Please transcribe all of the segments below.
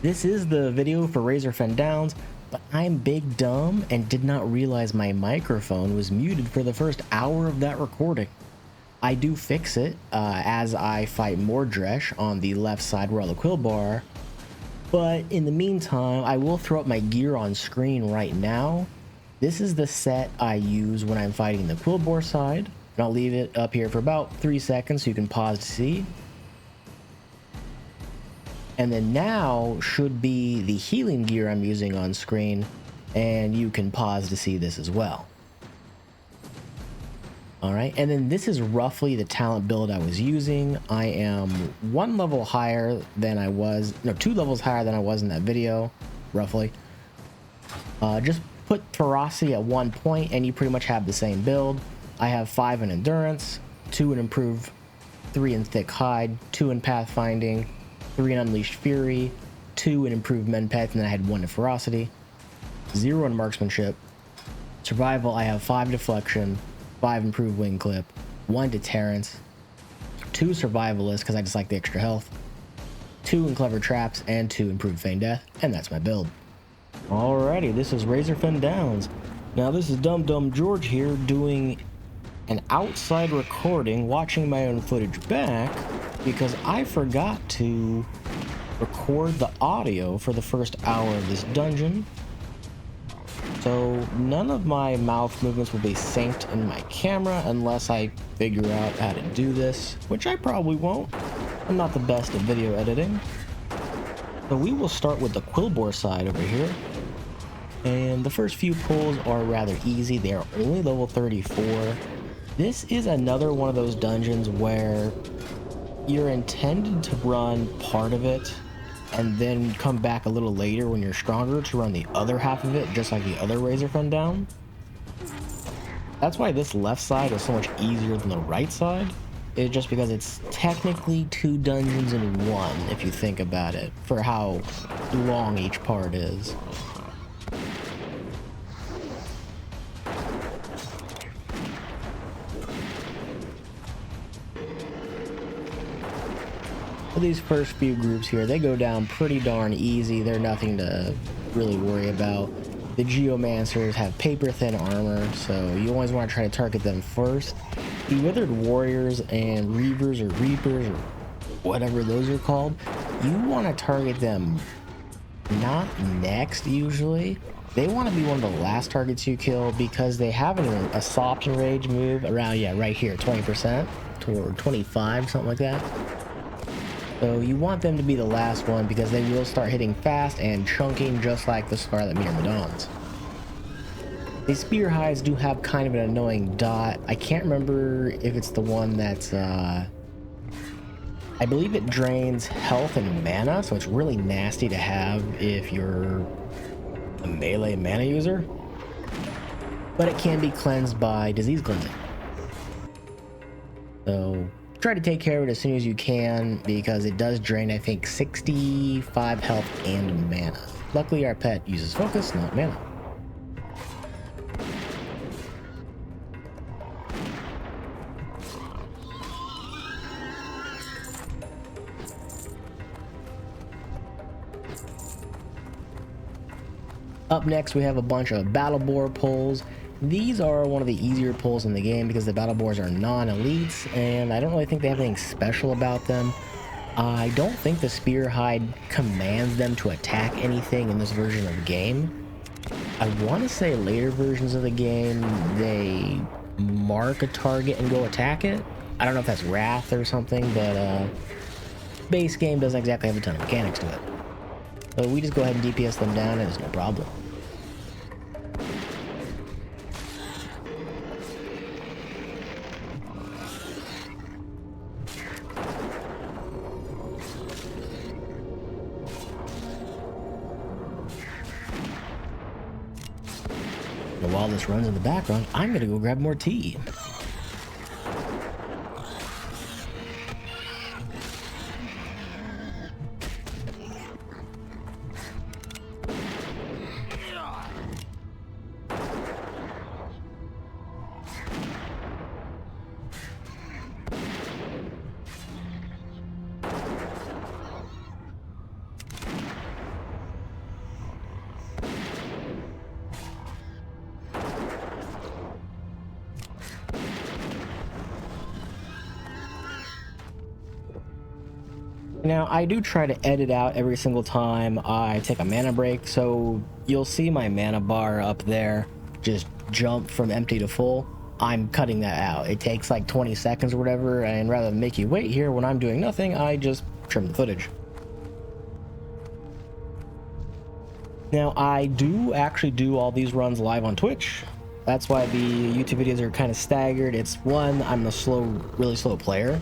This is the video for Razorfen Downs, but I'm big dumb and did not realize my microphone was muted for the first hour of that recording. I do fix it as I fight Mordresh on the left side where all the quill bar are, but in the meantime I will throw up my gear on screen right now. This is the set I use when I'm fighting the Quillbore side, and I'll leave it up here for about 3 seconds so you can pause to see. And then now should be the healing gear I'm using on screen, and you can pause to see this as well. Alright, and then this is roughly the talent build I was using. I am 1 level higher than I was, no, 2 levels higher than I was in that video, roughly. Just put ferocity at 1 point and you pretty much have the same build. I have 5 in endurance, 2 in improved, 3 in thick hide, 2 in pathfinding, 3 in unleashed fury, 2 in improved menpeth, and then I had 1 in ferocity, 0 in marksmanship. Survival, I have 5 deflection, 5 improved wing clip, 1 deterrence, 2 survivalist because I just like the extra health, 2 in clever traps, and 2 improved feign death, and that's my build. Alrighty, this is Razorfen Downs. Now this is Dumb George here doing an outside recording, watching my own footage back because I forgot to record the audio for the first hour of this dungeon. So none of my mouth movements will be synced in my camera unless I figure out how to do this, which I probably won't. I'm not the best at video editing. So we will start with the Quillbore side over here. And the first few pulls are rather easy. They are only level 34. This is another one of those dungeons where you're intended to run part of it and then come back a little later when you're stronger to run the other half of it, just like the other Razorfen Down. That's why this left side is so much easier than the right side. It's just because it's technically 2 dungeons in 1, if you think about it, for how long each part is. These first few groups here, they go down pretty darn easy. They're nothing to really worry about. The Geomancers have paper thin armor, so you always want to try to target them first. The Withered Warriors and Reavers or Reapers or whatever those are called, you want to target them not next usually. They want to be one of the last targets you kill because they have a soft enrage move around, yeah, right here, 20% or 25, something like that. So you want them to be the last one because they will start hitting fast and chunking just like the Scarlet Myrmidons. The Spear Hides do have kind of an annoying dot. I can't remember if it's the one that's, I believe it drains health and mana, so it's really nasty to have if you're a melee mana user. But it can be cleansed by disease cleansing. So try to take care of it as soon as you can because it does drain, I think, 65 health and mana. Luckily our pet uses focus, not mana. Up next we have a bunch of Battle Boar pulls. These are one of the easier pulls in the game because the Battle Boars are non-elites and I don't really think they have anything special about them. I don't think the Spear Hide commands them to attack anything in this version of the game. I want to say later versions of the game they mark a target and go attack it. I don't know if that's Wrath or something, but base game doesn't exactly have a ton of mechanics to it. So we just go ahead and DPS them down and it's no problem. And while this runs in the background, I'm gonna go grab more tea. Now, I do try to edit out every single time I take a mana break, so you'll see my mana bar up there just jump from empty to full. I'm cutting that out. It takes like 20 seconds or whatever, and rather than make you wait here when I'm doing nothing, I just trim the footage. Now, I do actually do all these runs live on Twitch. That's why the YouTube videos are kind of staggered. It's one, I'm a really slow player,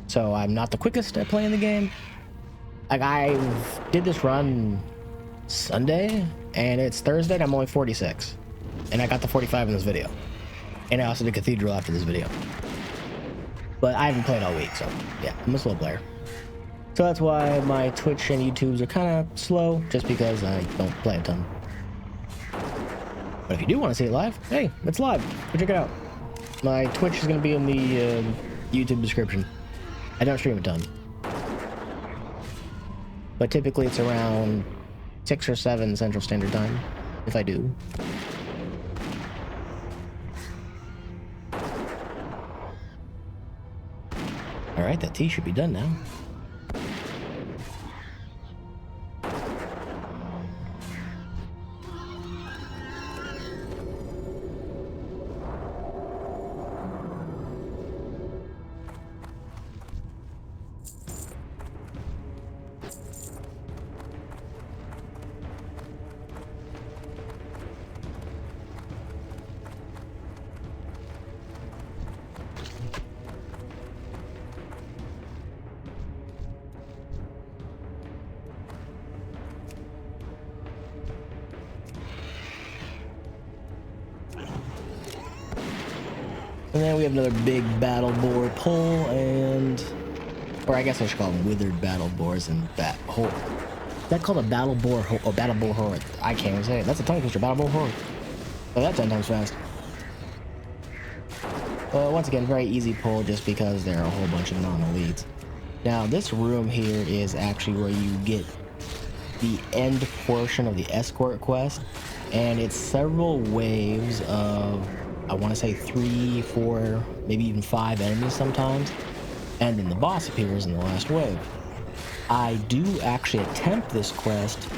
so I'm not the quickest at playing the game. Like, I did this run Sunday, and it's Thursday, and I'm only 46. And I got the 45 in this video. And I also did Cathedral after this video. But I haven't played all week, so yeah, I'm a slow player. So that's why my Twitch and YouTubes are kind of slow, just because I don't play a ton. But if you do want to see it live, hey, it's live. Go check it out. My Twitch is going to be in the YouTube description. I don't stream a ton. But typically it's around 6 or 7 Central Standard Time, if I do. Alright, that tea should be done now. And then we have another big battle boar pull, and... or I guess I should call them withered battle boars and bat horde. Is that called a battle boar battle boar horde? I can't even say it. That's a tongue twister, battle boar horde. Oh, that's 10 times fast. Once again, very easy pull just because there are a whole bunch of non-elites. Now, this room here is actually where you get the end portion of the escort quest, and it's several waves of, I want to say 3, 4, maybe even 5 enemies sometimes, and then the boss appears in the last wave. I do actually attempt this quest,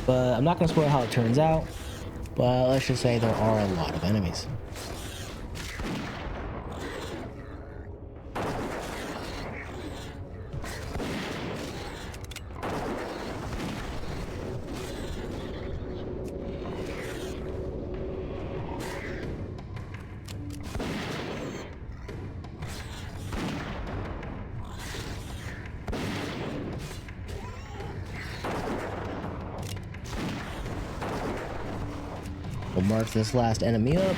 but I'm not going to spoil how it turns out, but let's just say there are a lot of enemies. We'll mark this last enemy up,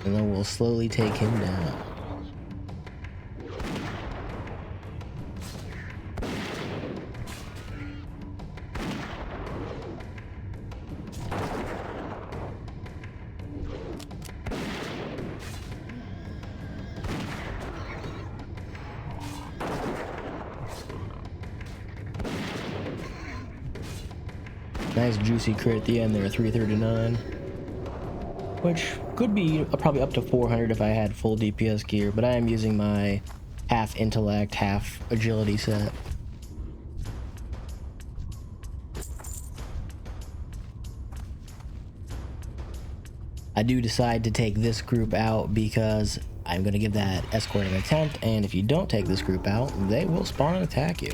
and then we'll slowly take him down. Nice juicy crit at the end there, 339. Which could be probably up to 400 if I had full DPS gear, but I am using my half intellect, half agility set. I do decide to take this group out because I'm going to give that escort an attempt, and if you don't take this group out, they will spawn and attack you.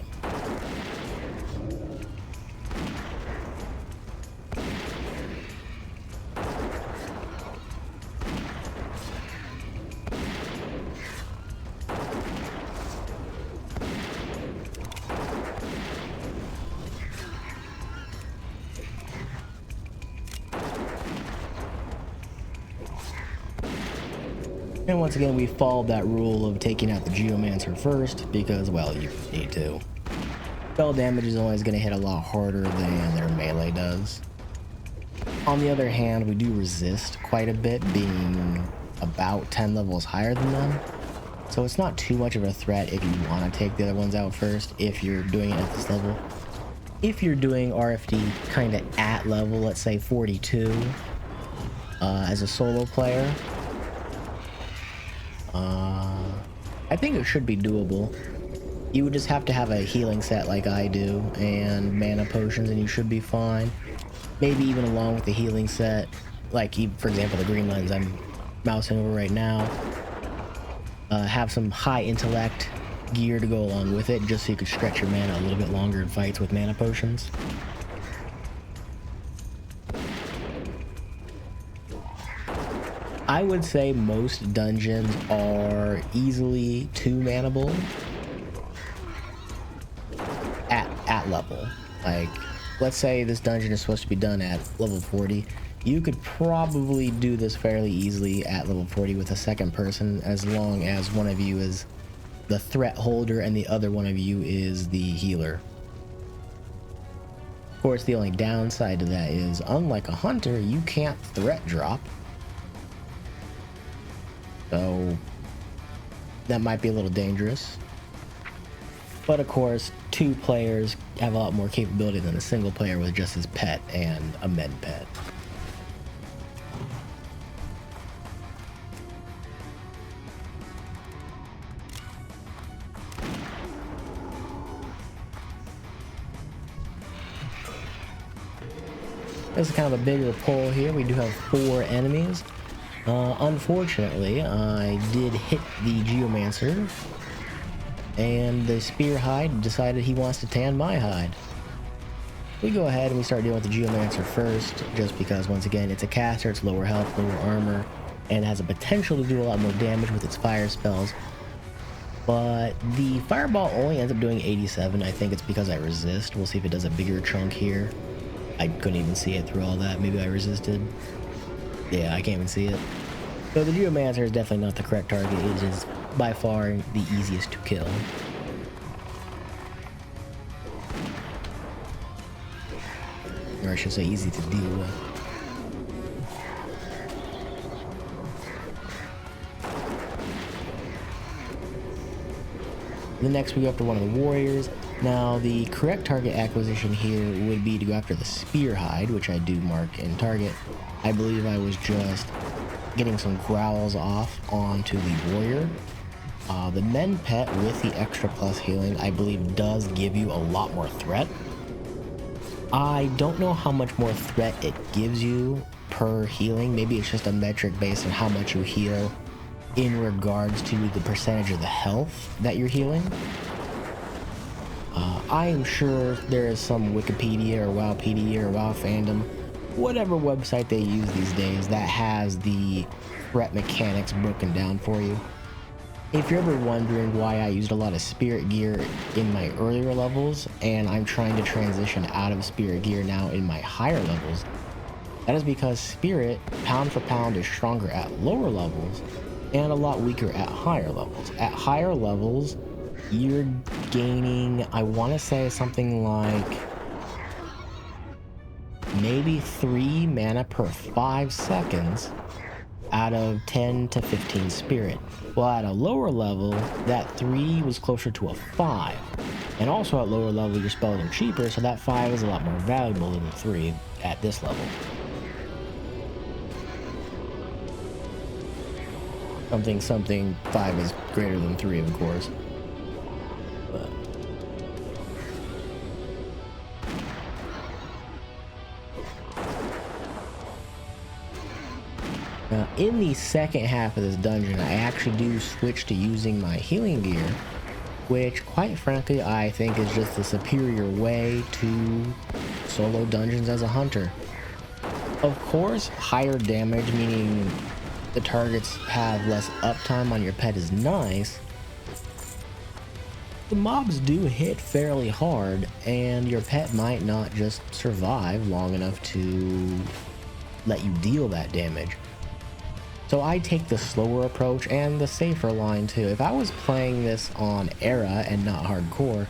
And once again, we followed that rule of taking out the Geomancer first because, well, you need to. Spell damage is always going to hit a lot harder than their melee does. On the other hand, we do resist quite a bit, being about 10 levels higher than them. So it's not too much of a threat if you want to take the other ones out first, if you're doing it at this level. If you're doing RFD kind of at level, let's say 42, as a solo player, I think it should be doable. You would just have to have a healing set like I do and mana potions and you should be fine. Maybe even along with the healing set, like for example the green lens I'm mousing over right now, have some high intellect gear to go along with it just so you could stretch your mana a little bit longer in fights with mana potions. I would say most dungeons are easily 2-manable at level. Like, let's say this dungeon is supposed to be done at level 40. You could probably do this fairly easily at level 40 with a second person, as long as one of you is the threat holder and the other one of you is the healer. Of course, the only downside to that is, unlike a hunter, you can't threat drop. So that might be a little dangerous. But of course, 2 players have a lot more capability than a single player with just his pet and a med pet. This is kind of a bigger pull here. We do have 4 enemies. Unfortunately, I did hit the Geomancer, and the Spear Hide decided he wants to tan my hide. We go ahead and we start dealing with the Geomancer first, just because, once again, it's a caster, it's lower health, lower armor, and has a potential to do a lot more damage with its fire spells. But the Fireball only ends up doing 87. I think it's because I resist. We'll see if it does a bigger chunk here. I couldn't even see it through all that. Maybe I resisted. Yeah, I can't even see it. So the Geomancer is definitely not the correct target. It is by far the easiest to kill. Or I should say easy to deal with. Then next we go after one of the warriors. Now the correct target acquisition here would be to go after the Spear Hide, which I do mark in target. I believe I was just getting some growls off onto the warrior. The men pet with the extra plus healing, I believe, does give you a lot more threat. I don't know how much more threat it gives you per healing. Maybe it's just a metric based on how much you heal in regards to the percentage of the health that you're healing. I am sure there is some Wikipedia or Wowpedia or Wow Fandom, whatever website they use these days, that has the threat mechanics broken down for you. If you're ever wondering why I used a lot of spirit gear in my earlier levels, and I'm trying to transition out of spirit gear now in my higher levels, that is because spirit, pound for pound, is stronger at lower levels and a lot weaker at higher levels. At higher levels, you're gaining, I want to say something like maybe 3 mana per 5 seconds out of 10 to 15 spirit. Well, at a lower level, that 3 was closer to a 5. And also at lower level, your spells are cheaper, so that 5 is a lot more valuable than the 3 at this level. Something 5 is greater than 3, of course. But now, in the second half of this dungeon, I actually do switch to using my healing gear, which, quite frankly, I think is just the superior way to solo dungeons as a hunter. Of course, higher damage, meaning the targets have less uptime on your pet, is nice. The mobs do hit fairly hard, and your pet might not just survive long enough to let you deal that damage. So I take the slower approach and the safer line too. If I was playing this on Era and not hardcore,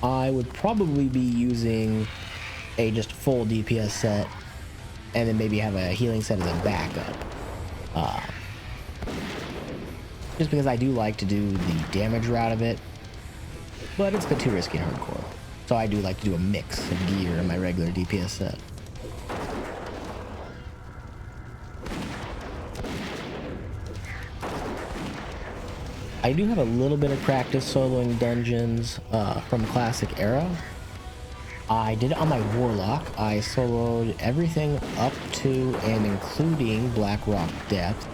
I would probably be using a just full DPS set and then maybe have a healing set as a backup. Just because I do like to do the damage route of it, but it's a bit too risky in hardcore. So I do like to do a mix of gear in my regular DPS set. I do have a little bit of practice soloing dungeons from Classic Era. I did it on my Warlock. I soloed everything up to and including Blackrock Depth.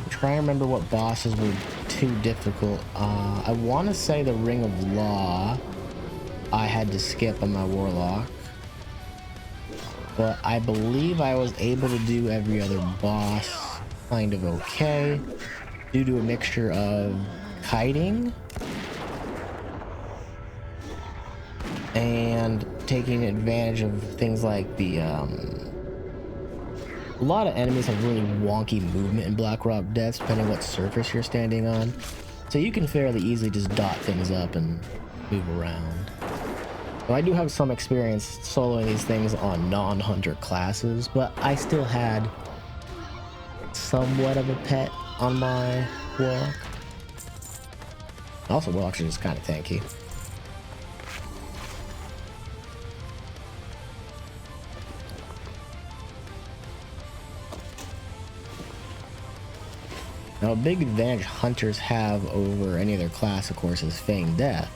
I'm trying to remember what bosses were too difficult. I want to say the Ring of Law I had to skip on my Warlock. But I believe I was able to do every other boss kind of okay due to a mixture of kiting and taking advantage of things like the a lot of enemies have really wonky movement in Blackrock Depths depending on what surface you're standing on, so you can fairly easily just dot things up and move around. So I do have some experience soloing these things on non-hunter classes, but I still had somewhat of a pet on my Warlock. Also, Warlocks are just kind of tanky. Now, a big advantage hunters have over any other class, of course, is Feign Death.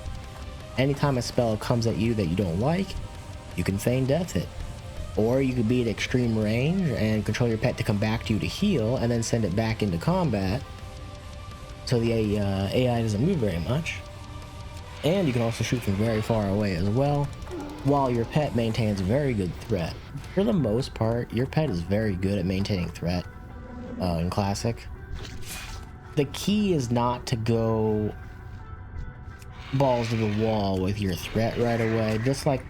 Anytime a spell comes at you that you don't like, you can Feign Death it. Or you could be at extreme range and control your pet to come back to you to heal, and then send it back into combat, so the AI doesn't move very much. And you can also shoot from very far away as well, while your pet maintains very good threat. For the most part, your pet is very good at maintaining threat in Classic. The key is not to go balls to the wall with your threat right away, just like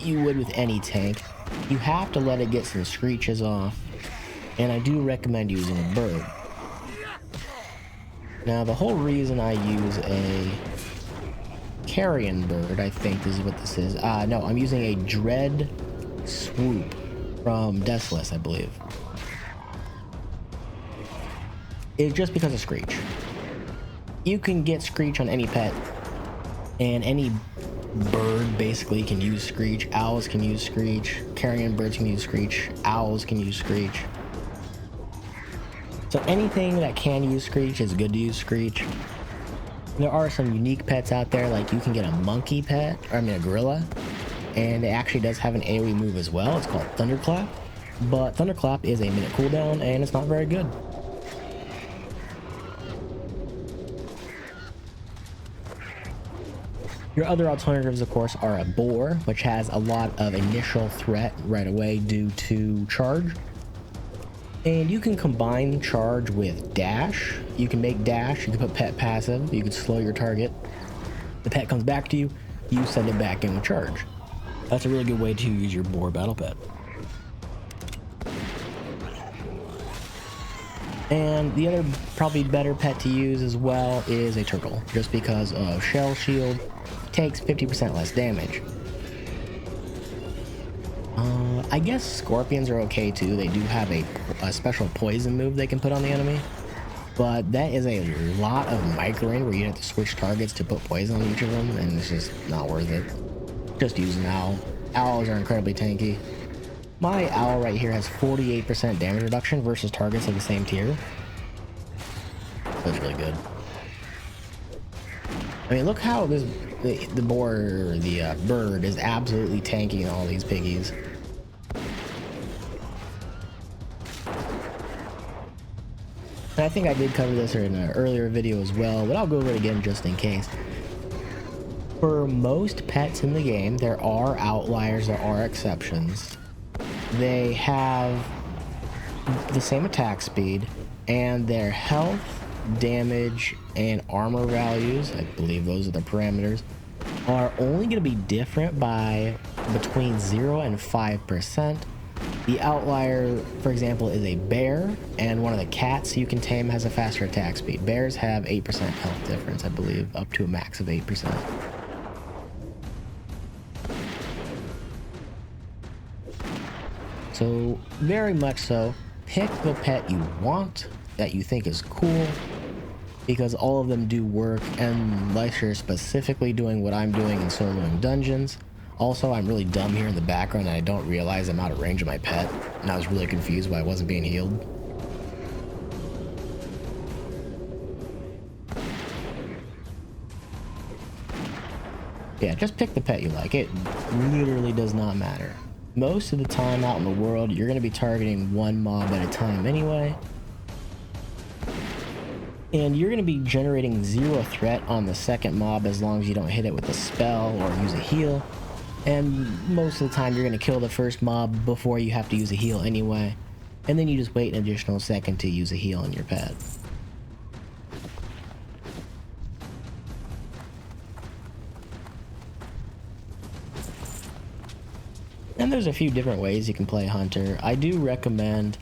you would with any tank. You have to let it get some screeches off, and I do recommend using a bird. Now, the whole reason I use a carrion bird, I think this is what this is. No, I'm using a Dread Swoop from Deathless, I believe. It's just because of Screech. You can get Screech on any pet, and any bird basically can use Screech. Owls can use Screech. Carrion birds can use Screech. Owls can use Screech. So anything that can use Screech is good to use Screech. There are some unique pets out there, like you can get a monkey pet, or I mean a gorilla, and it actually does have an AoE move as well. It's called Thunderclap, but Thunderclap is a minute cooldown and it's not very good. Your other alternatives, of course, are a boar, which has a lot of initial threat right away due to charge. And you can combine charge with dash. You can make dash, you can put pet passive, you can slow your target. The pet comes back to you, you send it back in with charge. That's a really good way to use your boar battle pet. And the other probably better pet to use as well is a turtle, just because of Shell Shield takes 50% less damage. I guess scorpions are okay too. They do have a special poison move they can put on the enemy, but that is a lot of microing where you have to switch targets to put poison on each of them, and it's just not worth it. Just use an owl. Owls are incredibly tanky. My owl right here has 48% damage reduction versus targets of the same tier. That's really good. I mean, look how the bird is absolutely tanking all these piggies. And I think I did cover this in an earlier video as well, but I'll go over it again just in case. For most pets in the game, there are outliers, there are exceptions. They have the same attack speed, and their health, damage, and armor values, I believe those are the parameters, are only going to be different by between 0 and 5%. The outlier, for example, is a bear, and one of the cats you can tame has a faster attack speed. Bears have 8% health difference, I believe, up to a max of 8%. So, very much so, pick the pet you want, that you think is cool, because all of them do work, unless you're specifically doing what I'm doing in soloing dungeons. Also, I'm really dumb here in the background and I don't realize I'm out of range of my pet, and I was really confused why I wasn't being healed. Yeah, just pick the pet you like. It literally does not matter. Most of the time out in the world, you're going to be targeting one mob at a time anyway. And you're going to be generating 0 threat on the second mob as long as you don't hit it with a spell or use a heal. And most of the time, you're going to kill the first mob before you have to use a heal anyway. And then you just wait an additional second to use a heal on your pet. And there's a few different ways you can play Hunter. I do recommend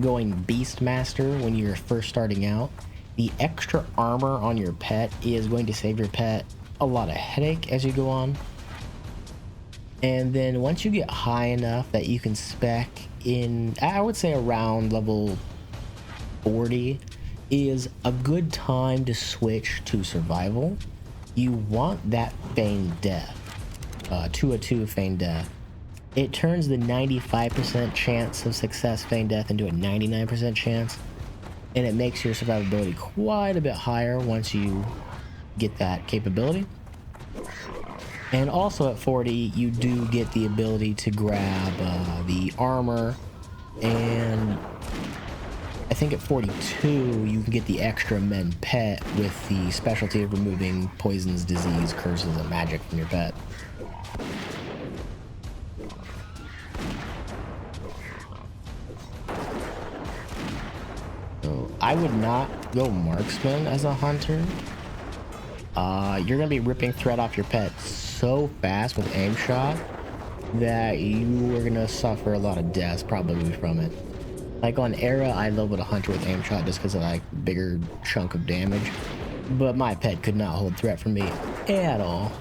going Beastmaster when you're first starting out. The extra armor on your pet is going to save your pet a lot of headache as you go on. And then once you get high enough that you can spec in, I would say around level 40 is a good time to switch to survival. You want that feigned death, 2/2 feigned death. It turns the 95% chance of success feigned death into a 99% chance, and it makes your survivability quite a bit higher once you get that capability. And also at 40, you do get the ability to grab the armor, and I think at 42, you can get the extra mend pet with the specialty of removing poisons, disease, curses, and magic from your pet. I would not go marksman as a hunter. You're gonna be ripping threat off your pet so fast with aim shot that you are gonna suffer a lot of deaths probably from it. Like on Era, I leveled a hunter with aim shot just because of like bigger chunk of damage, but my pet could not hold threat from me at all.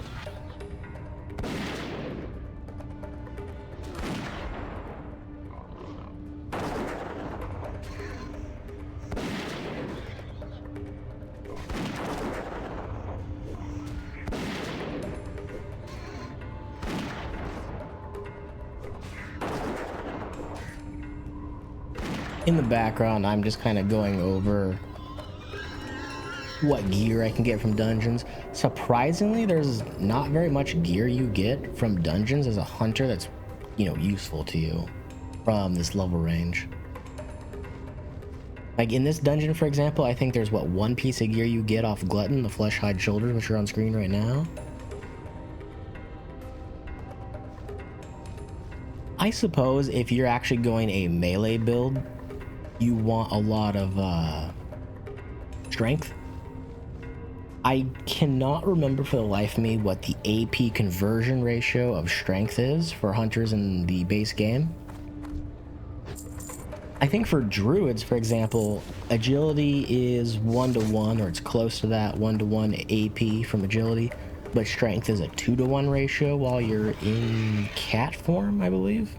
In the background, I'm just kind of going over what gear I can get from dungeons. Surprisingly, there's not very much gear you get from dungeons as a hunter that's, you know, useful to you from this level range. Like in this dungeon, for example, I think there's what, one piece of gear you get off Glutton, the flesh hide shoulders, which are on screen right now. I suppose if you're actually going a melee build, you want a lot of strength. I cannot remember for the life of me what the AP conversion ratio of strength is for hunters in the base game. I think for druids, for example, agility is 1-to-1, or it's close to that, 1-to-1 AP from agility, but strength is a 2-to-1 ratio while you're in cat form, I believe.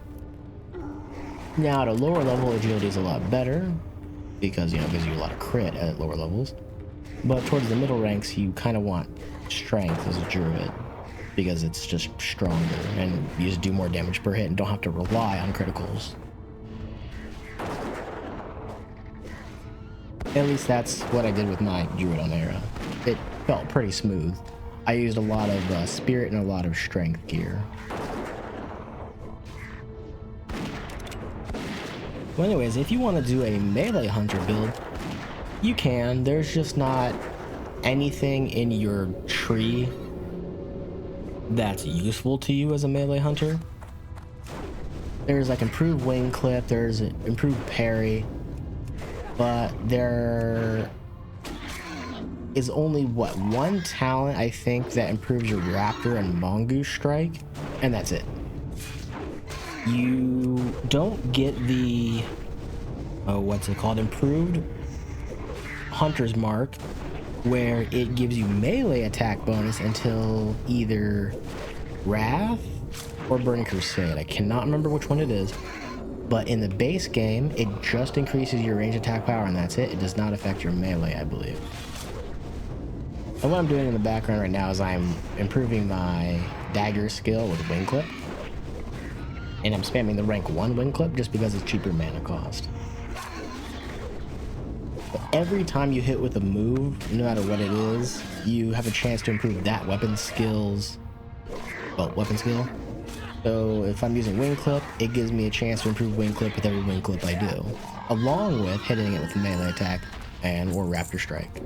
Now at a lower level, agility is a lot better because, you know, it gives you a lot of crit at lower levels. But towards the middle ranks, you kind of want strength as a druid because it's just stronger and you just do more damage per hit and don't have to rely on criticals. At least that's what I did with my druid on Era. It felt pretty smooth. I used a lot of spirit and a lot of strength gear. Well, anyways, if you want to do a melee hunter build, you can. There's just not anything in your tree that's useful to you as a melee hunter. There's like improved wing clip, there's improved parry, but there is only what, one talent I think that improves your raptor and mongoose strike, and that's it. You don't get the what's it called, improved hunter's mark, where it gives you melee attack bonus until either Wrath or Burning Crusade. I cannot remember which one it is, but in the base game it just increases your range attack power and that's it. It does not affect your melee, I believe. And what I'm doing in the background right now is I'm improving my dagger skill with wing clip, and I'm spamming the rank 1 wing clip just because it's cheaper mana cost. Every time you hit with a move, no matter what it is, you have a chance to improve that weapon skills. Well, weapon skill. So if I'm using wing clip, it gives me a chance to improve wing clip with every wing clip I do, along with hitting it with a melee attack and or raptor strike.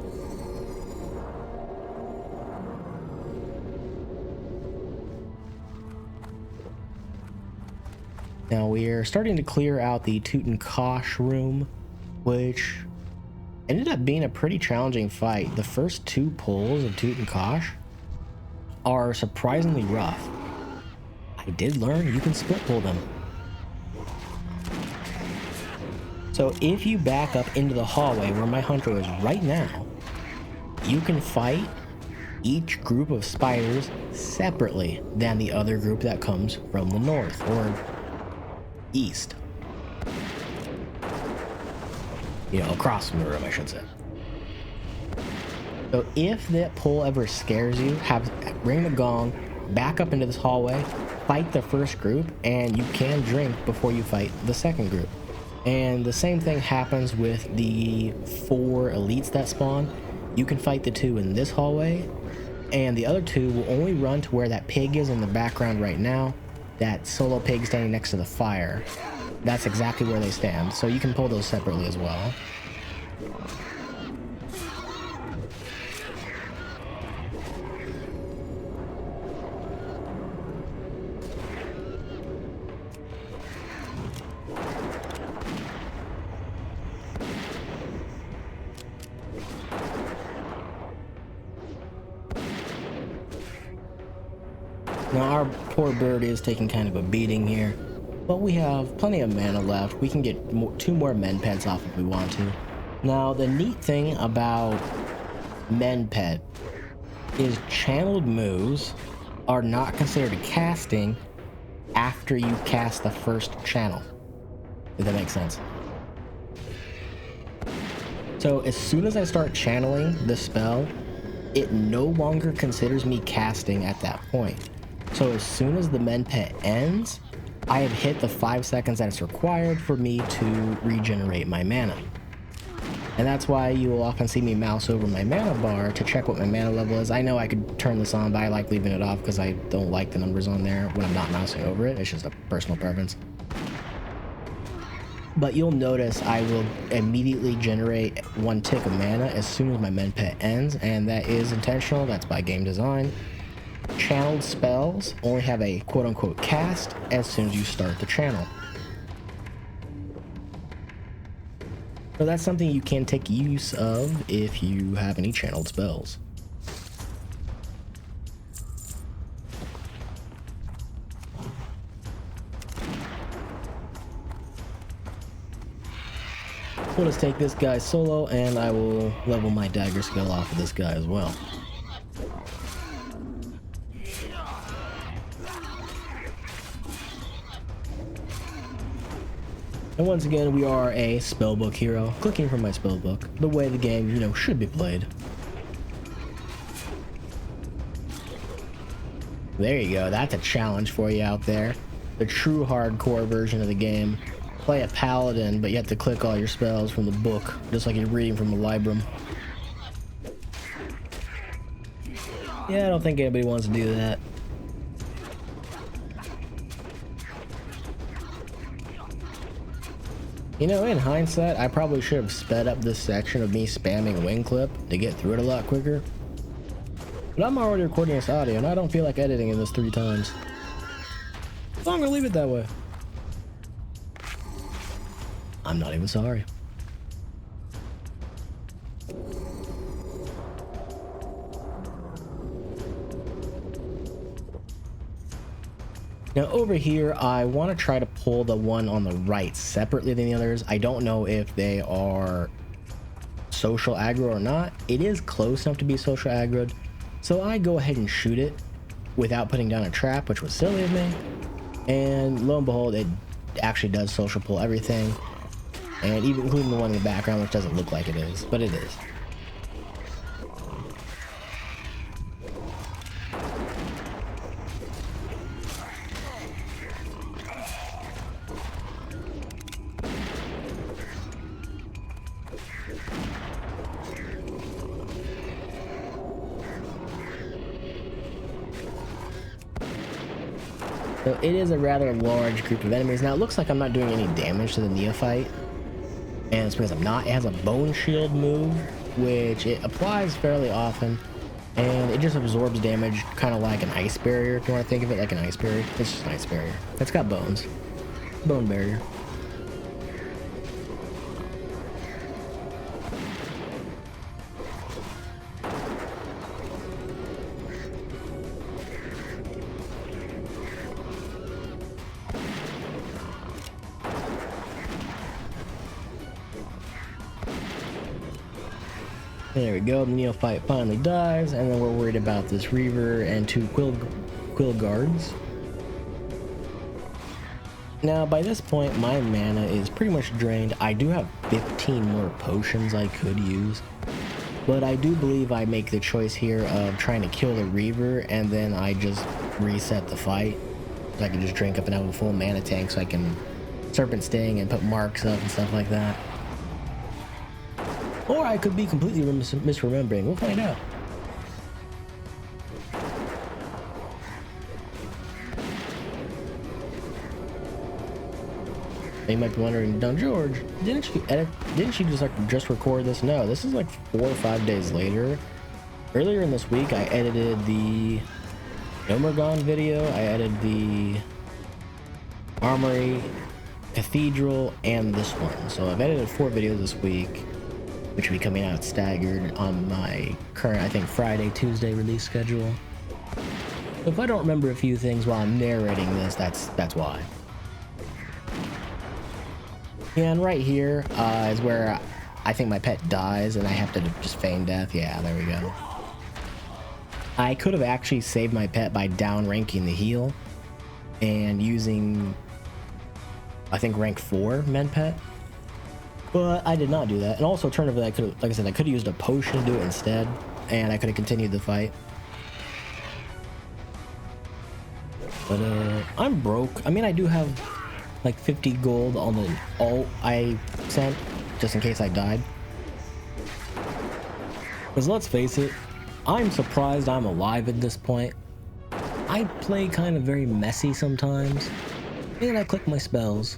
Now we're starting to clear out the Tuten'Kash room, which ended up being a pretty challenging fight. The first 2 pulls of Tuten'Kash are surprisingly rough. I did learn you can split pull them. So if you back up into the hallway where my hunter is right now, you can fight each group of spiders separately than the other group that comes from the north or east. You know, across from the room, I should say. So if that pull ever scares you, ring the gong, back up into this hallway, fight the first group, and you can drink before you fight the second group. And the same thing happens with the 4 elites that spawn. You can fight the 2 in this hallway, and the other 2 will only run to where that pig is in the background right now, that solo pig standing next to the fire. That's exactly where they stand, so you can pull those separately as well. Now our poor bird is taking kind of a beating here, but we have plenty of mana left. We can get 2 more men pets off if we want to. Now the neat thing about men pet is channeled moves are not considered casting after you cast the first channel, if that makes sense. So as soon as I start channeling the spell, it no longer considers me casting at that point. So as soon as the men pet ends, I have hit the 5 seconds that it's required for me to regenerate my mana. And that's why you will often see me mouse over my mana bar to check what my mana level is. I know I could turn this on, but I like leaving it off because I don't like the numbers on there when I'm not mousing over it. It's just a personal preference. But you'll notice I will immediately generate 1 tick of mana as soon as my men pet ends, and that is intentional. That's by game design. Channeled spells only have a quote-unquote cast as soon as you start the channel. So that's something you can take use of if you have any channeled spells. So let's take this guy solo, and I will level my dagger skill off of this guy as well. And once again, we are a spellbook hero, clicking from my spellbook, the way the game, you know, should be played. There you go, that's a challenge for you out there. The true hardcore version of the game. Play a paladin, but you have to click all your spells from the book, just like you're reading from a librum. Yeah, I don't think anybody wants to do that. You know, in hindsight, I probably should have sped up this section of me spamming wing clip to get through it a lot quicker. But I'm already recording this audio, and I don't feel like editing this 3 times. So I'm gonna leave it that way. I'm not even sorry. Now over here, I want to try to pull the one on the right separately than the others. I don't know if they are social aggro or not. It is close enough to be social aggroed, so I go ahead and shoot it without putting down a trap, which was silly of me. And lo and behold, it actually does social pull everything, and even including the one in the background, which doesn't look like it is, but it is. So it is a rather large group of enemies. Now it looks like I'm not doing any damage to the neophyte, and it's because I'm not. It has a bone shield move, which it applies fairly often, and it just absorbs damage kind of like an ice barrier, if you want to think of it like an ice barrier. It's just an ice barrier. It's got bones. Bone barrier. There we go, the neophyte finally dies, and then we're worried about this Reaver and two quill guards. Now, by this point, my mana is pretty much drained. I do have 15 more potions I could use, but I do believe I make the choice here of trying to kill the Reaver, and then I just reset the fight. So I can just drink up and have a full mana tank so I can Serpent Sting and put marks up and stuff like that. Or I could be completely misremembering. We'll find out. You might be wondering, Don George, didn't you just record this? No, this is like 4 or 5 days later. Earlier in this week, I edited the Nomergon video. I edited the Armory, Cathedral, and this one. So I've edited 4 videos this week, which will be coming out staggered on my current, I think, Friday, Tuesday release schedule. If I don't remember a few things while I'm narrating this, that's why. Yeah, and right here is where I think my pet dies and I have to just feign death. Yeah, there we go. I could have actually saved my pet by downranking the heal and using, I think, rank 4 men pet. But I did not do that. And also, alternatively, I could have, like I said, I could have used a potion to do it instead, and I could have continued the fight. But I'm broke. I mean, I do have like 50 gold on the ult I sent, just in case I died. Because let's face it, I'm surprised I'm alive at this point. I play kind of very messy sometimes, and I click my spells.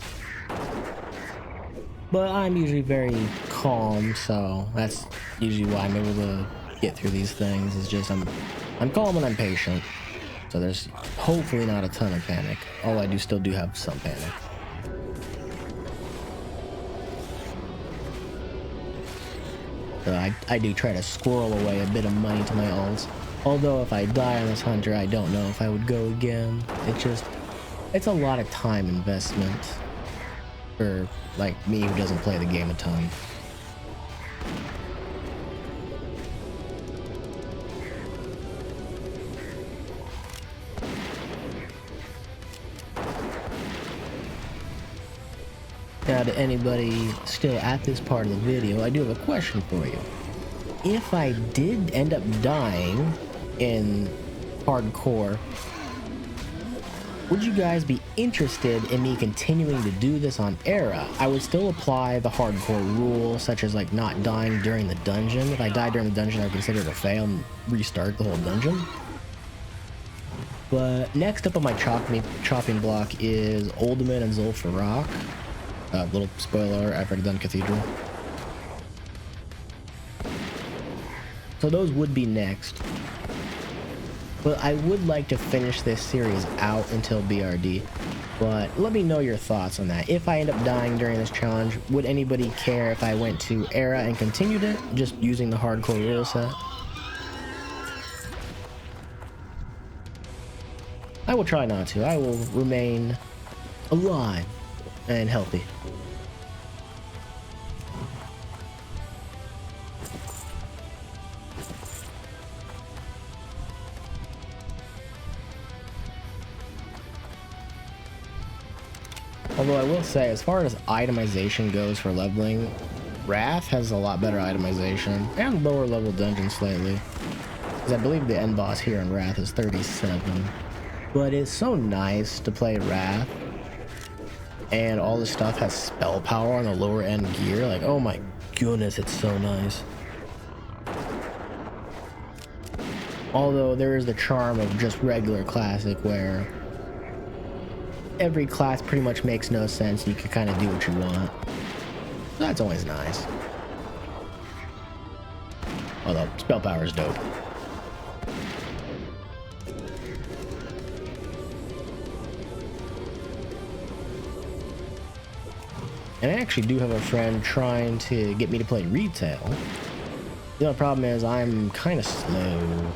But I'm usually very calm, so that's usually why I'm able to get through these things. It's just I'm calm and I'm patient. So there's hopefully not a ton of panic. Although I still do have some panic. So I do try to squirrel away a bit of money to my ults. Although if I die on this hunter, I don't know if I would go again. It's a lot of time investment for like me who doesn't play the game a ton. Now, to anybody still at this part of the video, I do have a question for you. If I did end up dying in hardcore, would you guys be interested in me continuing to do this on Era? I would still apply the hardcore rule, such as like not dying during the dungeon. If I die during the dungeon, I would consider it a fail and restart the whole dungeon. But next up on my chopping block is Ultimate and Zul'Farrak. Little spoiler, I've already done Cathedral. So those would be next. But I would like to finish this series out until BRD. But let me know your thoughts on that. If I end up dying during this challenge, would anybody care if I went to Era and continued it, just using the hardcore rule set? I will try not to. I will remain alive and healthy. Although I will say, as far as itemization goes for leveling, Wrath has a lot better itemization and lower level dungeons slightly. Because I believe the end boss here in Wrath is 37. But it's so nice to play Wrath, and all this stuff has spell power on the lower end gear. Like, oh my goodness, it's so nice. Although there is the charm of just regular classic, where every class pretty much makes no sense. You can kind of do what you want. So that's always nice. Although, spell power is dope. And I actually do have a friend trying to get me to play retail. The only problem is I'm kind of slow.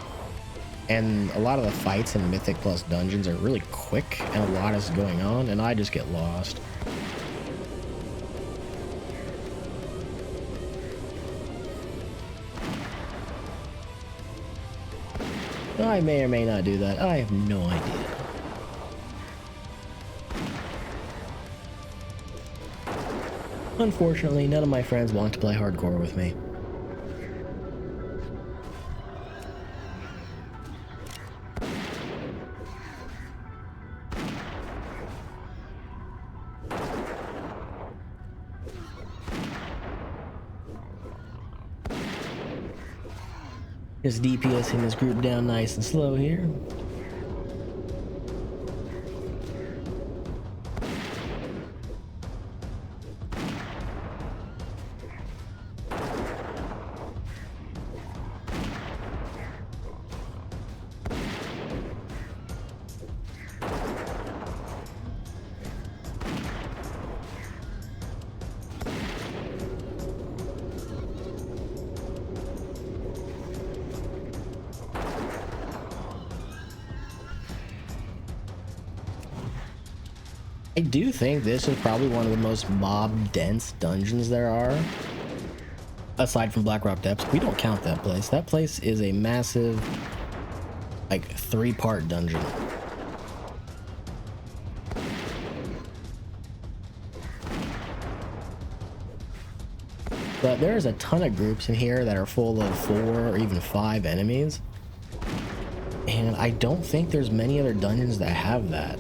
And a lot of the fights in Mythic Plus dungeons are really quick, and a lot is going on, and I just get lost. I may or may not do that. I have no idea. Unfortunately, none of my friends want to play hardcore with me. Just DPSing this group down nice and slow here. I do think this is probably one of the most mob-dense dungeons there are. Aside from Blackrock Depths, we don't count that place. That place is a massive, like, 3-part dungeon. But there's a ton of groups in here that are full of 4 or even 5 enemies. And I don't think there's many other dungeons that have that.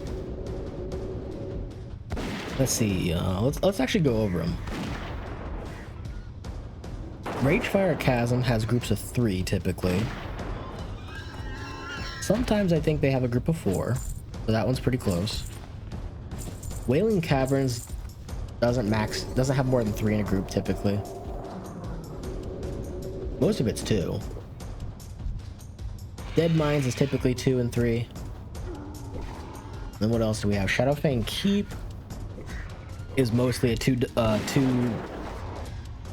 Let's see, let's actually go over them. Ragefire Chasm has groups of 3 typically. Sometimes I think they have a group of 4, so that one's pretty close. Wailing Caverns doesn't have more than 3 in a group typically. Most of it's 2. Dead Mines is typically 2 and 3. Then what else do we have? Shadowfang Keep is mostly a 2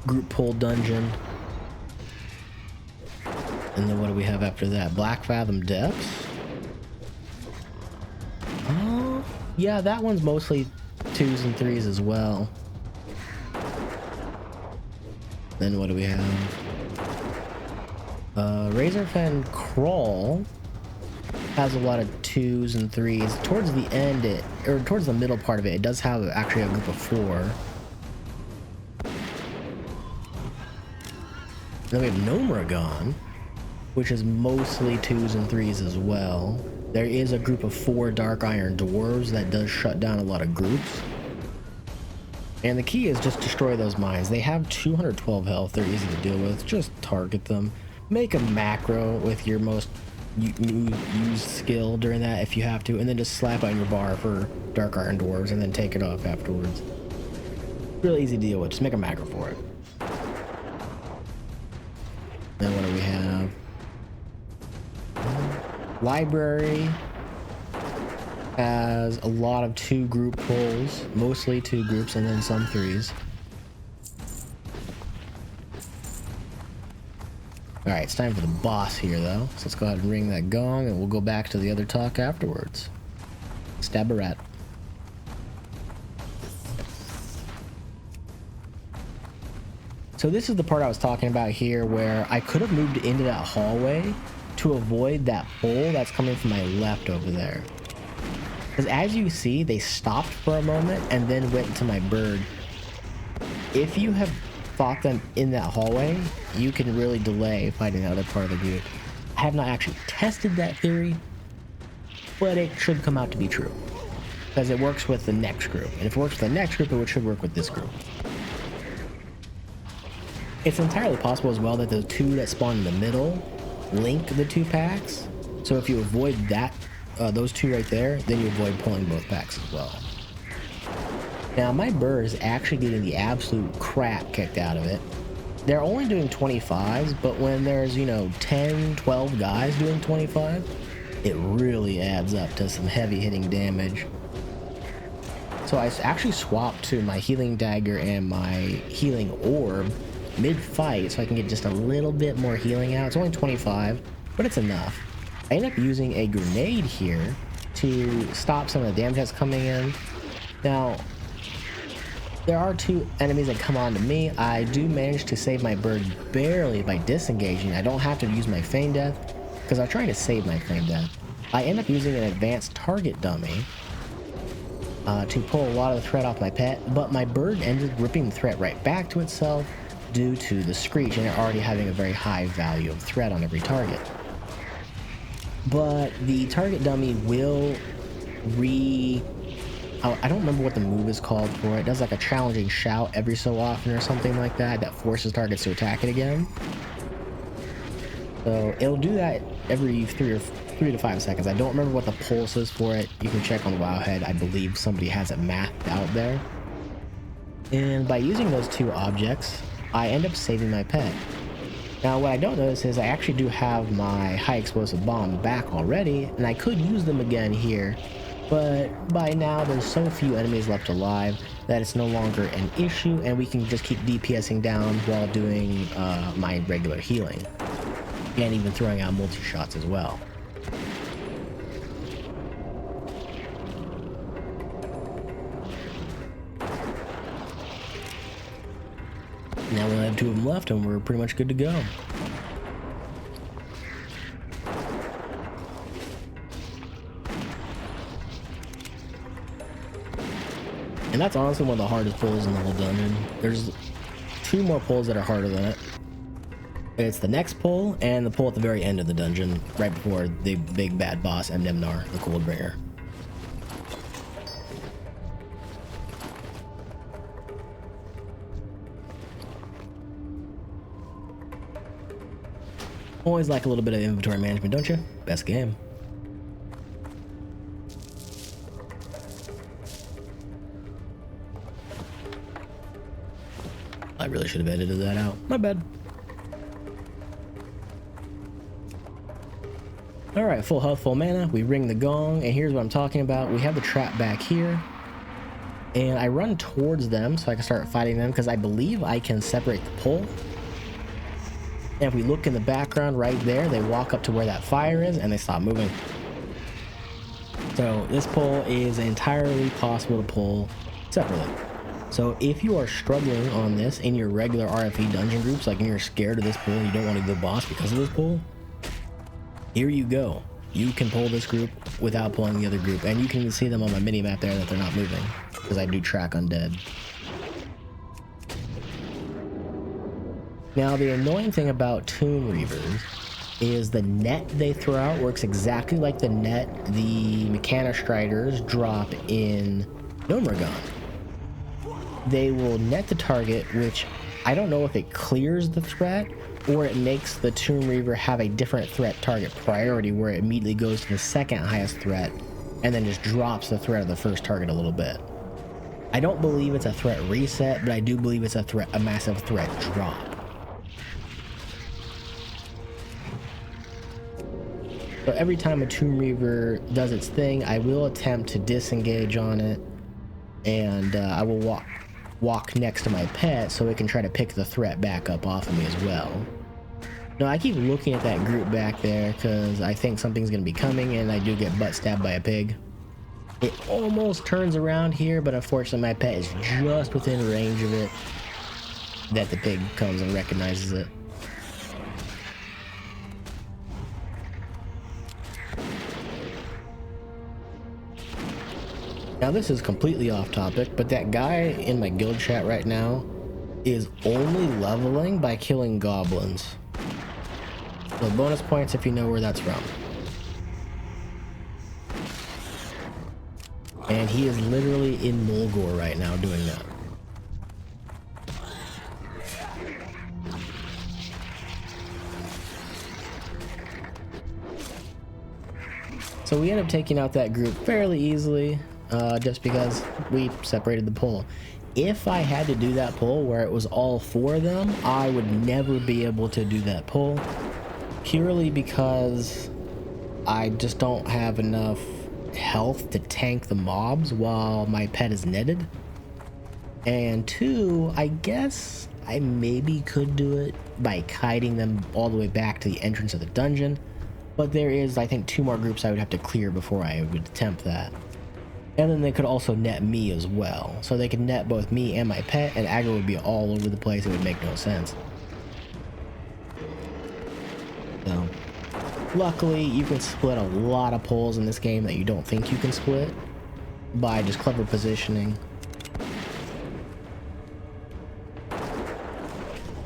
group pull dungeon. And then what do we have after that? Black Fathom Depths. Oh, yeah, that one's mostly 2s and 3s as well. Then what do we have? Razorfen Crawl has a lot of 2s and 3s. Towards the end, or towards the middle part of it, it does have actually a group of 4. Then we have Gnomragon, which is mostly 2s and 3s as well. There is a group of 4 Dark Iron Dwarves that does shut down a lot of groups. And the key is just destroy those mines. They have 212 health. They're easy to deal with. Just target them. Make a macro with your most used skill during that if you have to, and then just slap on your bar for Dark Iron Dwarves and then take it off afterwards. Really easy to deal with. Just make a macro for it. Then what do we have? Library has a lot of 2 group pulls, mostly 2 groups and then some 3s. Alright, it's time for the boss here though, so let's go ahead and ring that gong and we'll go back to the other talk afterwards. Stab a rat. So this is the part I was talking about here where I could have moved into that hallway to avoid that pull that's coming from my left over there. Because as you see, they stopped for a moment and then went into my bird. If you have fought them in that hallway, you can really delay fighting the other part of the group. I have not actually tested that theory, but it should come out to be true. Because it works with the next group. And if it works with the next group, it should work with this group. It's entirely possible as well that the 2 that spawn in the middle link the 2 packs. So if you avoid that those two right there, then you avoid pulling both packs as well. Now my bird is actually getting the absolute crap kicked out of it. They're only doing 25s, but when there's, you know, 10, 12 guys doing 25, it really adds up to some heavy hitting damage. So I actually swapped to my healing dagger and my healing orb mid-fight so I can get just a little bit more healing out. It's only 25, but it's enough. I end up using a grenade here to stop some of the damage that's coming in. Now, there are two enemies that come on to me. I do manage to save my bird barely by disengaging. I don't have to use my feign death because I'm trying to save my feign death. I end up using an advanced target dummy to pull a lot of the threat off my pet, but my bird ended ripping the threat right back to itself due to the screech and it already having a very high value of threat on every target. But the target dummy will I don't remember what the move is called for it. It does like a challenging shout every so often or something like that that forces targets to attack it again. So it'll do that every 3 to 5 seconds. I don't remember what the pulse is for it. You can check on Wowhead. I believe somebody has it mapped out there. And by using those two objects, I end up saving my pet. Now what I don't notice is I actually do have my high explosive bomb back already, and I could use them again here, but by now there's so few enemies left alive that it's no longer an issue, and we can just keep DPSing down while doing my regular healing, and even throwing out multi-shots as well. Now we only have 2 of them left and we're pretty much good to go. And that's honestly one of the hardest pulls in the whole dungeon. There's 2 more pulls that are harder than it. It's the next pull and the pull at the very end of the dungeon, right before the big bad boss, Amnennar the Coldbringer. Always like a little bit of inventory management, don't you? Best game. I really should have edited that out. My bad. Alright, full health, full mana. We ring the gong, and here's what I'm talking about. We have the trap back here. And I run towards them so I can start fighting them because I believe I can separate the pull. And if we look in the background right there, they walk up to where that fire is and they stop moving. So this pull is entirely possible to pull separately. So if you are struggling on this in your regular RFE dungeon groups, like you're scared of this pull and you don't want to do the boss because of this pull, here you go. You can pull this group without pulling the other group, and you can see them on my mini map there that they're not moving because I do track undead. Now, the annoying thing about Tomb Reavers is the net they throw out works exactly like the net the Mechanostriders drop in Gnomeregan. They will net the target, which I don't know if it clears the threat or it makes the Tomb Reaver have a different threat target priority where it immediately goes to the second highest threat and then just drops the threat of the first target a little bit. I don't believe it's a threat reset, but I do believe it's a massive threat drop. So every time a Tomb Reaver does its thing, I will attempt to disengage on it, and I will walk next to my pet so it can try to pick the threat back up off of me as well. Now I keep looking at that group back there because I think something's going to be coming, and I do get butt stabbed by a pig. It almost turns around here, but unfortunately my pet is just within range of it that the pig comes and recognizes it. Now this is completely off topic, but that guy in my guild chat right now is only leveling by killing goblins. So bonus points if you know where that's from. And he is literally in Mulgore right now doing that. So we end up taking out that group fairly easily, just because we separated the pull. If I had to do that pull where it was all 4 of them, I would never be able to do that pull, purely because I just don't have enough health to tank the mobs while my pet is netted. And 2, I guess I maybe could do it by kiting them all the way back to the entrance of the dungeon, but there is, I think, 2 more groups I would have to clear before I would attempt that. And then they could also net me as well. So they could net both me and my pet, and aggro would be all over the place. It would make no sense. So, luckily, you can split a lot of pulls in this game that you don't think you can split by just clever positioning.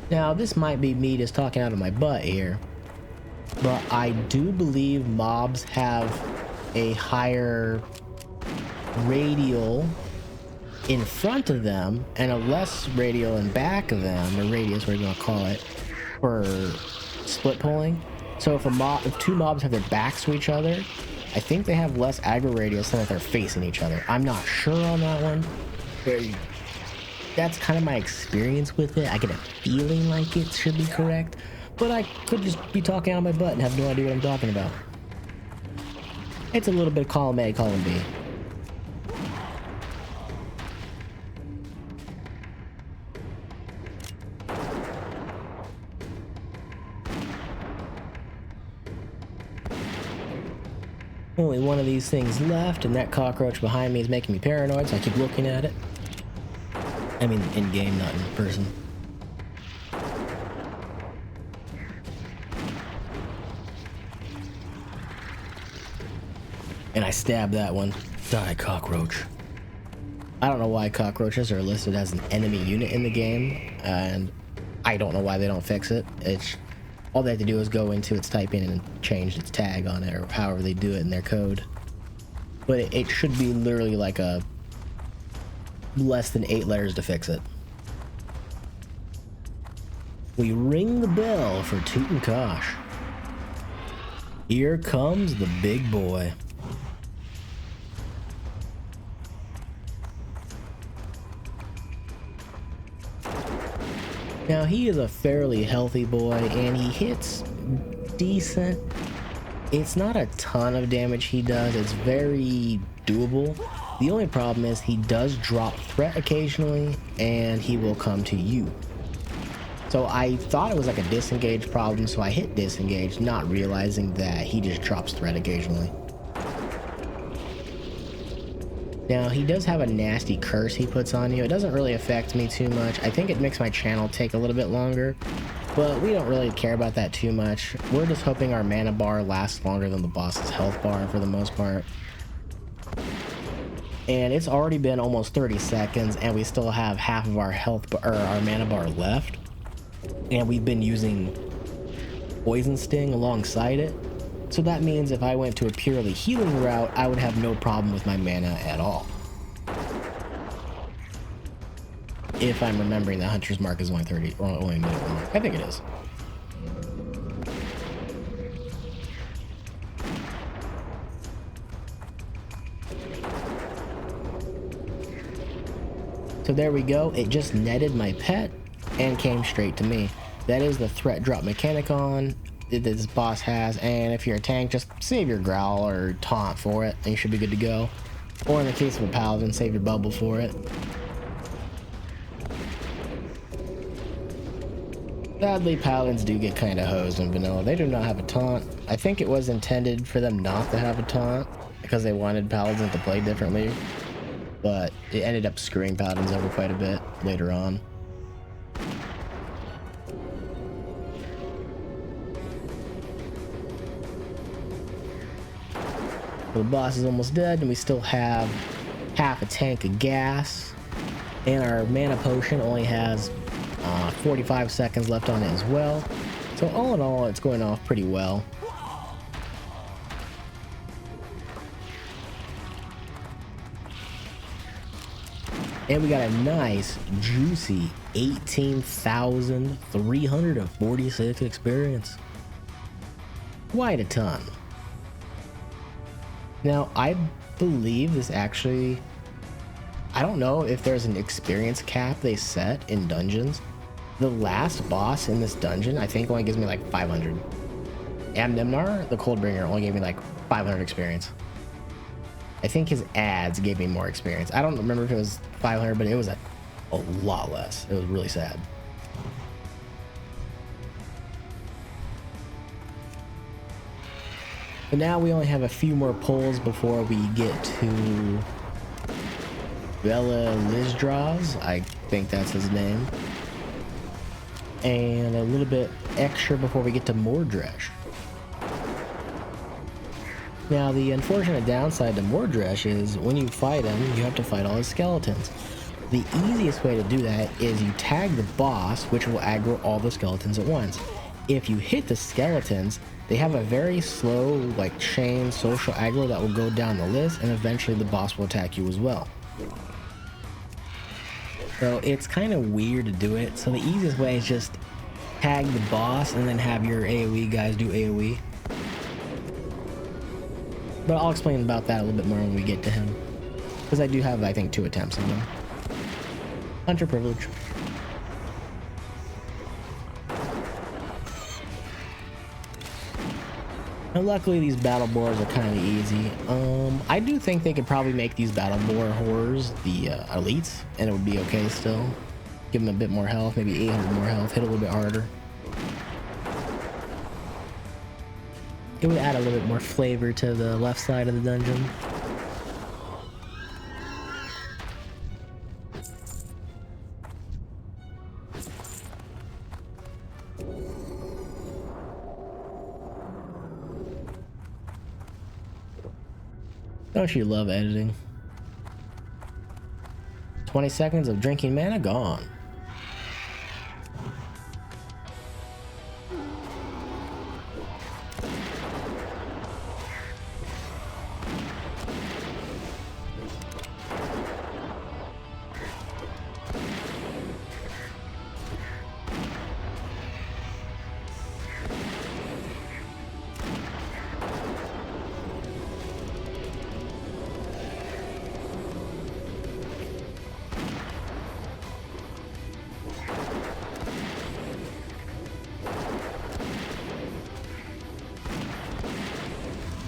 Now, this might be me just talking out of my butt here, but I do believe mobs have a higher radial in front of them and a less radial in back of them, or radius, whatever you want to call it, for split pulling. So if 2 mobs have their backs to each other, I think they have less aggro radius than if they're facing each other. I'm not sure on that one. That's kind of my experience with it. I get a feeling like it should be correct, but I could just be talking out my butt and have no idea what I'm talking about. It's a little bit column A, column B. Only one of these things left, and that cockroach behind me is making me paranoid, so I keep looking at it. I mean, in game, not in person. And I stabbed that one. Die, cockroach. I don't know why cockroaches are listed as an enemy unit in the game, and I don't know why they don't fix it. All they have to do is go into its typing and change its tag on it, or however they do it in their code. But it should be literally like a less than 8 letters to fix it. We ring the bell for Tuten'Kash. Here comes the big boy. Now, he is a fairly healthy boy, and he hits decent. It's not a ton of damage he does. It's very doable. The only problem is he does drop threat occasionally, and he will come to you. So I thought it was like a disengage problem, so I hit disengage, not realizing that he just drops threat occasionally. Now, he does have a nasty curse he puts on you. It doesn't really affect me too much. I think it makes my channel take a little bit longer, but we don't really care about that too much. We're just hoping our mana bar lasts longer than the boss's health bar for the most part. And it's already been almost 30 seconds, and we still have half of our our mana bar left. And we've been using Poison Sting alongside it. So that means if I went to a purely healing route, I would have no problem with my mana at all. If I'm remembering that Hunter's Mark is only 30 or only a minute long. I think it is. So there we go. It just netted my pet and came straight to me. That is the threat drop mechanic on that this boss has, and if you're a tank, just save your growl or taunt for it and you should be good to go. Or in the case of a paladin, save your bubble for it. Sadly, paladins do get kind of hosed in vanilla. They do not have a taunt. I think it was intended for them not to have a taunt because they wanted paladins to play differently, but it ended up screwing paladins over quite a bit later on. The boss is almost dead, and we still have half a tank of gas, and our mana potion only has 45 seconds left on it as well. So all in all, it's going off pretty well. And we got a nice, juicy 18,346 experience. Quite a ton. Now, I believe this actually... I don't know if there's an experience cap they set in dungeons. The last boss in this dungeon, I think, only gives me like 500. Amnennar the Coldbringer only gave me like 500 experience. I think his ads gave me more experience. I don't remember if it was 500, but it was a lot less. It was really sad. But now we only have a few more pulls before we get to Bella Lizdraz. I think that's his name. And a little bit extra before we get to Mordresh. Now, the unfortunate downside to Mordresh is when you fight him, you have to fight all his skeletons. The easiest way to do that is you tag the boss, which will aggro all the skeletons at once. If you hit the skeletons, they have a very slow, like, chain social aggro that will go down the list, and eventually the boss will attack you as well. So it's kind of weird to do it. So the easiest way is just tag the boss and then have your AoE guys do AoE. But I'll explain about that a little bit more when we get to him. Because I do have, I think, 2 attempts on him. Hunter privilege. Now, luckily, these battle boars are kind of easy. I do think they could probably make these battle boar horrors the elites, and it would be okay still. Give them a bit more health, maybe 800 more health, hit a little bit harder. It would add a little bit more flavor to the left side of the dungeon. Don't you love editing? 20 seconds of drinking mana gone.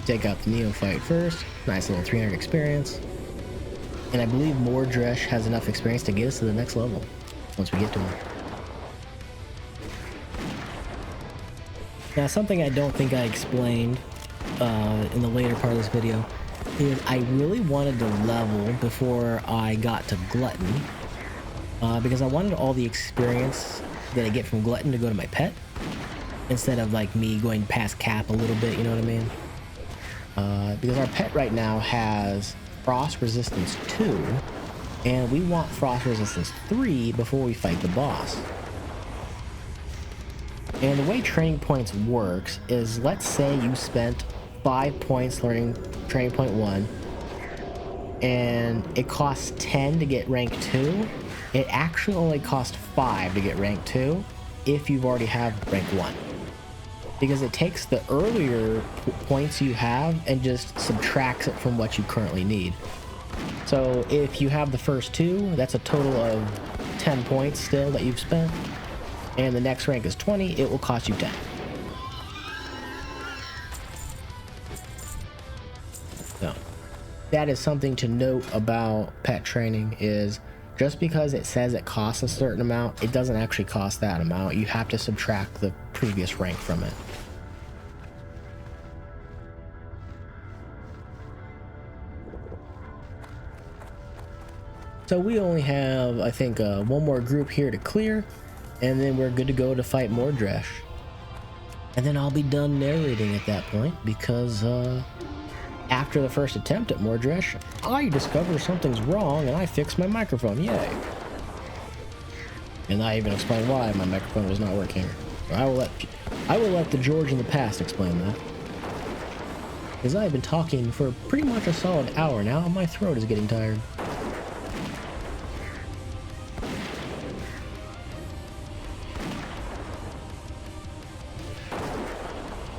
Take out the neophyte first. Nice little 300 experience. And I believe Mordresh has enough experience to get us to the next level once we get to him. Now, something I don't think I explained in the later part of this video is I really wanted to level before I got to Glutton because I wanted all the experience that I get from Glutton to go to my pet instead of like me going past cap a little bit, you know what I mean? Because our pet right now has Frost Resistance 2, and we want Frost Resistance 3 before we fight the boss. And the way training points works is, let's say you spent 5 points learning training point 1, and it costs 10 to get rank 2. It actually only costs 5 to get rank 2 if you've already have rank 1. Because it takes the earlier points you have and just subtracts it from what you currently need. So if you have the first 2, that's a total of 10 points still that you've spent. And the next rank is 20, it will cost you 10. So that is something to note about pet training, is just because it says it costs a certain amount, it doesn't actually cost that amount. You have to subtract the previous rank from it. So we only have, I think, one more group here to clear, and then we're good to go to fight Mordresh. And then I'll be done narrating at that point, because after the first attempt at Mordresh, I discover something's wrong and I fix my microphone. Yay! And I even explain why my microphone was not working. So I will let the George in the past explain that. Because I've been talking for pretty much a solid hour now, and my throat is getting tired.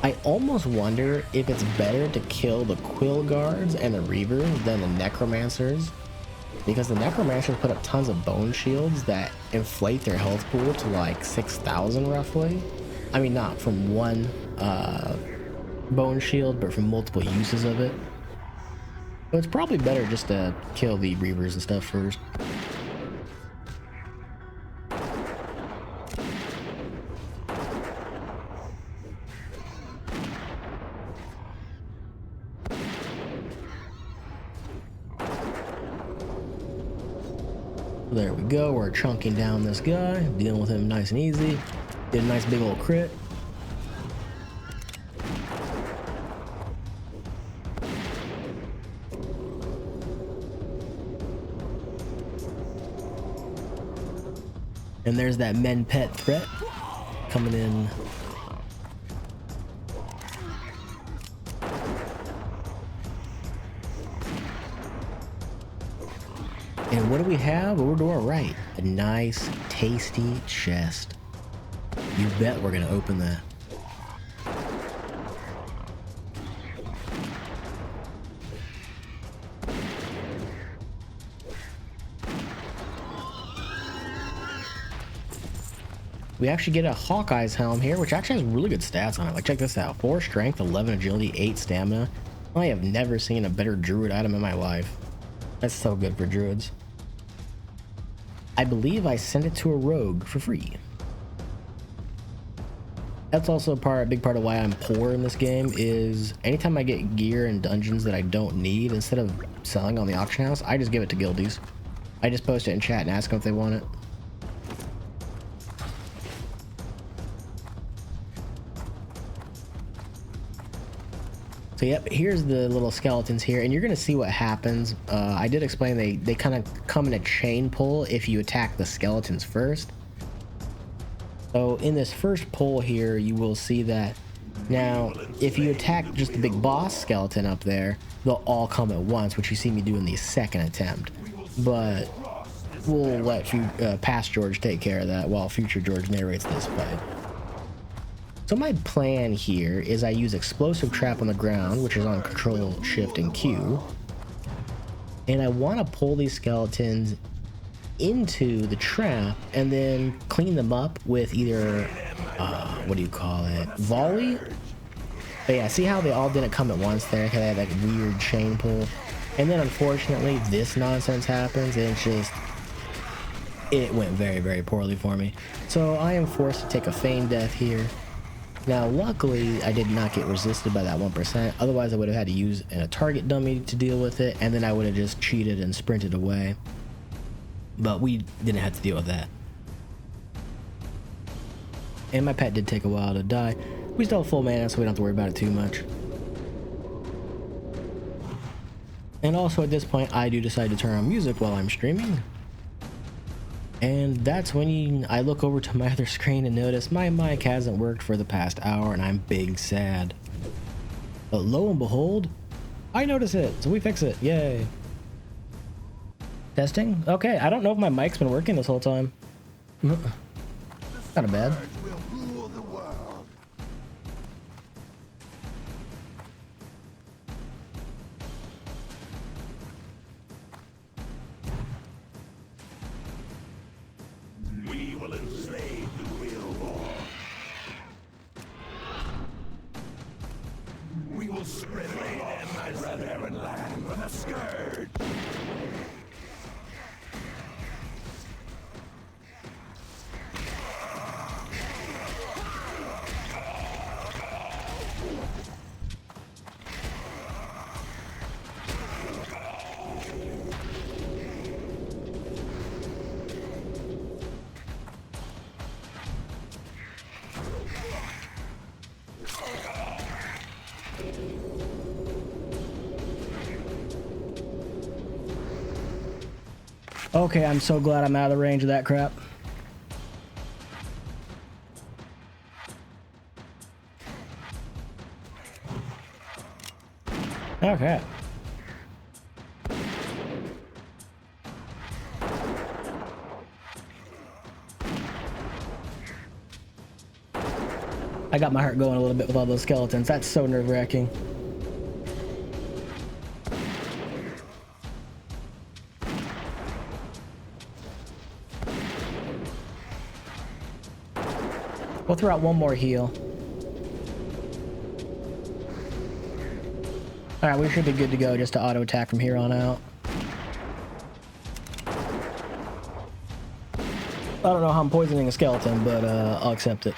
I I almost wonder if it's better to kill the Quill Guards and the Reavers than the Necromancers, because the Necromancers put up tons of bone shields that inflate their health pool to like 6,000 roughly. I mean, not from one bone shield, but from multiple uses of it. So it's probably better just to kill the Reavers and stuff first. There we go, we're chunking down this guy, dealing with him nice and easy. Did a nice big old crit. And there's that men pet threat coming in. And what do we have over to our right? A nice, tasty chest. You bet we're gonna open that. We actually get a Hawkeye's helm here, which actually has really good stats on it. Like, check this out. 4 strength, 11 agility, 8 stamina. I have never seen a better druid item in my life. That's so good for druids. I believe I sent it to a rogue for free. That's also a big part of why I'm poor in this game, is anytime I get gear in dungeons that I don't need, instead of selling on the auction house, I just give it to guildies. I just post it in chat and ask them if they want it. So yep, here's the little skeletons here, and you're gonna see what happens. I did explain they kind of come in a chain pull if you attack the skeletons first. So in this first pull here, you will see that now if you attack just the big boss skeleton up there, they'll all come at once, which you see me do in the second attempt. But we'll let past George take care of that while future George narrates this fight. So my plan here is I use explosive trap on the ground, which is on Control, Shift, and Q. And I want to pull these skeletons into the trap and then clean them up with either, what do you call it, volley? But yeah, see how they all didn't come at once there? They had that weird chain pull. And then unfortunately this nonsense happens and it went very, very poorly for me. So I am forced to take a feign death here. Now, luckily, I did not get resisted by that 1%. Otherwise, I would have had to use a target dummy to deal with it, and then I would have just cheated and sprinted away. But we didn't have to deal with that. And my pet did take a while to die. We still have full mana, so we don't have to worry about it too much. And also, at this point, I do decide to turn on music while I'm streaming. And that's when I look over to my other screen and notice my mic hasn't worked for the past hour and I'm big sad. But lo and behold, I notice it, so we fix it, yay. Testing? Okay, I don't know if my mic's been working this whole time. Not a bad. Okay, I'm so glad I'm out of the range of that crap. Okay. I got my heart going a little bit with all those skeletons. That's so nerve-wracking. We'll throw out one more heal. Alright, we should be good to go just to auto attack from here on out. I don't know how I'm poisoning a skeleton, but I'll accept it.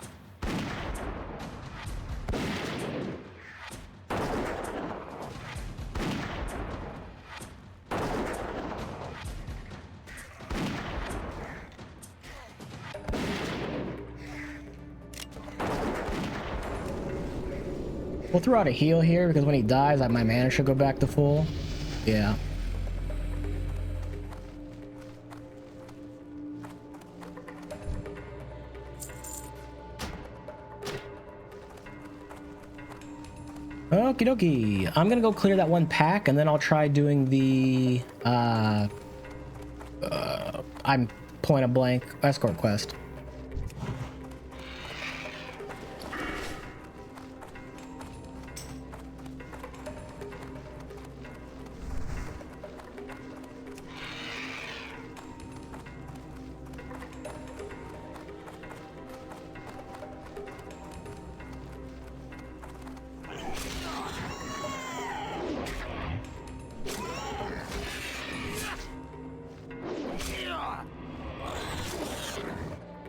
We'll throw out a heal here because when he dies, my mana should go back to full. Yeah. Okie dokie. I'm gonna go clear that one pack and then I'll try doing the I'm pulling a blank escort quest.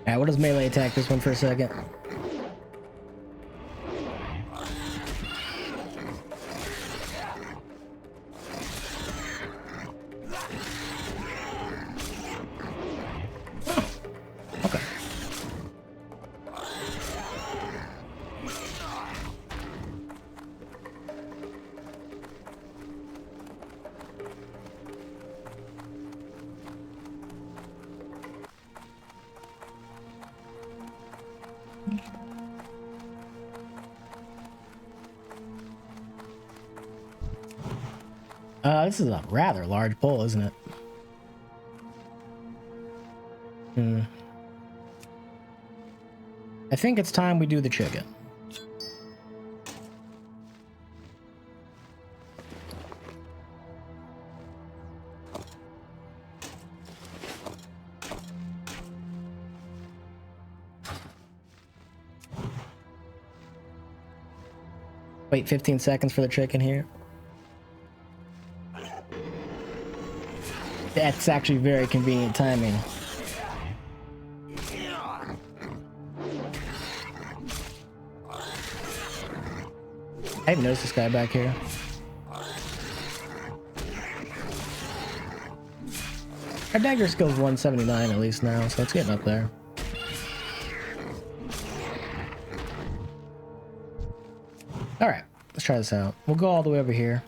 Alright, we'll just melee attack this one for a second. Okay. This is a rather large pull, isn't it? I think it's time we do the chicken. Wait 15 seconds for the chicken here. That's actually very convenient timing. I haven't noticed this guy back here. Our dagger skill's 179 at least now, so it's getting up there. Alright, let's try this out. We'll go all the way over here.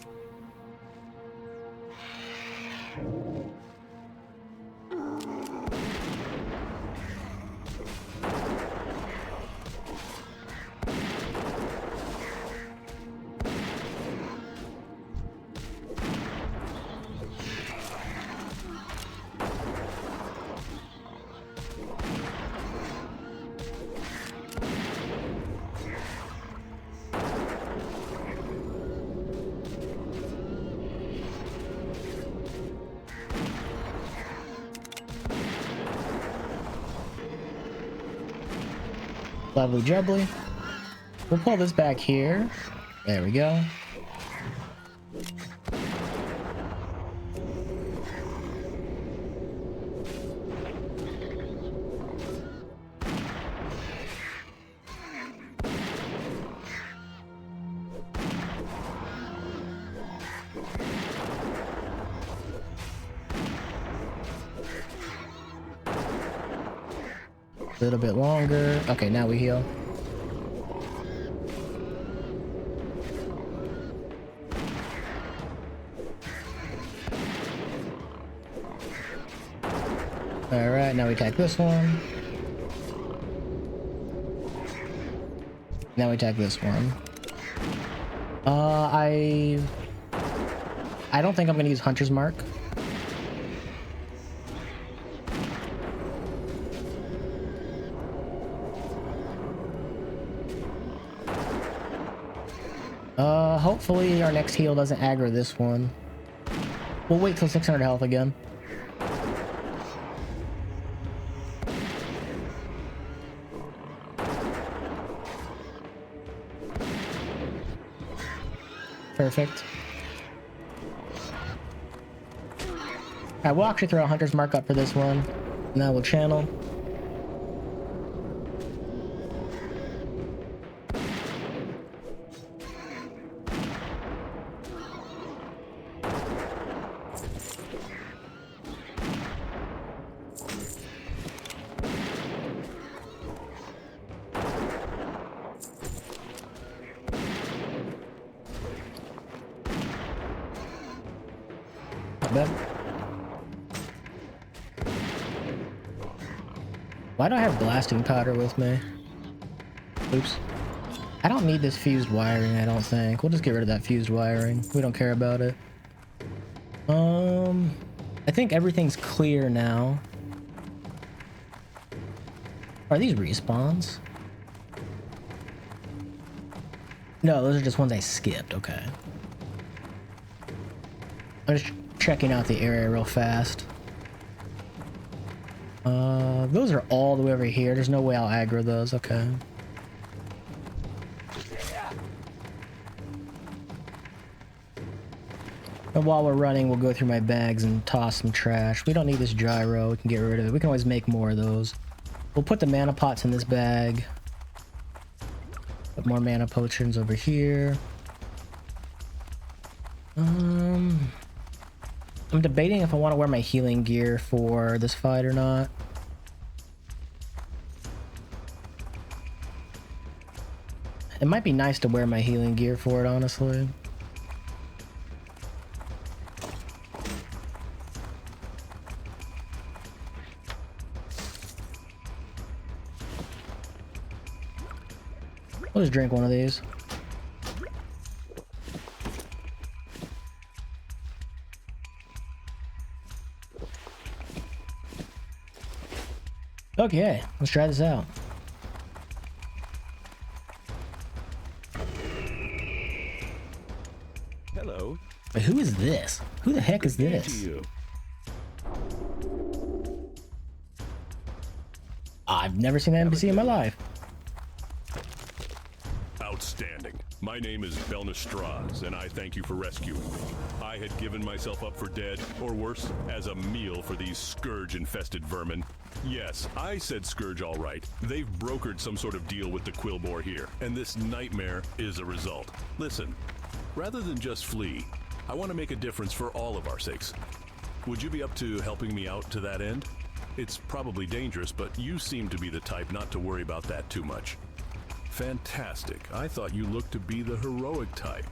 Lovely jubbly. We'll pull this back here. There we go. A little bit longer. Okay, now we heal. Alright, now we attack this one. Now we attack this one. I don't think I'm gonna use Hunter's Mark. Hopefully our next heal doesn't aggro this one. We'll wait till 600 health again. Perfect. Alright, we'll actually throw a Hunter's Mark up for this one. Now we'll channel. Why do I have blasting powder with me? Oops. I don't need this fused wiring, I don't think. We'll just get rid of that fused wiring. We don't care about it. I think everything's clear now. Are these respawns? No, those are just ones I skipped. Okay. I'm just checking out the area real fast. Those are all the way over here. There's no way I'll aggro those. Okay. And while we're running, we'll go through my bags and toss some trash. We don't need this gyro. We can get rid of it. We can always make more of those. We'll put the mana pots in this bag. Put more mana potions over here. I'm debating if I want to wear my healing gear for this fight or not. It might be nice to wear my healing gear for it, honestly. I'll just drink one of these. Okay, let's try this out. Hello. But who is this? Who the heck is this? I've never seen an NPC in my life. Outstanding. My name is Belnestraz, and I thank you for rescuing me. I had given myself up for dead, or worse, as a meal for these scourge-infested vermin. Yes, I said scourge all right. They've brokered some sort of deal with the Quillbore here, and this nightmare is a result. Listen, rather than just flee, I want to make a difference for all of our sakes. Would you be up to helping me out to that end? It's probably dangerous, but you seem to be the type not to worry about that too much. Fantastic. I thought you looked to be the heroic type.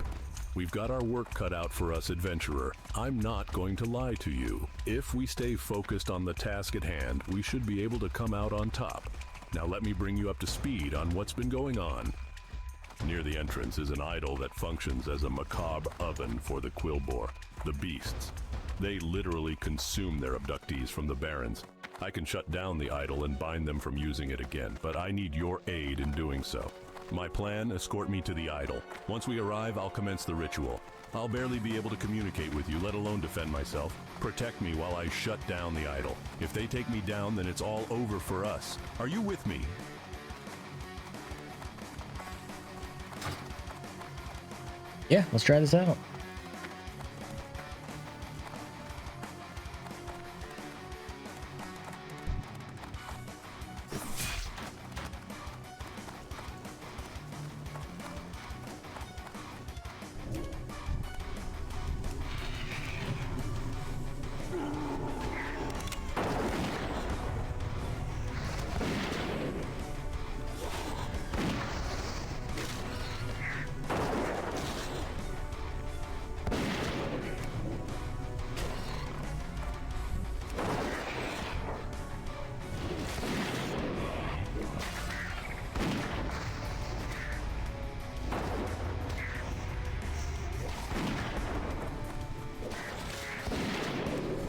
We've got our work cut out for us, adventurer. I'm not going to lie to you. If we stay focused on the task at hand, we should be able to come out on top. Now let me bring you up to speed on what's been going on. Near the entrance is an idol that functions as a macabre oven for the Quillbore, the beasts. They literally consume their abductees from the barrens. I can shut down the idol and bind them from using it again, but I need your aid in doing so. My plan, escort me to the idol. Once we arrive, I'll commence the ritual. I'll barely be able to communicate with you, let alone defend myself. Protect me while I shut down the idol. If they take me down, then it's all over for us. Are you with me? Yeah, let's try this out.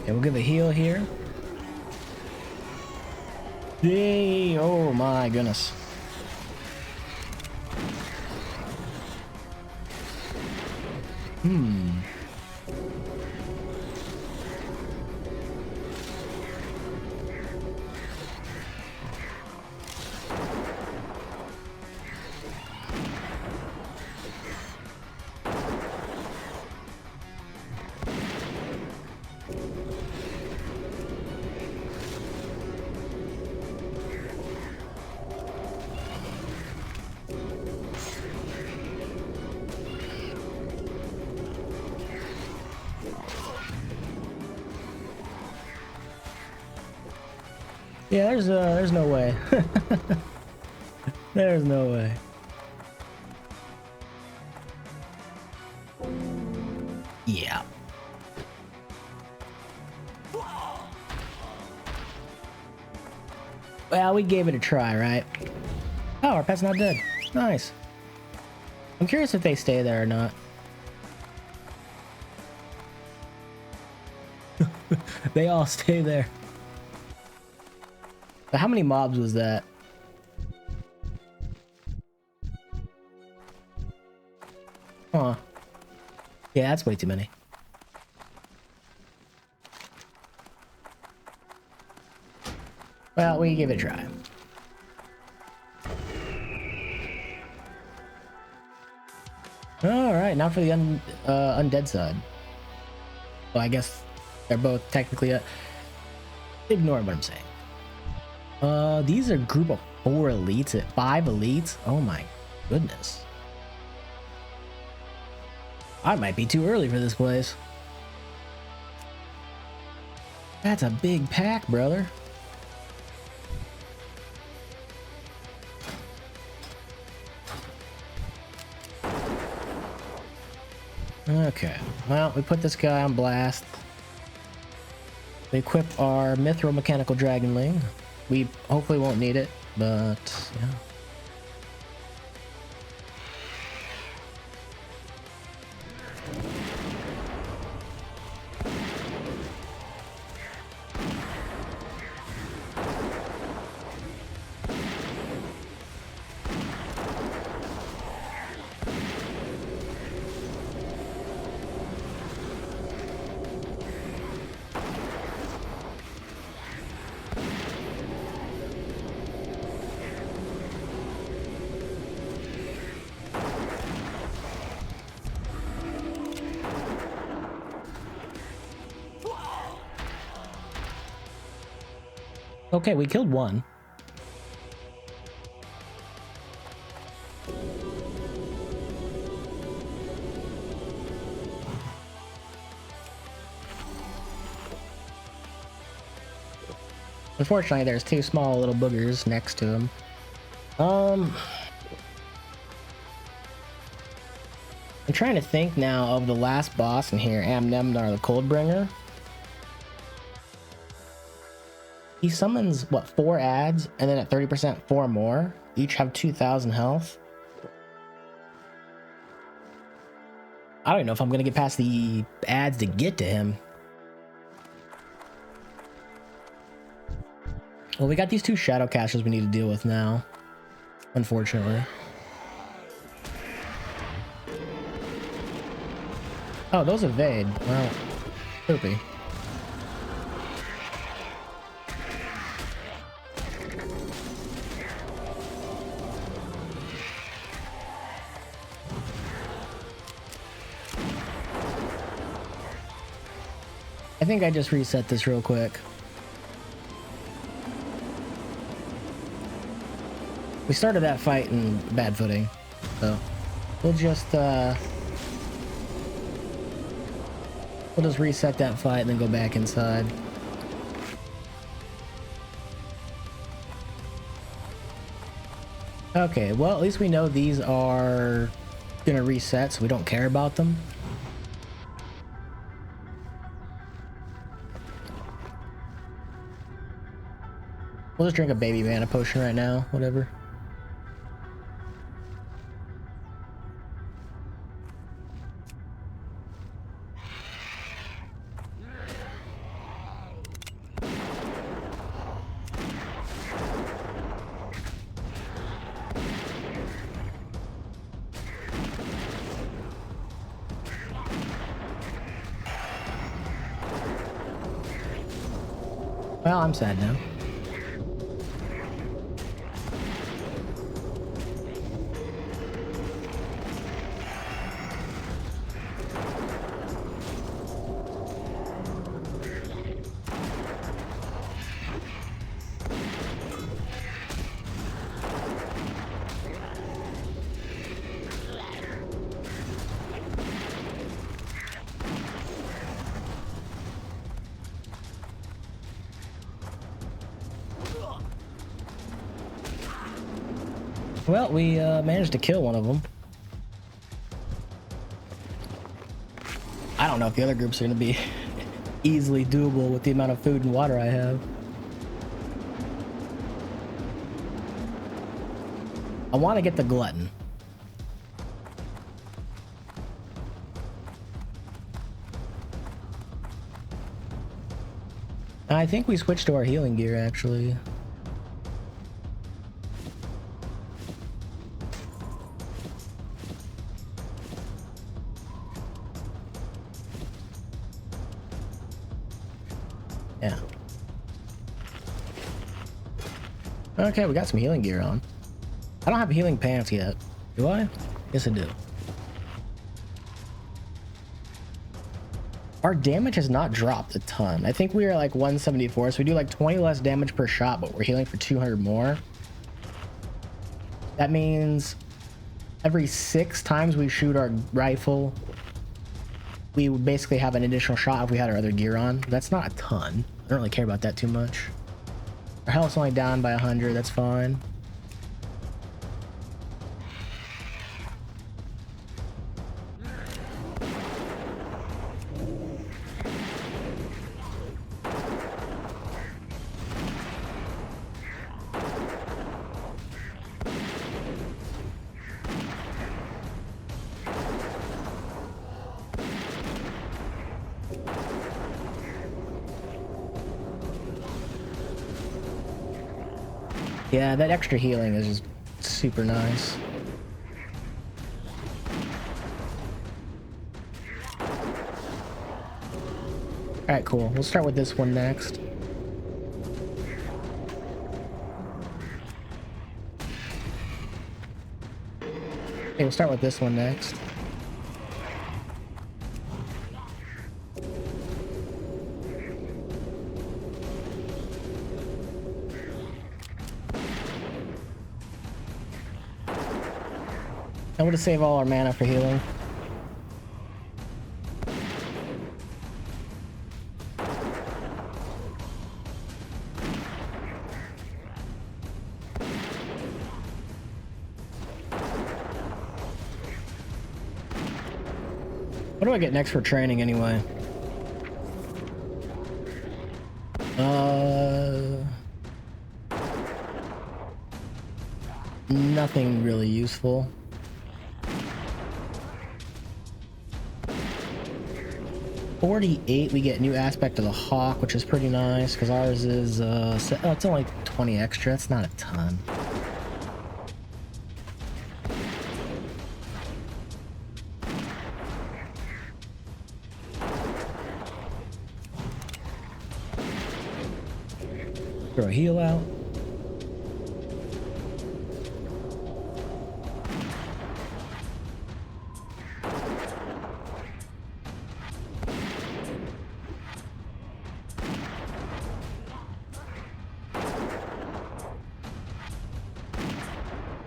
Okay, we'll give a heal here. Yay! Oh my goodness. Yeah, there's no way. There's no way. Yeah. Well, we gave it a try, right? Oh, our pet's not dead. Nice. I'm curious if they stay there or not. They all stay there. But how many mobs was that? Huh. Yeah, that's way too many. Well, we give it a try. Alright, now for the undead side. Well, I guess they're both technically... ignore what I'm saying. These are a group of 4 elites, 5 elites? Oh my goodness. I might be too early for this place. That's a big pack, brother. Okay, well, we put this guy on blast. We equip our Mithril Mechanical Dragonling. We hopefully won't need it, but yeah. Okay, we killed one. Unfortunately, there's 2 small little boogers next to him. I'm trying to think now of the last boss in here, Amnennar the Coldbringer. He summons, what, 4 ads, and then at 30%, 4 more. Each have 2,000 health. I don't even know if I'm going to get past the ads to get to him. Well, we got these 2 shadow caches we need to deal with now, unfortunately. Oh, those evade. Well, poopy. I think I just reset this real quick. We started that fight in bad footing, so we'll just reset that fight and then go back inside. Okay, well, at least we know these are gonna reset, so we don't care about them. We'll just drink a baby mana potion right now, whatever. Well, I'm sad now. Well, we managed to kill one of them. I don't know if the other groups are going to be easily doable with the amount of food and water I have. I want to get the Glutton. I think we switched to our healing gear, actually. Yeah. Okay, we got some healing gear on. I don't have healing pants yet. Do I? Yes, I do. Our damage has not dropped a ton. I think we are like 174, so we do like 20 less damage per shot, but we're healing for 200 more. That means every 6 times we shoot our rifle, we would basically have an additional shot if we had our other gear on. That's not a ton. I don't really care about that too much. Our health's only down by 100, that's fine. Yeah, that extra healing is just super nice. Alright, cool. We'll start with this one next. Okay, we'll start with this one next. I want to save all our mana for healing. What do I get next for training anyway? Nothing really useful. $48, we get new aspect of the hawk, which is pretty nice because ours is oh, it's only 20 extra. That's not a ton. Throw a heal out.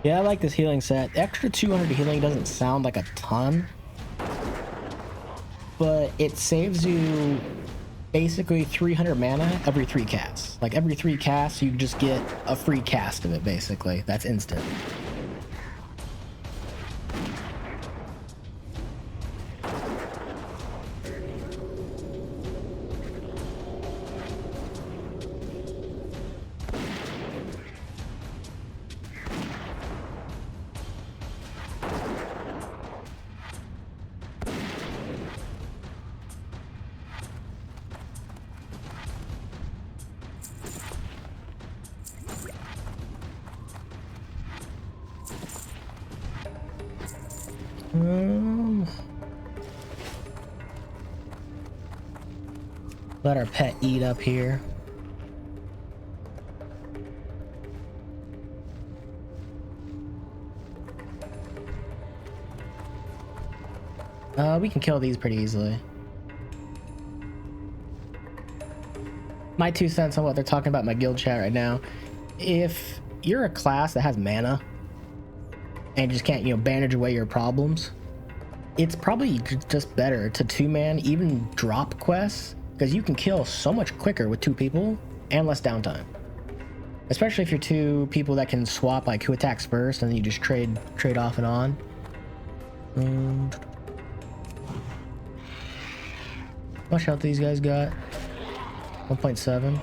Yeah, I like this healing set. Extra 200 healing doesn't sound like a ton, but it saves you basically 300 mana every 3 casts. Like every 3 casts, you just get a free cast of it, basically. That's instant. Let our pet eat up here. We can kill these pretty easily. My 2 cents on what they're talking about in my guild chat right now. If you're a class that has mana and just can't, you know, bandage away your problems, it's probably just better to 2-man, even drop quests, because you can kill so much quicker with 2 people and less downtime. Especially if you're 2 people that can swap, like who attacks first, and then you just trade off and on. How much health these guys got? 1.7.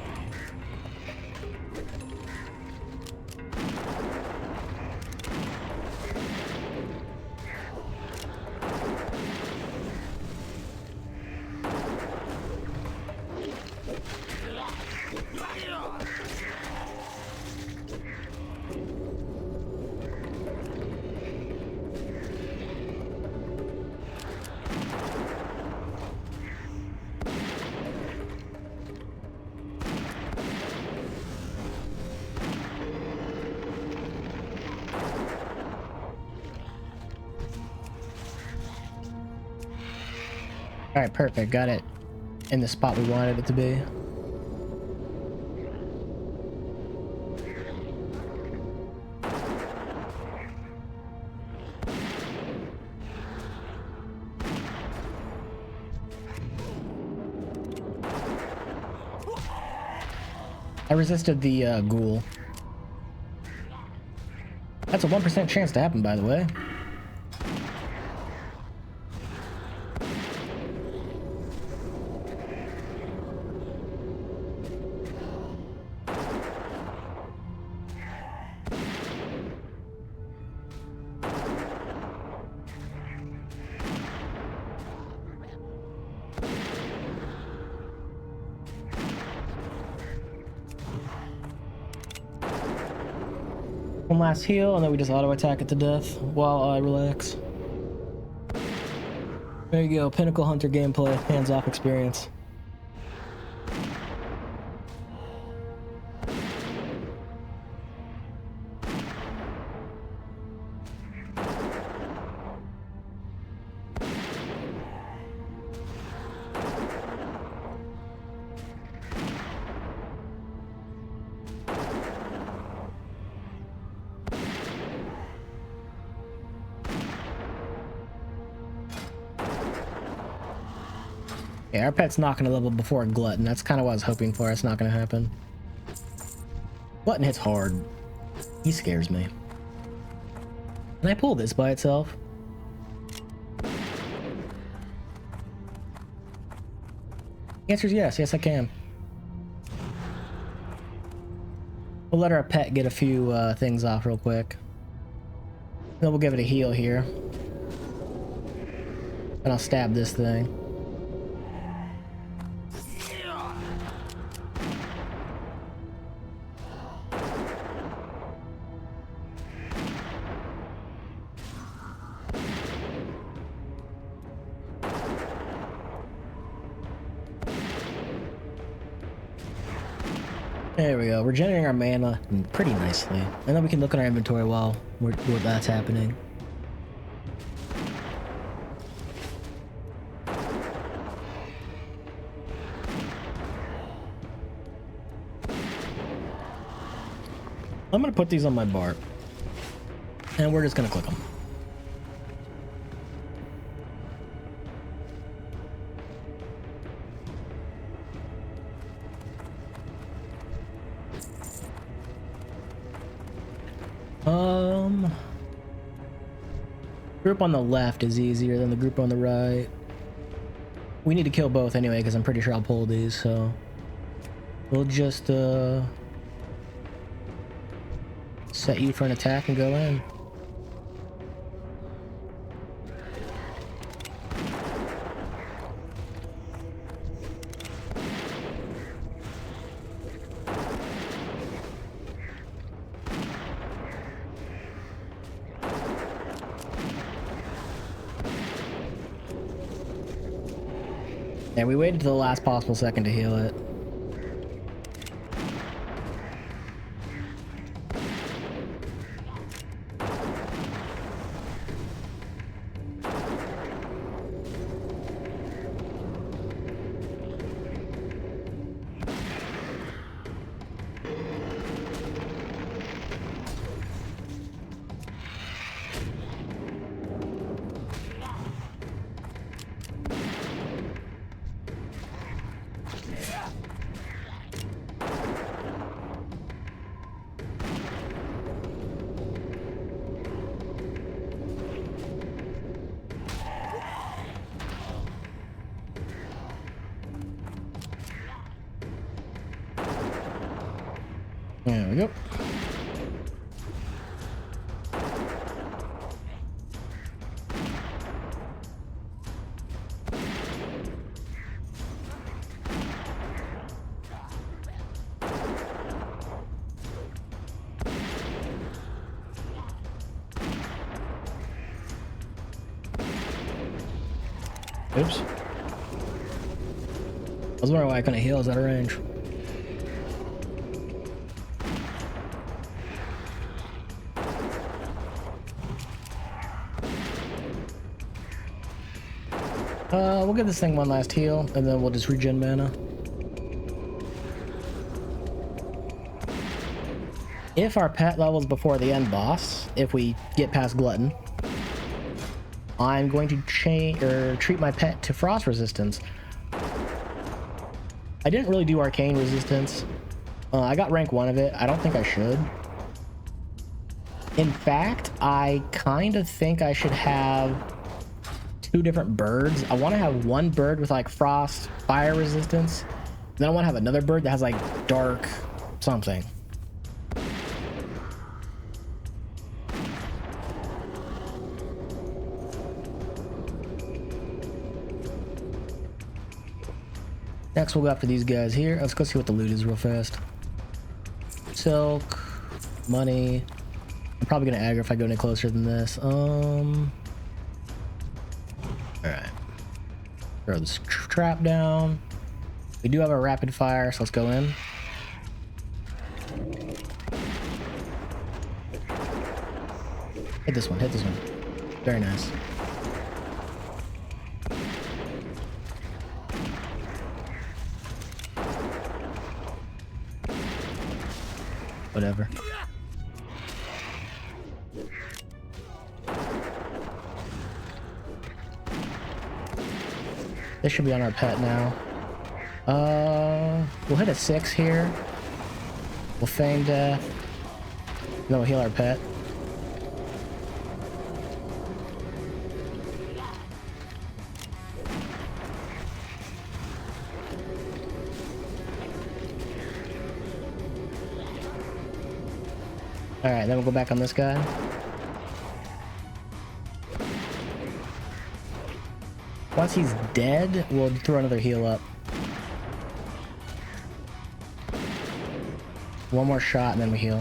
All right, perfect. Got it in the spot we wanted it to be. I resisted the ghoul. That's a 1% chance to happen, by the way. One last heal, and then we just auto attack it to death while I relax. There you go, Pinnacle Hunter gameplay, hands-off experience. Yeah, our pet's not going to level before a Glutton. That's kind of what I was hoping for. It's not going to happen. Glutton hits hard. He scares me. Can I pull this by itself? The answer is yes. Yes, I can. We'll let our pet get a few things off real quick. Then we'll give it a heal here. And I'll stab this thing. There we go. We're generating our mana pretty nicely. And then we can look at our inventory while that's happening. I'm going to put these on my bar. And we're just going to click them. Group on the left is easier than the group on the right. We need to kill both anyway, because I'm pretty sure I'll pull these, so we'll just set you for an attack and go in. Yeah, we waited till the last possible second to heal it. There we go. Oops. I was wondering why I couldn't heal us out of range. We'll give this thing one last heal, and then we'll just regen mana. If our pet levels before the end boss, if we get past Glutton, I'm going to treat my pet to frost resistance. I didn't really do arcane resistance. I got rank 1 of it. I don't think I should. In fact, I kind of think I should have 2 different birds. I want to have one bird with like frost, fire resistance. Then I want to have another bird that has like dark something. Next, we'll go after these guys here. Let's go see what the loot is real fast. Silk, money. I'm probably gonna aggro if I go any closer than this. All right. Throw this trap down. We do have a rapid fire, so let's go in. Hit this one. Hit this one. Very nice. Whatever. This should be on our pet now. We'll hit a 6 here. We'll feign death. Then we'll heal our pet. Alright, then we'll go back on this guy. Once he's dead, we'll throw another heal up. One more shot and then we heal.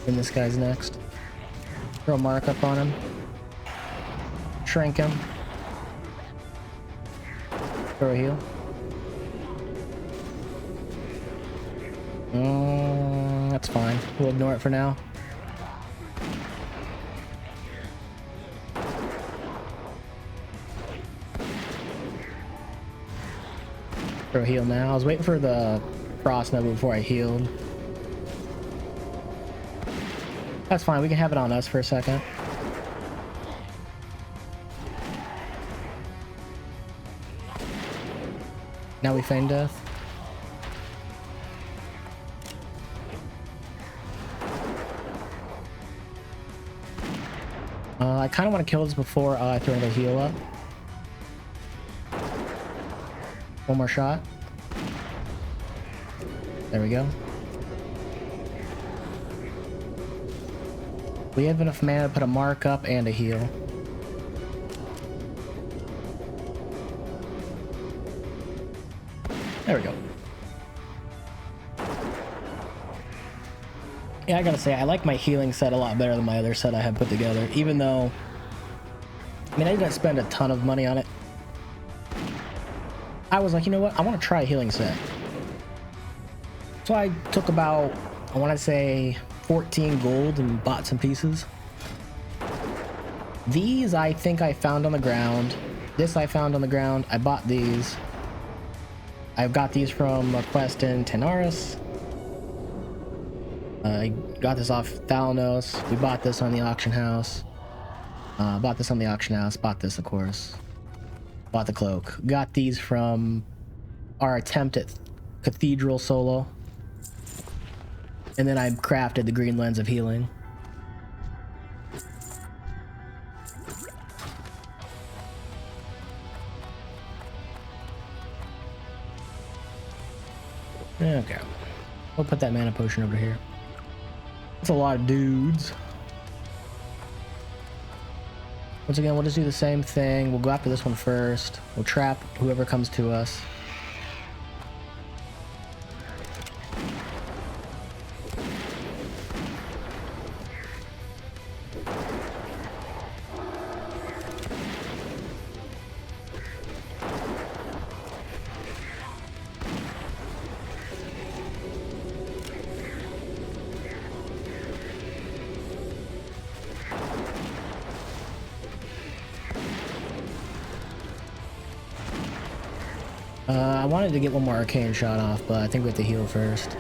And this guy's next. Throw a mark up on him. Shrink him. Throw a heal. That's fine. We'll ignore it for now. Throw a heal now. I was waiting for the frost nova before I healed. That's fine. We can have it on us for a second. Now we feign death. I kind of want to kill this before I throw another heal up. One more shot. There we go. We have enough mana to put a mark up and a heal. There we go. Yeah, I gotta say, I like my healing set a lot better than my other set I have put together, even though, I mean, I didn't spend a ton of money on it. I was like, you know what, I want to try a healing set. So I took about, I want to say, 14 gold and bought some pieces. These I think I found on the ground. This I found on the ground. I bought these. I've got these from a quest in Tenaris. I got this off Thalanos. We bought this on the auction house. Bought this on the auction house. Bought this, of course. Bought the cloak. Got these from our attempt at Cathedral solo. And then I crafted the green lens of healing. Okay. We'll put that mana potion over here. That's a lot of dudes. Once again, we'll just do the same thing. We'll go after this one first. We'll trap whoever comes to us. I wanted to get one more arcane shot off, but I think we have to heal first.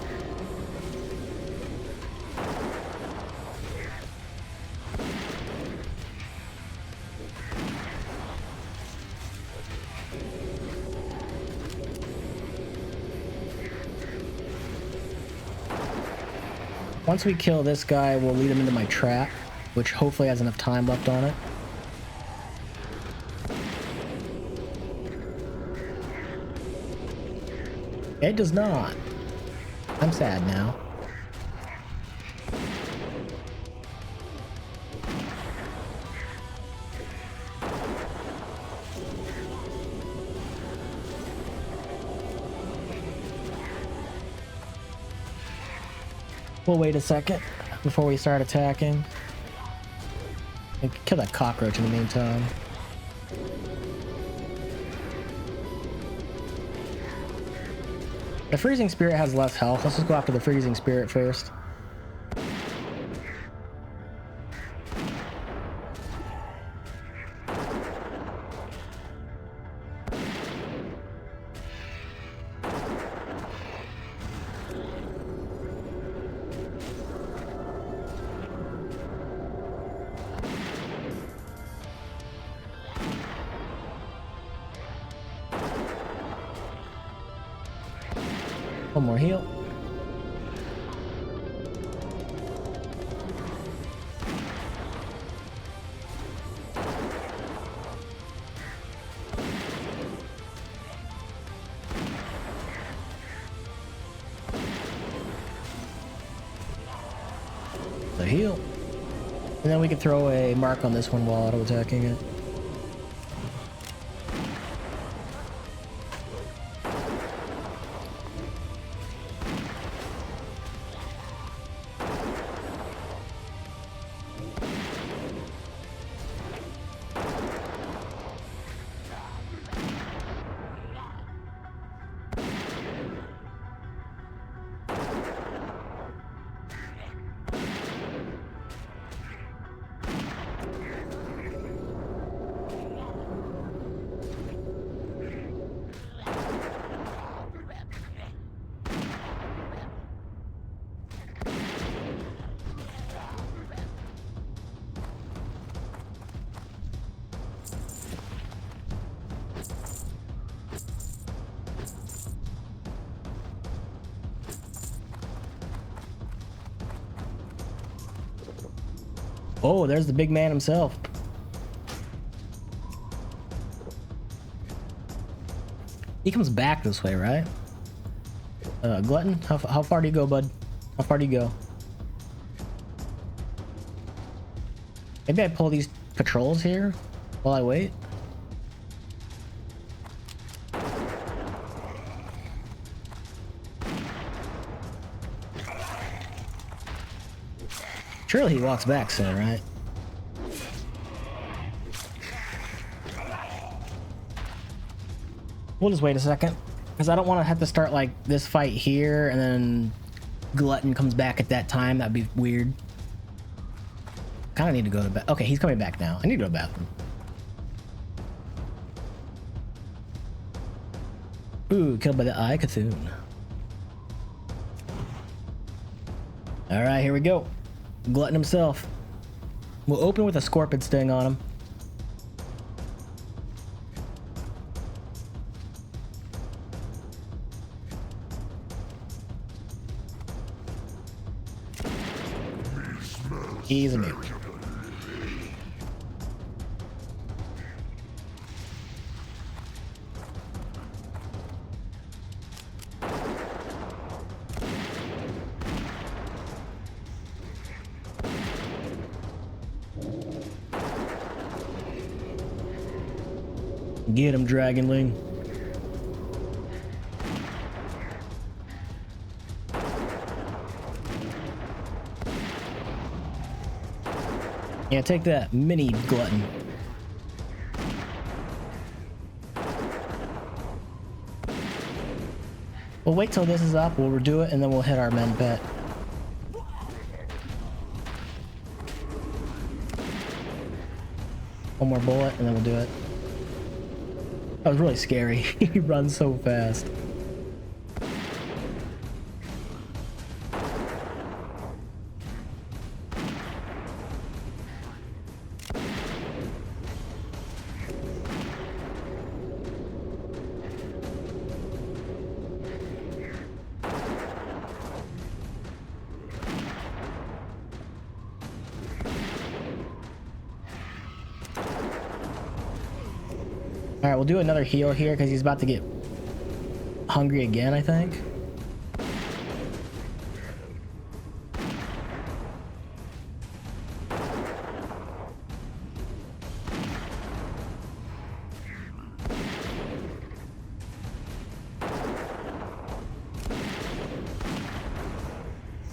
Once we kill this guy, we'll lead him into my trap, which hopefully has enough time left on it. It does not. I'm sad now. We'll wait a second before we start attacking. Kill that cockroach in the meantime. The freezing spirit has less health. Let's just go after the freezing spirit first. One more heal. The heal. And then we can throw a mark on this one while auto attacking it. Oh, there's the big man himself. He comes back this way, right? Glutton, how far do you go, bud? How far do you go? Maybe I pull these patrols here while I wait. Surely he walks back soon, right? We'll just wait a second, because I don't want to have to start like this fight here and then Glutton comes back at that time. That'd be weird. Kind of need to go to bed. Okay, he's coming back now. I need to go to the bathroom. Ooh, killed by the Eye Cthulhu. All right, here we go. Glutton himself. We'll open with a scorpion sting on him. He's a mute. Get him, Dragonling. Yeah, take that, mini Glutton. We'll wait till this is up, we'll redo it, and then we'll hit our men pet. One more bullet, and then we'll do it. That was really scary. He runs so fast. Alright, we'll do another heal here because he's about to get hungry again, I think.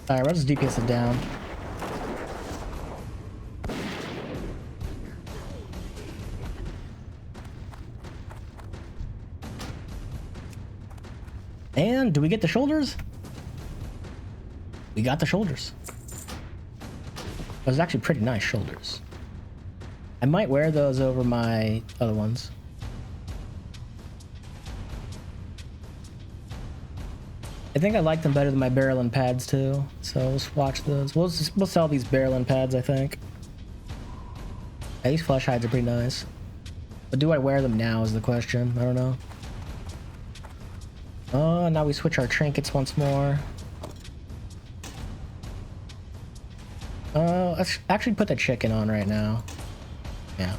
Alright, we'll just DPS it down. And do we get the shoulders? We got the shoulders. Those are actually pretty nice shoulders. I might wear those over my other ones. I think I like them better than my barrelin pads too. So we'll swatch those. We'll sell these barrelin pads, I think. Yeah, these flesh hides are pretty nice. But do I wear them now is the question. I don't know. Oh, now we switch our trinkets once more. Let's actually put the chicken on right now. Yeah.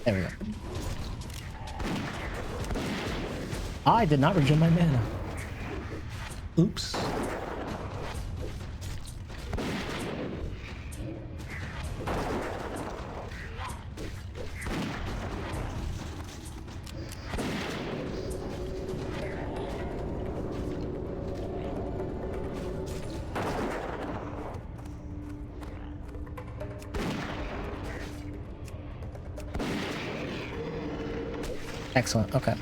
There we go. I did not regen my mana. Oops. Excellent, okay.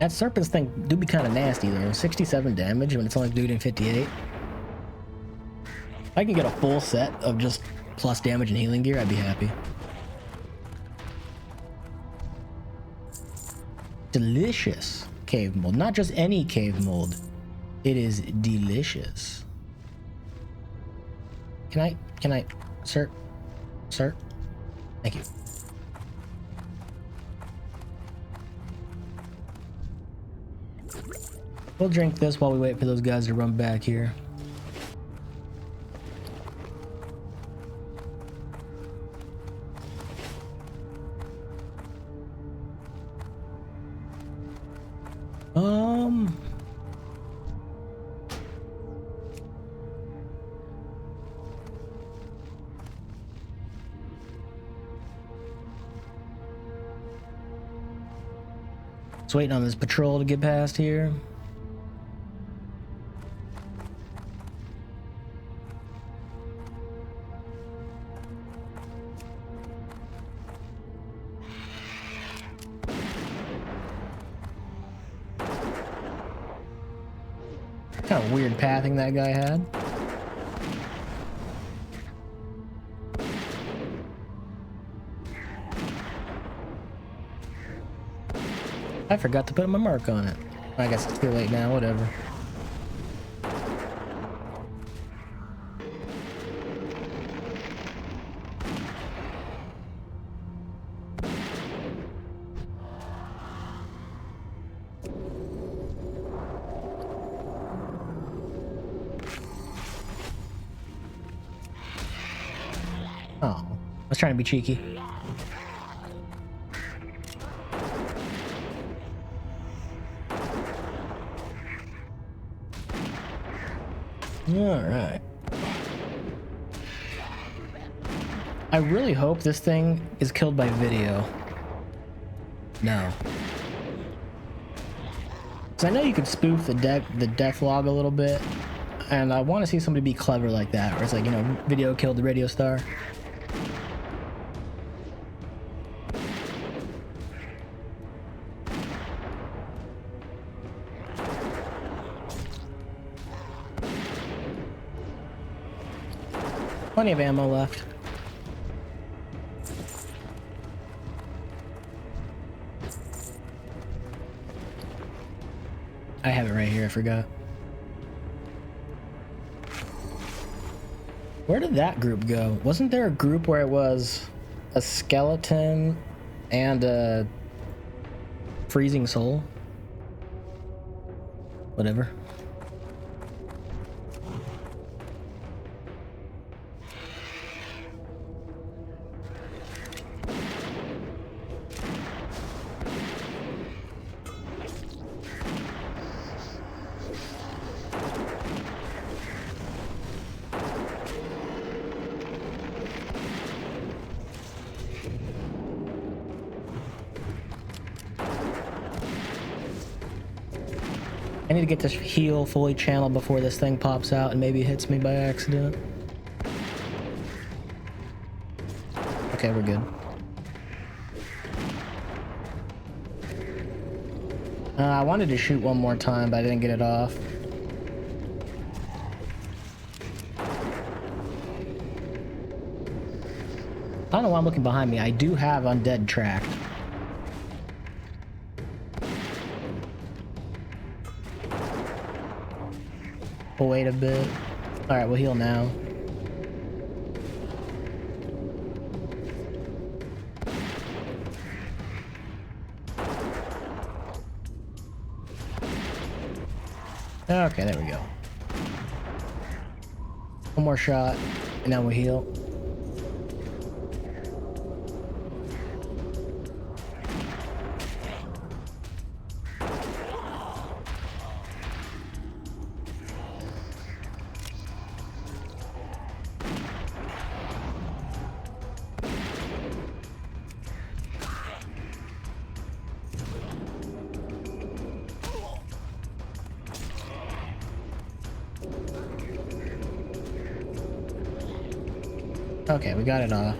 That Serpent's thing do be kind of nasty though. 67 damage when it's only doing 58. If I can get a full set of just plus damage and healing gear, I'd be happy. Delicious cave mold. Not just any cave mold. It is delicious. Can I, sir? Sir? Thank you. We'll drink this while we wait for those guys to run back here. Just waiting on this patrol to get past here. Kind of weird pathing that guy had. I forgot to put my mark on it. I guess it's too late now, whatever. Oh, I was trying to be cheeky. All right. I really hope this thing is killed by video. No. Because I know you could spoof the death log a little bit, and I want to see somebody be clever like that, where it's like, you know, video killed the radio star. Plenty of ammo left. I have it right here, I forgot. Where did that group go? Wasn't there a group where it was a skeleton and a freezing soul? Whatever. I need to get this heal fully channeled before this thing pops out and maybe hits me by accident. Okay, we're good. I wanted to shoot one more time, but I didn't get it off. I don't know why I'm looking behind me. I do have undead tracked. We'll wait a bit. Alright, we'll heal now. Okay, there we go. One more shot, and now we'll heal. Okay, we got it off.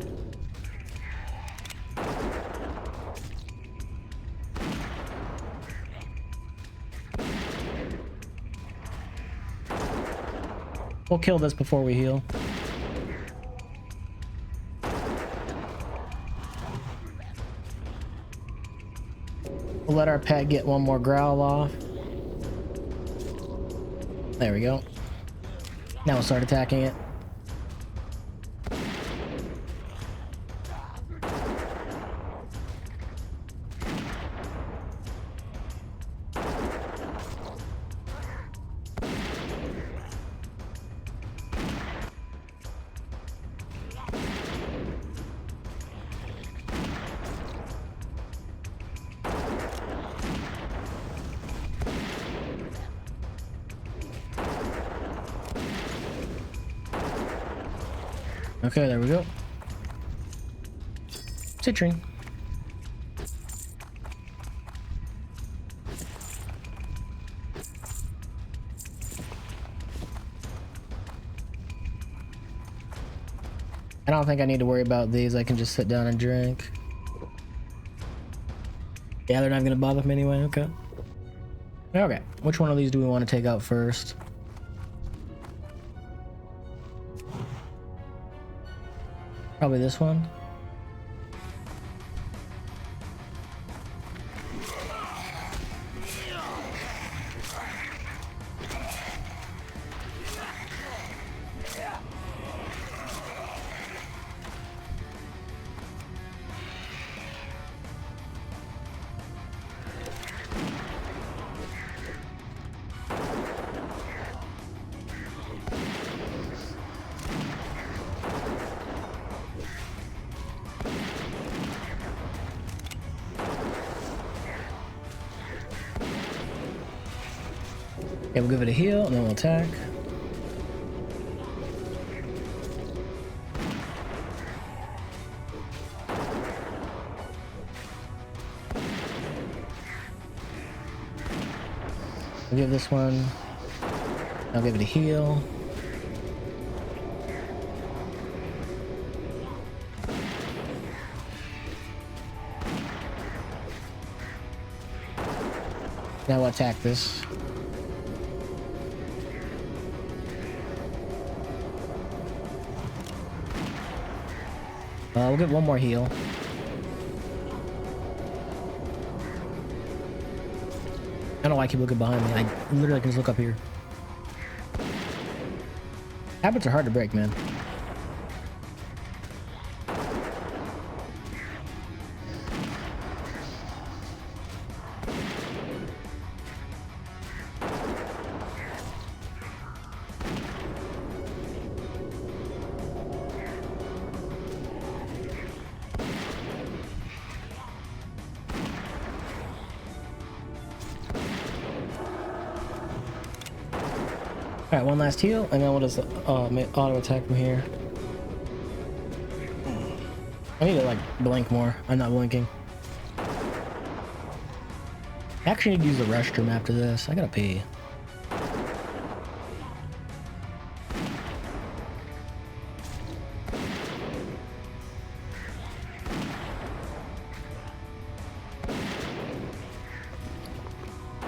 We'll kill this before we heal. We'll let our pet get one more growl off. There we go. Now we'll start attacking it. Okay, there we go. Citrine. I don't think I need to worry about these. I can just sit down and drink. Yeah, they're not gonna bother me anyway. Okay. Okay, which one of these do we want to take out first? Probably this one. Okay, we'll give it a heal and then we'll attack. We'll give this one. I'll give it a heal. Now we'll attack this. We'll get one more heal. I don't know why I keep looking behind me. I literally can just look up here. Habits are hard to break, man. Alright, one last heal, and then we'll just auto attack from here. I need to like blink more. I'm not blinking. I actually need to use the restroom after this. I gotta pee.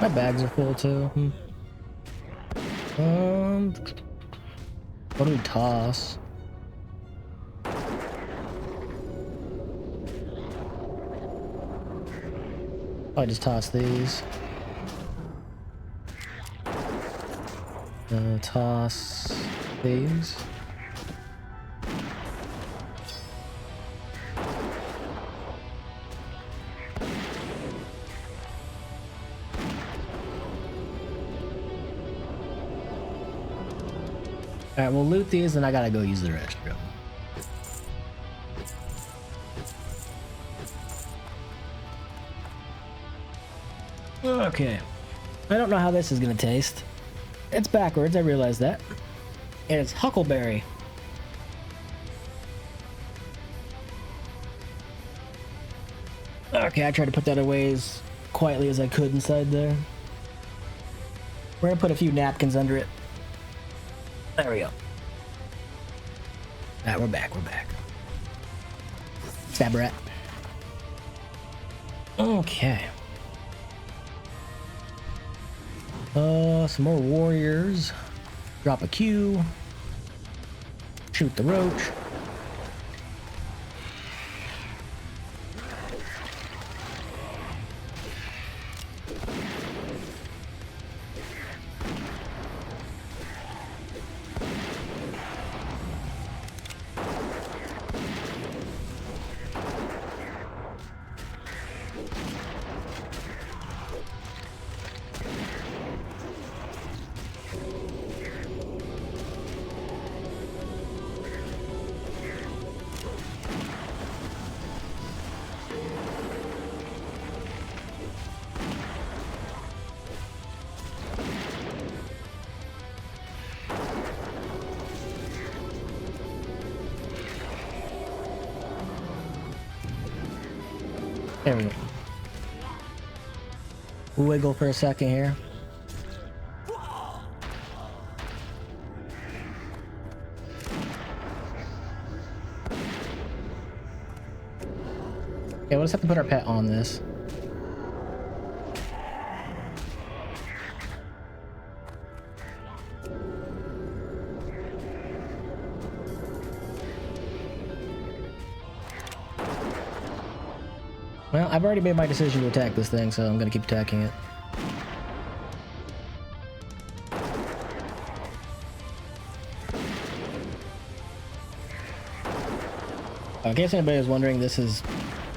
My bags are full too. What do we toss? I just toss these. Toss these. Alright, we'll loot these and I gotta go use the restroom. Okay. I don't know how this is gonna taste. It's backwards, I realize that. And it's huckleberry. Okay, I tried to put that away as quietly as I could inside there. We're gonna put a few napkins under it. There we go. Alright, we're back, Stab rat. Okay. Some more warriors. Drop a Q. Shoot the roach. There we go. Wiggle for a second here. Okay, we'll just have to put our pet on this. Well, I've already made my decision to attack this thing, so I'm gonna keep attacking it. In case anybody was wondering, this is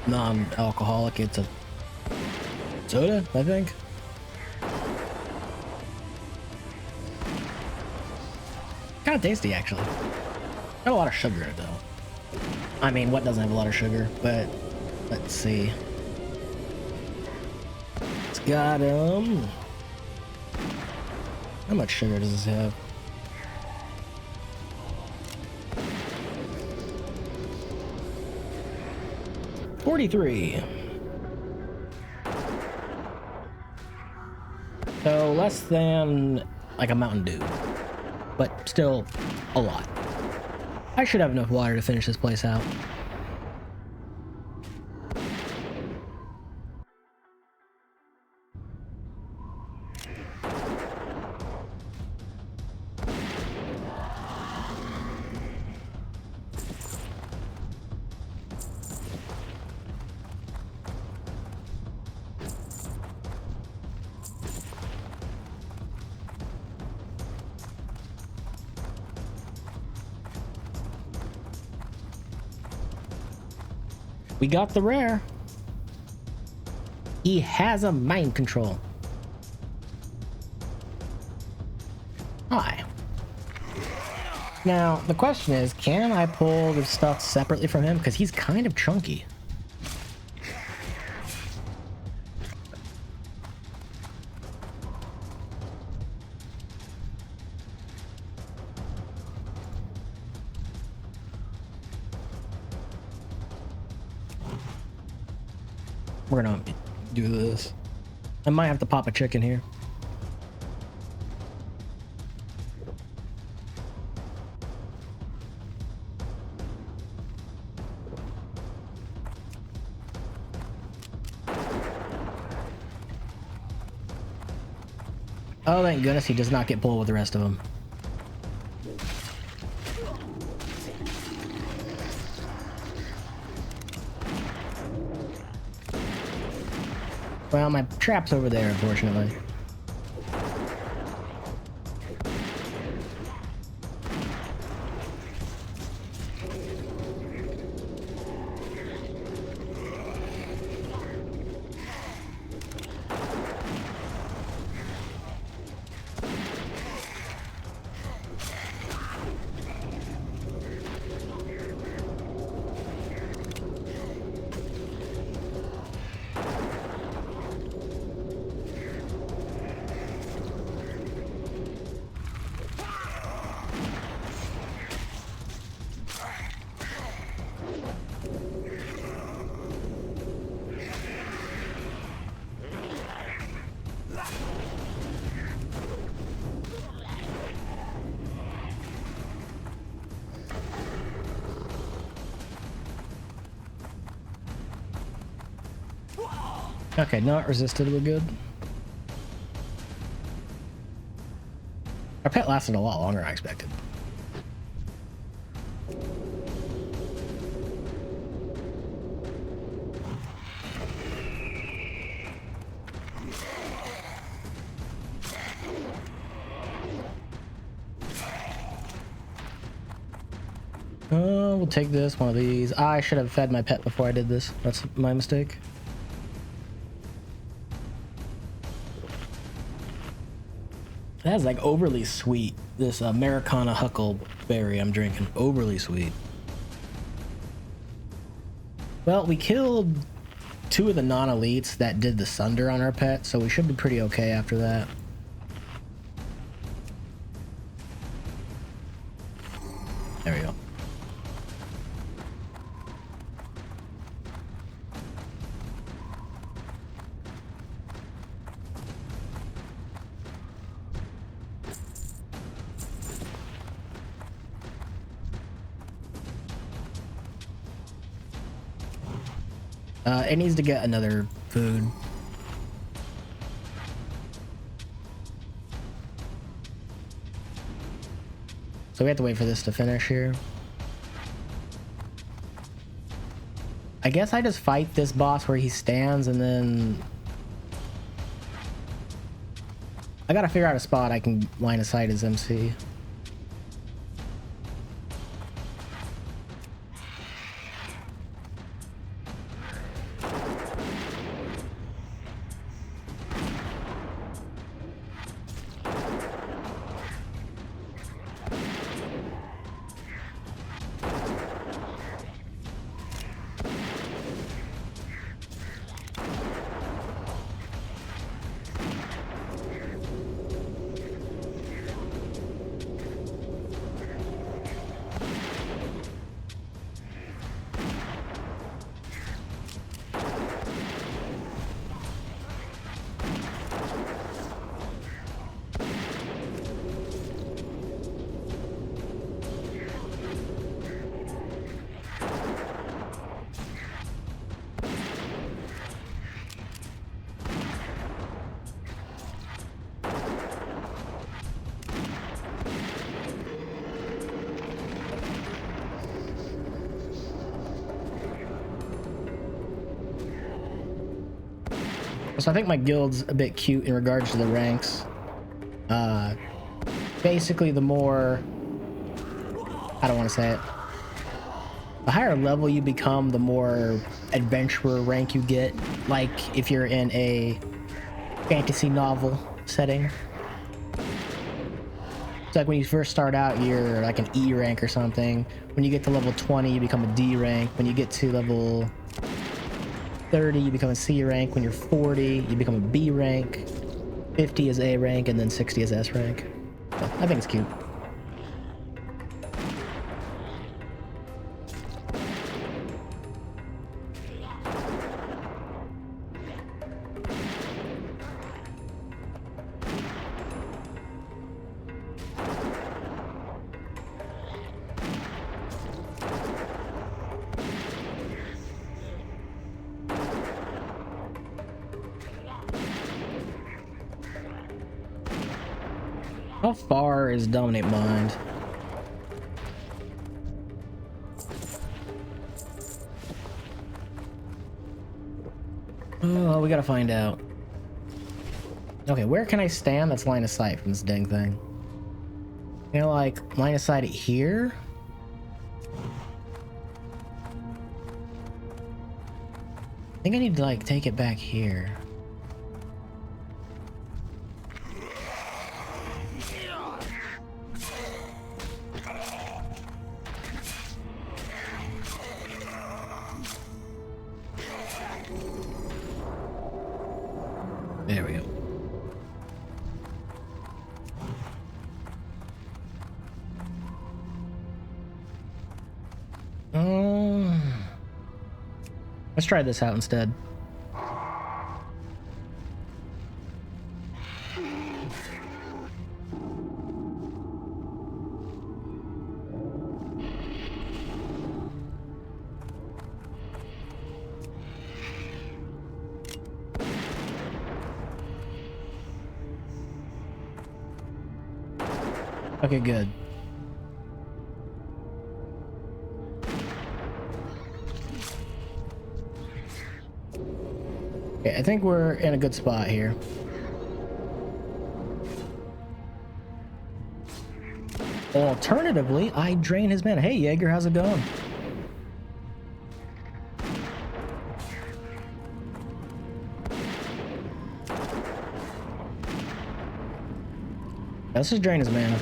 non-alcoholic. It's a soda, I think. Kind of tasty, actually. Got a lot of sugar in it, though. I mean, what doesn't have a lot of sugar? But let's see. It's got how much sugar does this have? $43. So less than like a Mountain Dew, but still a lot. I should have enough water to finish this place out. We got the rare. He has a mind control. Hi. Now, the question is, can I pull the stuff separately from him? Because he's kind of chunky. We're gonna do this. I might have to pop a chicken here. Oh, thank goodness he does not get pulled with the rest of them. Well, my trap's over there, unfortunately. Okay, not resisted, we're good. Our pet lasted a lot longer than I expected. We'll take this, one of these. I should have fed my pet before I did this. That's my mistake. That's like overly sweet. This Americana huckleberry I'm drinking. Overly sweet. Well, we killed 2 of the non-elites that did the sunder on our pet, so we should be pretty okay after that. There we go. It needs to get another food. So we have to wait for this to finish here. I guess I just fight this boss where he stands and then... I gotta figure out a spot I can line of sight his MC. So I think my guild's a bit cute in regards to the ranks. Basically, the more... I don't want to say it. The higher level you become, the more adventurer rank you get. Like if you're in a fantasy novel setting. It's like when you first start out, you're like an E rank or something. When you get to level 20, you become a D rank. When you get to level 30, you become a C rank. When you're 40, you become a B rank. 50 is A rank, and then 60 is S rank. So, I think it's cute. How far is Dominate Mind? Oh, we gotta find out. Okay, where can I stand that's line of sight from this dang thing? You know, like, line of sight it here? I think I need to, like, take it back here. There we go. Let's try this out instead. Okay, good. Okay, I think we're in a good spot here. Alternatively, I drain his mana. Hey, Jaeger, how's it going? Let's just drain his mana.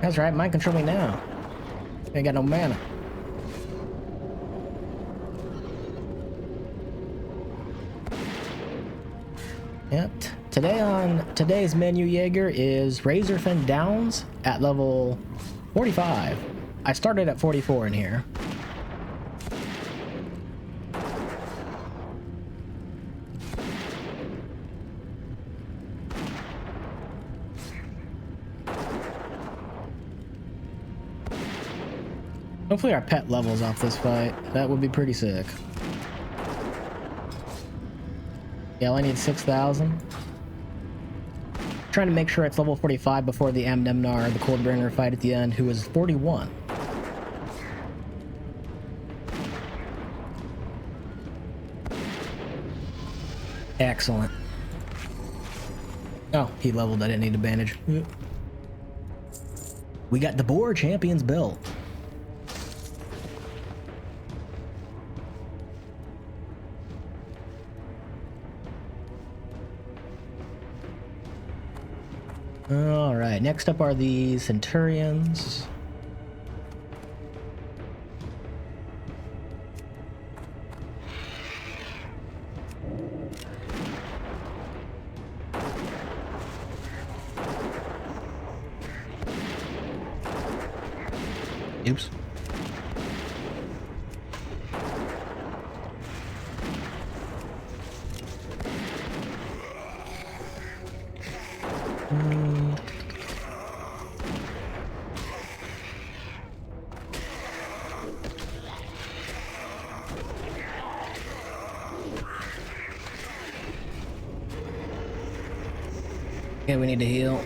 That's right, mind control me now. Ain't got no mana. Yep. Today on today's menu, Jaeger, is Razorfen Downs at level 45. I started at 44 in here. Hopefully our pet levels off this fight. That would be pretty sick. Yeah, I need 6,000. Trying to make sure it's level 45 before the Amnennar the Coldbringer fight at the end, who is 41. Excellent. Oh, he leveled. I didn't need a bandage. We got the Boar Champion's belt. All right, next up are the Centurions. Oops. Okay, we need to heal.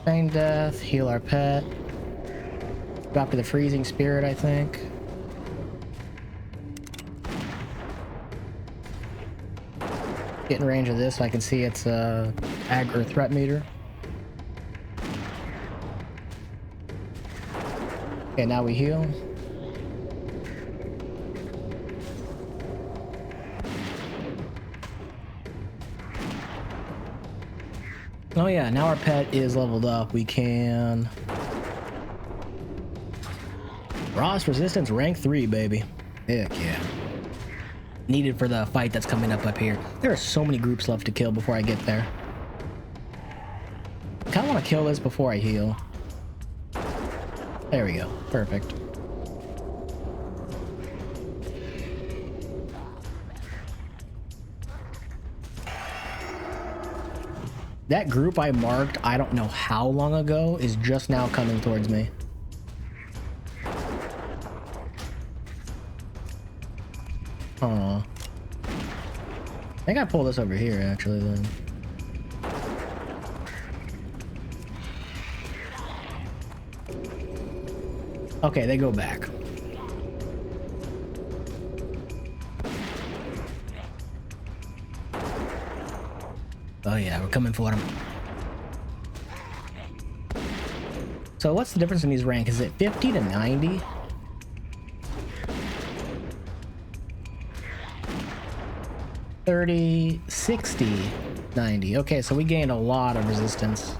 Feign death, heal our pet. Drop to the freezing spirit, I think. Get in range of this so I can see its aggro threat meter. Okay, now we heal. Oh yeah, now our pet is leveled up. We can... Frost resistance rank 3, baby. Heck yeah. Needed for the fight that's coming up here. There are so many groups left to kill before I get there. I kinda wanna kill this before I heal. There we go. Perfect. That group I marked, I don't know how long ago, is just now coming towards me. Aw. I think I pull this over here, actually, then. Okay, they go back. Oh yeah, we're coming for them. So what's the difference in these ranks? Is it 50 to 90? $30, $60, $90. Okay, so we gained a lot of resistance.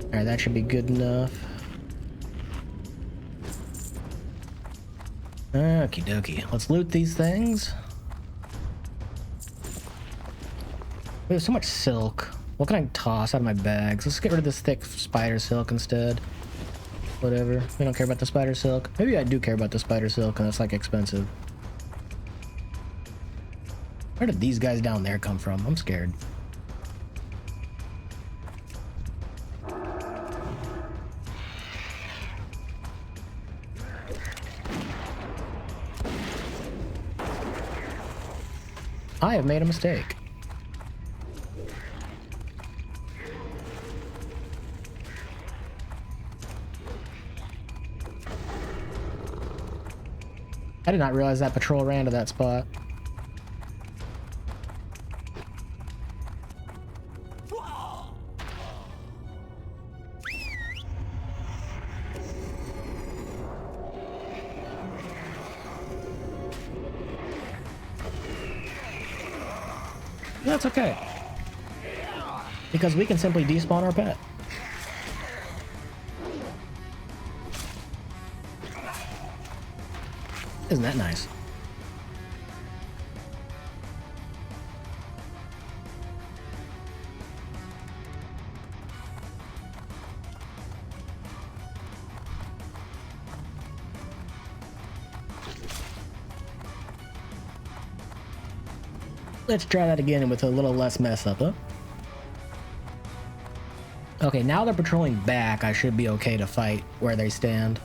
Alright, that should be good enough. Okie dokie. Let's loot these things. We have so much silk. What can I toss out of my bags? Let's get rid of this thick spider silk instead. Whatever. We don't care about the spider silk. Maybe I do care about the spider silk and it's like expensive. Where did these guys down there come from? I'm scared. I have made a mistake. I did not realize that patrol ran to that spot. That's okay. Because we can simply despawn our pet. Isn't that nice? Let's try that again with a little less mess up, huh? Okay, now they're patrolling back. I should be okay to fight where they stand.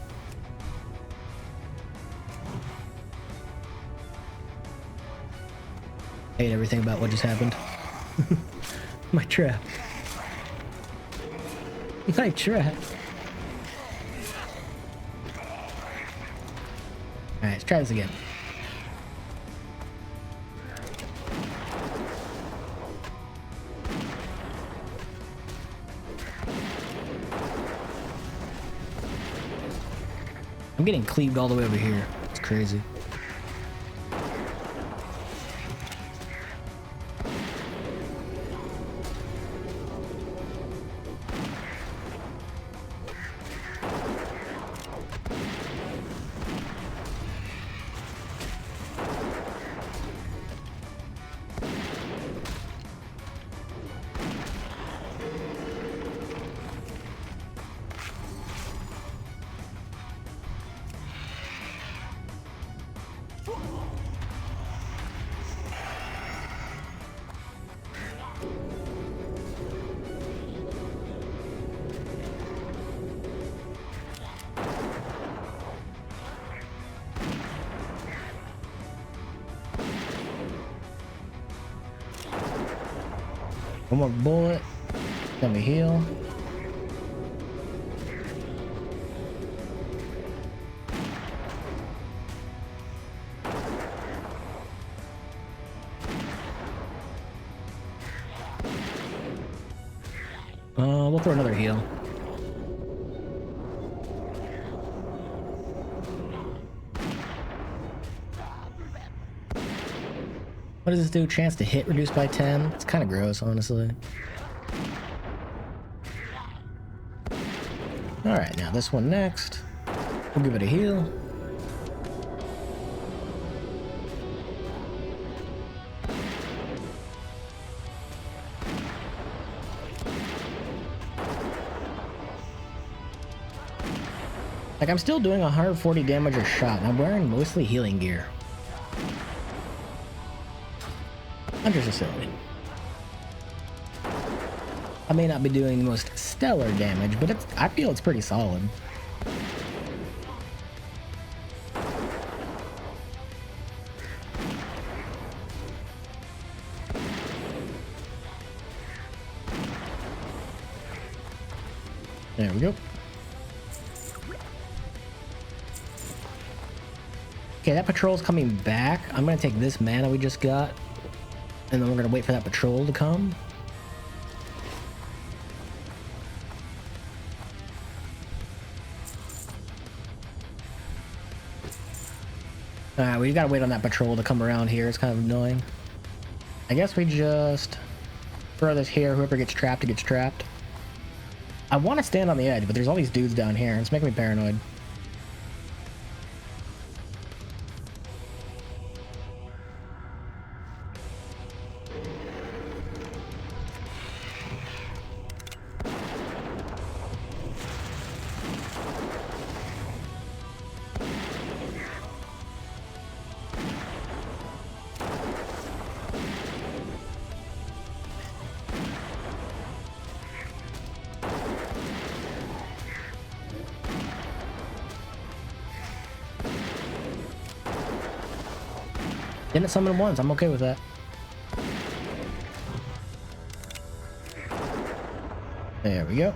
Hate everything about what just happened. My trap. My trap. Alright, let's try this again. I'm getting cleaved all the way over here. It's crazy. One more bullet. Let me heal. We'll throw another heal. What does this do? Chance to hit reduced by 10? It's kind of gross, honestly. Alright, now this one next. We'll give it a heal. Like, I'm still doing 140 damage a shot, and I'm wearing mostly healing gear. Hunter's Facility. I may not be doing the most stellar damage, but I feel it's pretty solid. There we go. Okay, that patrol's coming back. I'm gonna take this mana we just got, and then we're gonna wait for that patrol to come. Alright, we gotta wait on that patrol to come around here. It's kind of annoying. I guess we just throw this here. Whoever gets trapped, gets trapped. I want to stand on the edge, but there's all these dudes down here. It's making me paranoid. Didn't summon him once. I'm okay with that. There we go.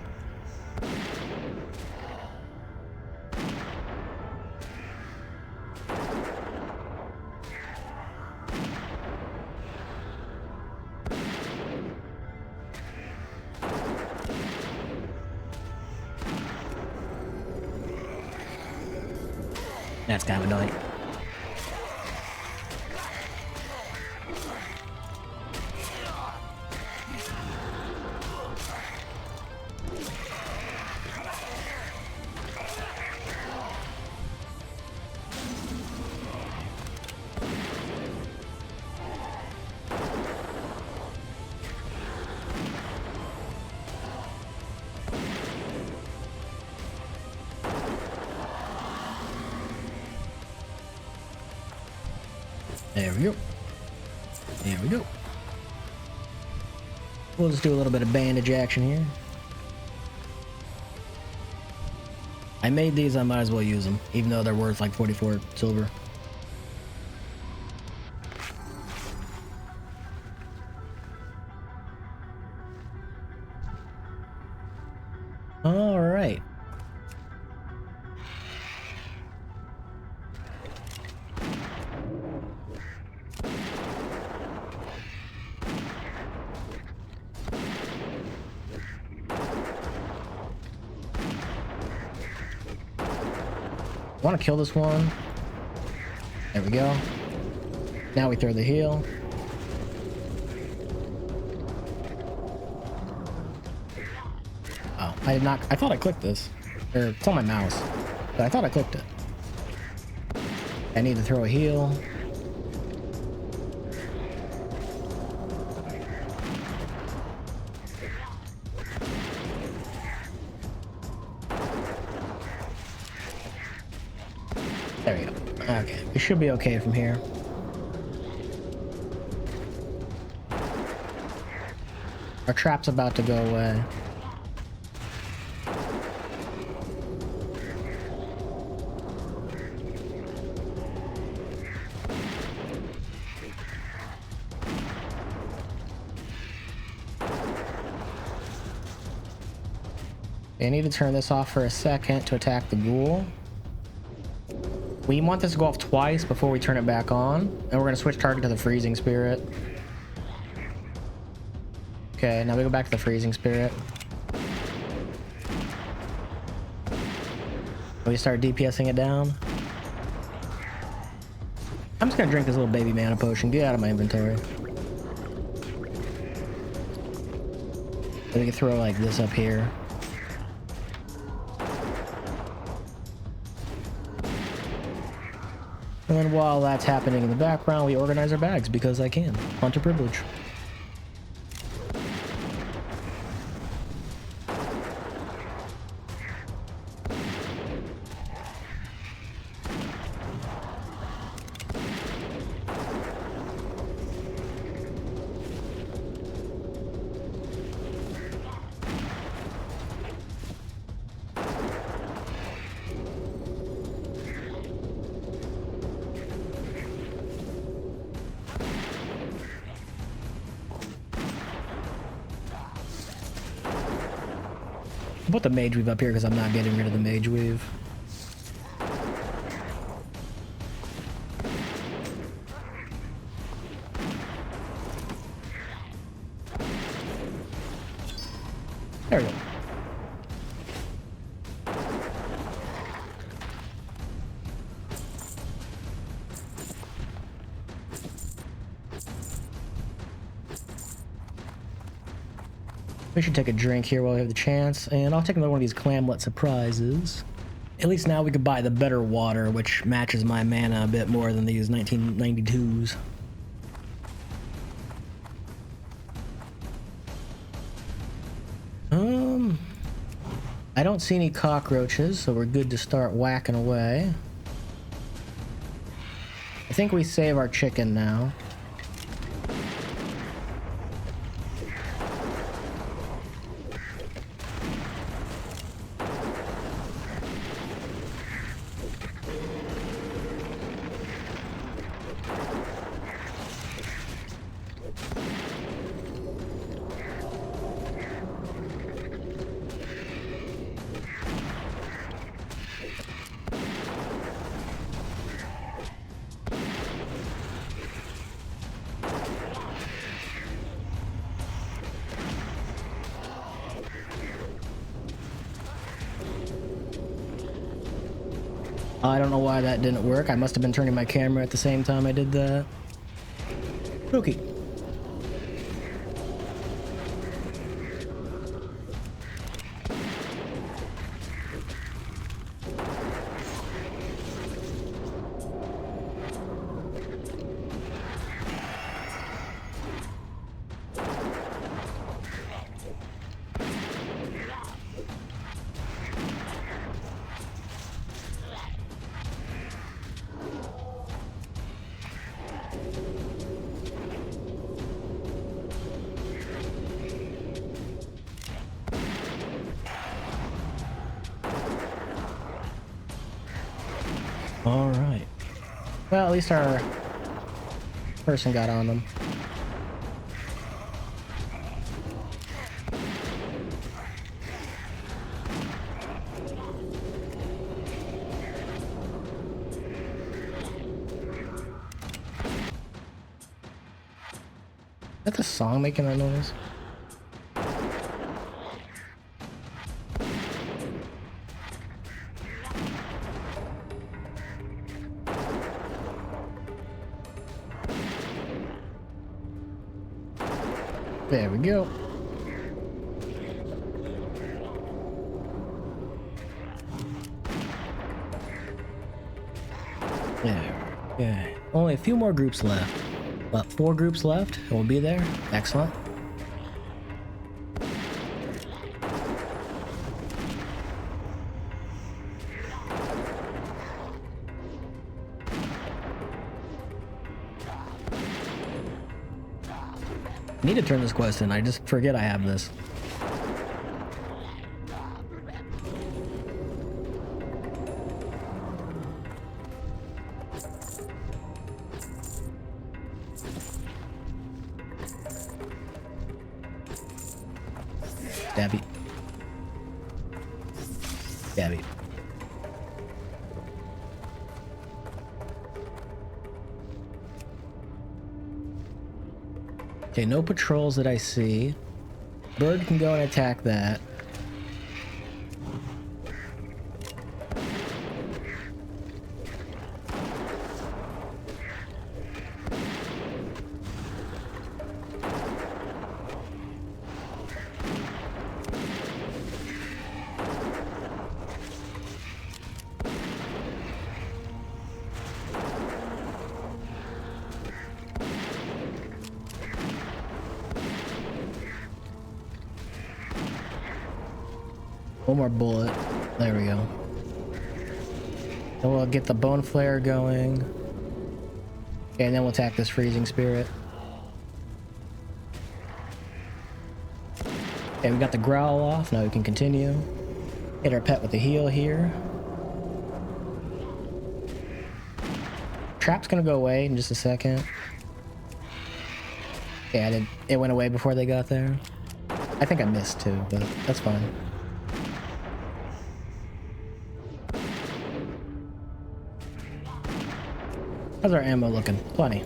That's kind of annoying. There we go. There we go. We'll just do a little bit of bandage action here. I made these, I might as well use them, even though they're worth like 44 silver. All right. I want to kill this one. There we go. Now we throw the heal. Oh, I did not. I thought I clicked this. Or it's on my mouse, but I thought I clicked it. I need to throw a heal. There we go. Okay, we should be okay from here. Our trap's about to go away. I need to turn this off for a second to attack the ghoul. We want this to go off twice before we turn it back on. And we're going to switch target to the freezing spirit. Okay, now we go back to the freezing spirit. We start DPSing it down. I'm just going to drink this little baby mana potion. Get out of my inventory. So we can throw like this up here. And then while that's happening in the background, we organize our bags because I can. Hunter privilege. I'll put the mage weave up here because I'm not getting rid of the mage weave. There we go. We should take a drink here while we have the chance, and I'll take another one of these clamlet surprises. At least now we could buy the better water, which matches my mana a bit more than these 1992s. I don't see any cockroaches, so we're good to start whacking away. I think we save our chicken now. I don't know why that didn't work. I must have been turning my camera at the same time I did that. Okay. All right. Well, at least our person got on them. Is that the song making that noise? There we go. There. Okay. Only a few more groups left. About 4 groups left. We'll be there. Excellent. I need to turn this quest in. I just forget I have this. Stabby. Stabby. Okay, no patrols that I see. Bird can go and attack that. One more bullet. There we go. Then we'll get the bone flare going. Okay, and then we'll attack this freezing spirit. Okay, we got the growl off. Now we can continue. Hit our pet with the heal here. Trap's gonna go away in just a second. Yeah, it went away before they got there. I think I missed too, but that's fine. How's our ammo looking? Plenty.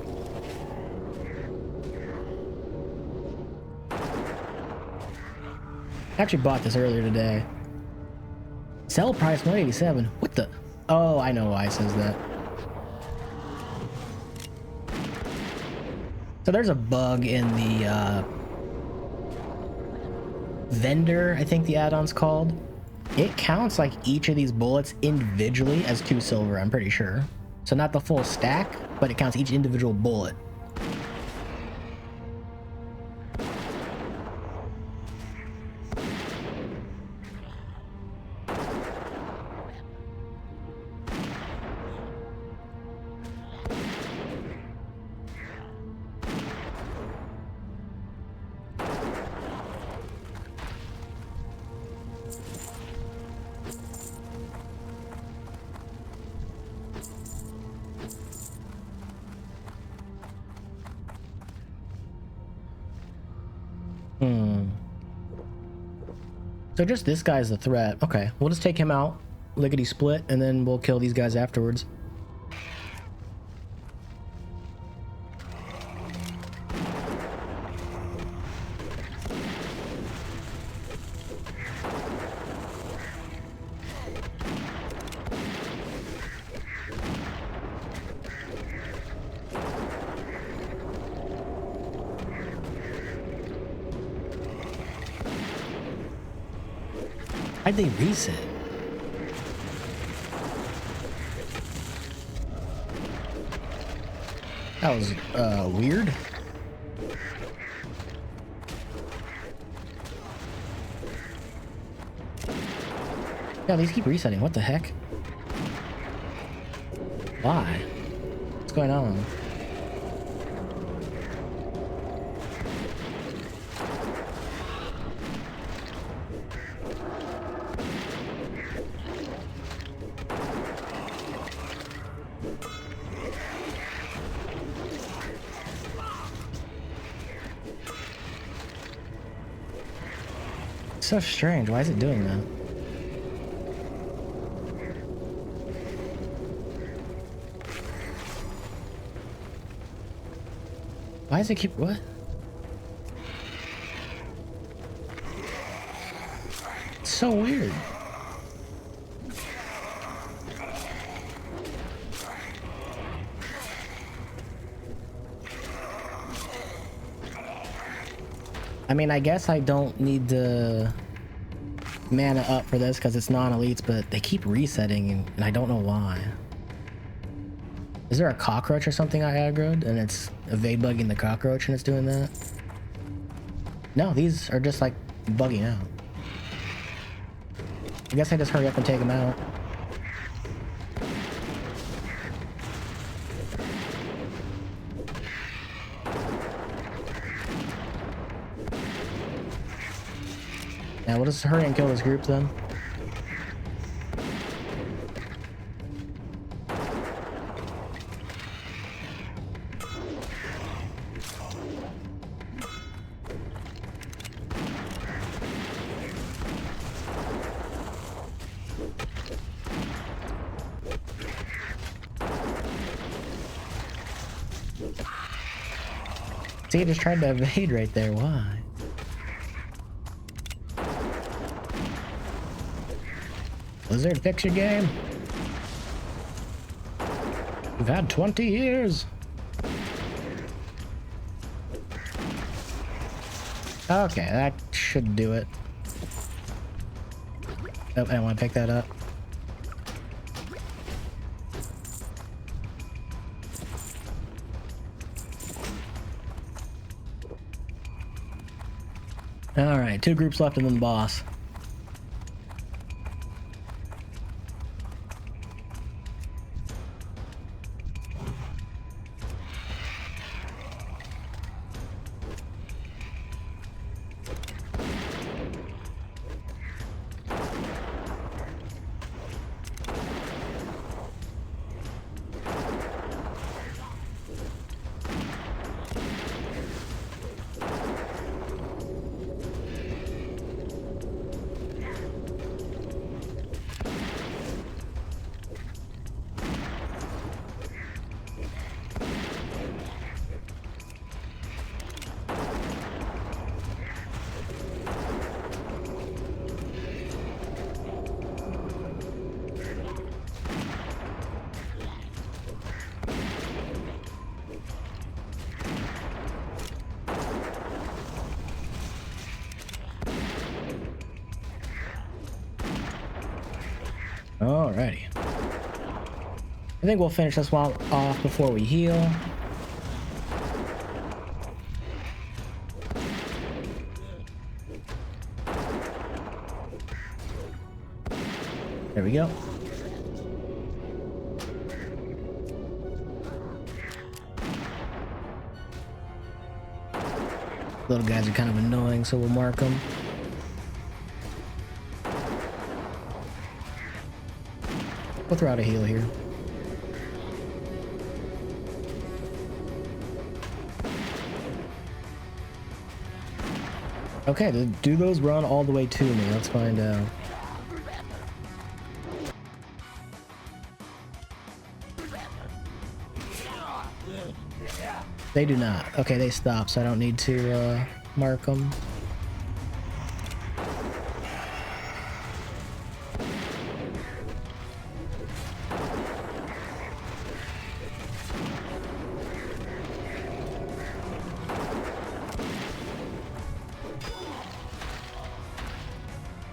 I actually bought this earlier today. Sell price 187. What the? Oh, I know why it says that. So there's a bug in the vendor, I think the add-on's called. It counts like each of these bullets individually as 2 silver, I'm pretty sure. So not the full stack, but it counts each individual bullet. So just this guy's the threat. Okay, we'll just take him out, lickety split, and then we'll kill these guys afterwards. Why'd they reset? That was weird. Yeah, these keep resetting. What the heck? Why? What's going on? so strange. Why is it doing that? Why does it keep... what? It's so weird. I mean, I guess I don't need the mana up for this because it's non-elites, but they keep resetting and I don't know why. Is there a cockroach or something I aggroed and it's evade bugging the cockroach and it's doing that? No, these are just like bugging out. I guess I just hurry up and take them out. Yeah, we'll just hurry and kill this group then. See, I just tried to evade right there. Why? Blizzard, fix your game. We've had 20 years. Okay, that should do it. Oh, I want to pick that up. Alright, 2 groups left and then the boss. Alrighty. I think we'll finish this one off before we heal. There we go. Little guys are kind of annoying, so we'll mark them. We'll throw out a heal here. Okay, do those run all the way to me? Let's find out. They do not. Okay, they stop, so I don't need to mark them.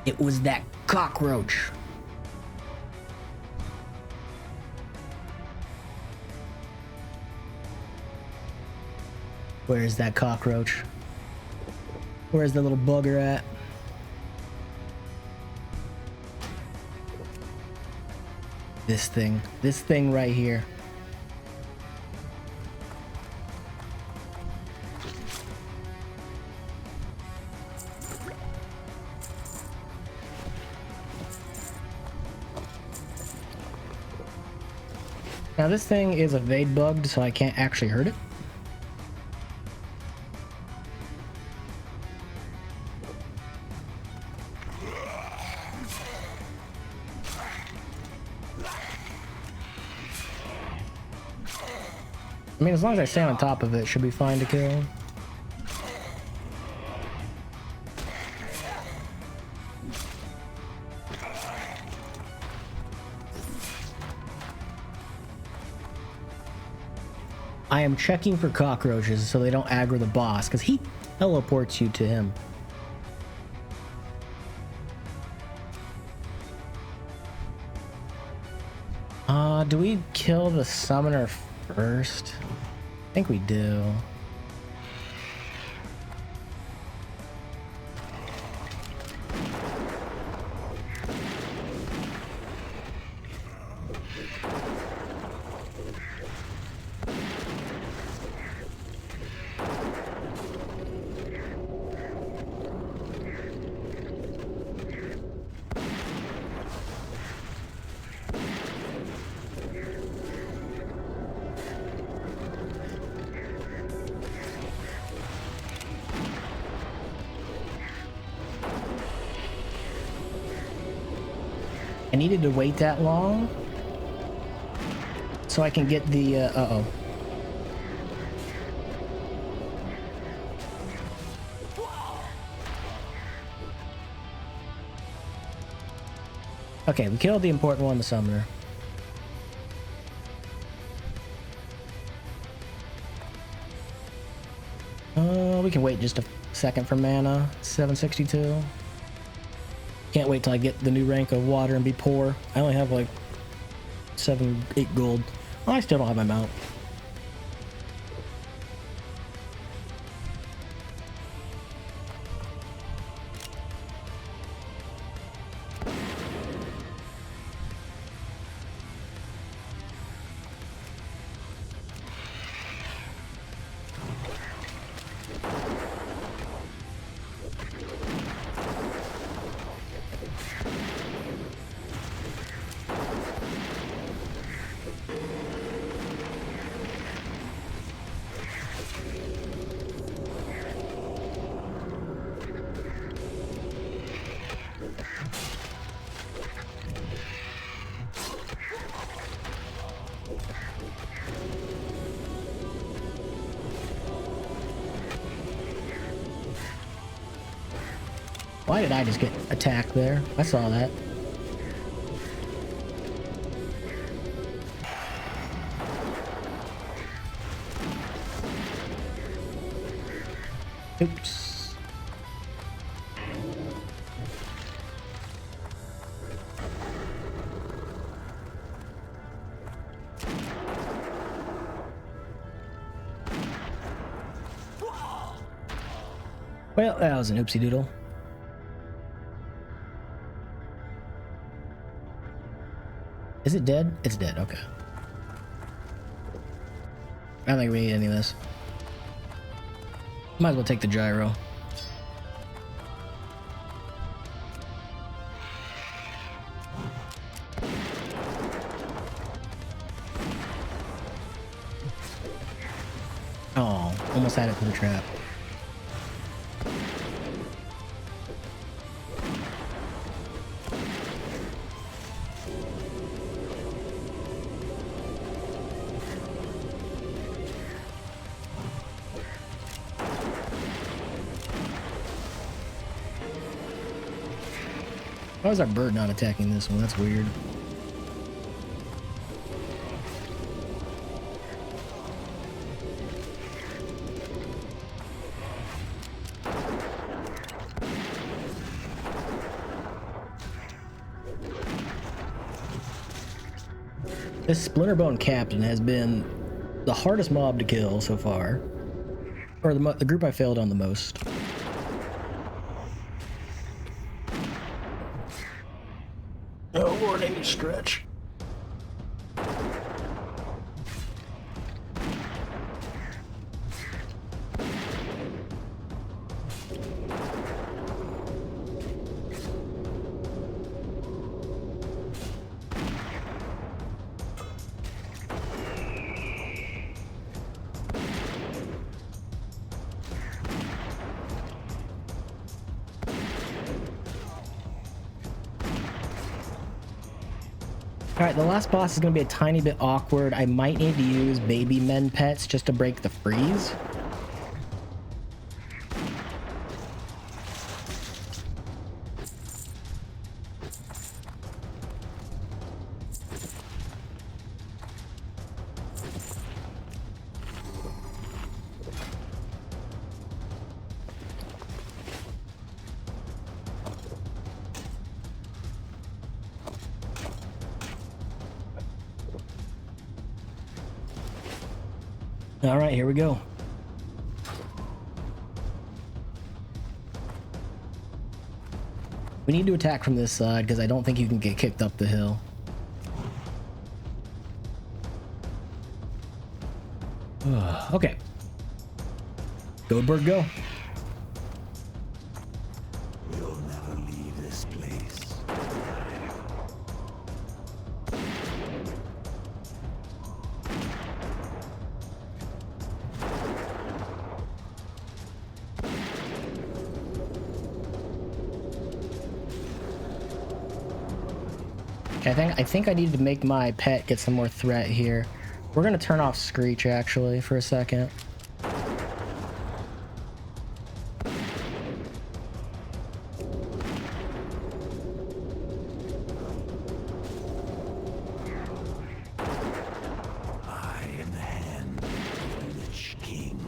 It was that cockroach. Where is that cockroach? Where's the little bugger at? This thing right here. Now this thing is evade bugged, so I can't actually hurt it. I mean, as long as I stay on top of it, it should be fine to kill. I am checking for cockroaches so they don't aggro the boss, because he teleports you to him. Do we kill the summoner first? I think we do. I needed to wait that long so I can get the uh-oh. Okay, we killed the important one, the summoner. We can wait just a second for mana. 762. Can't wait till I get the new rank of water and be poor. I only have like 8 gold. Oh, I still don't have my mount. Why did I just get attacked there? I saw that. Oops. Well, that was an oopsie doodle. Is it dead? It's dead, okay. I don't think we need any of this. Might as well take the gyro. Oh, almost had it for the trap. Why is our bird not attacking this one? That's weird. This Splinterbone Captain has been the hardest mob to kill so far. Or the group I failed on the most. No warning, stretch. All right, the last boss is going to be a tiny bit awkward. I might need to use baby men pets just to break the freeze. All right, here we go. We need to attack from this side because I don't think you can get kicked up the hill. Okay. Go, bird, go. We'll never leave this place. I think I need to make my pet get some more threat here. We're gonna turn off Screech actually for a second. I am the hand of the Lich King.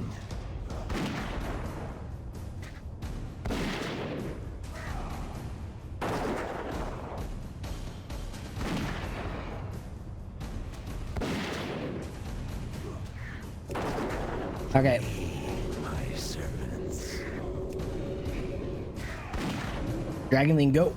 Okay. My servants. Dragonling, go.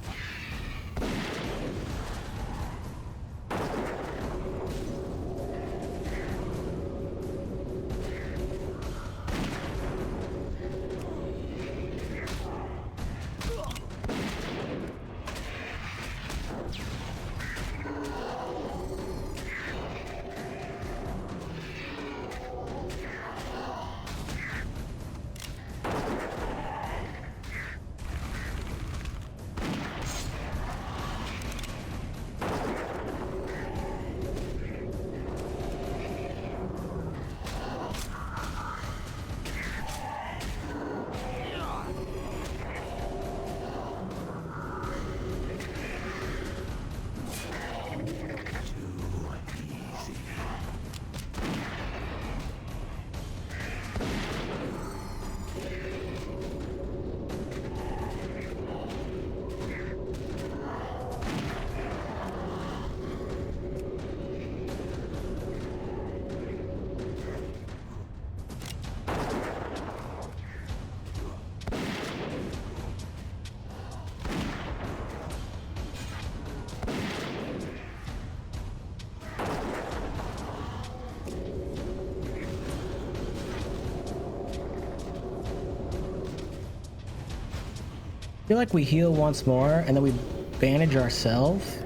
I feel like we heal once more and then we bandage ourselves.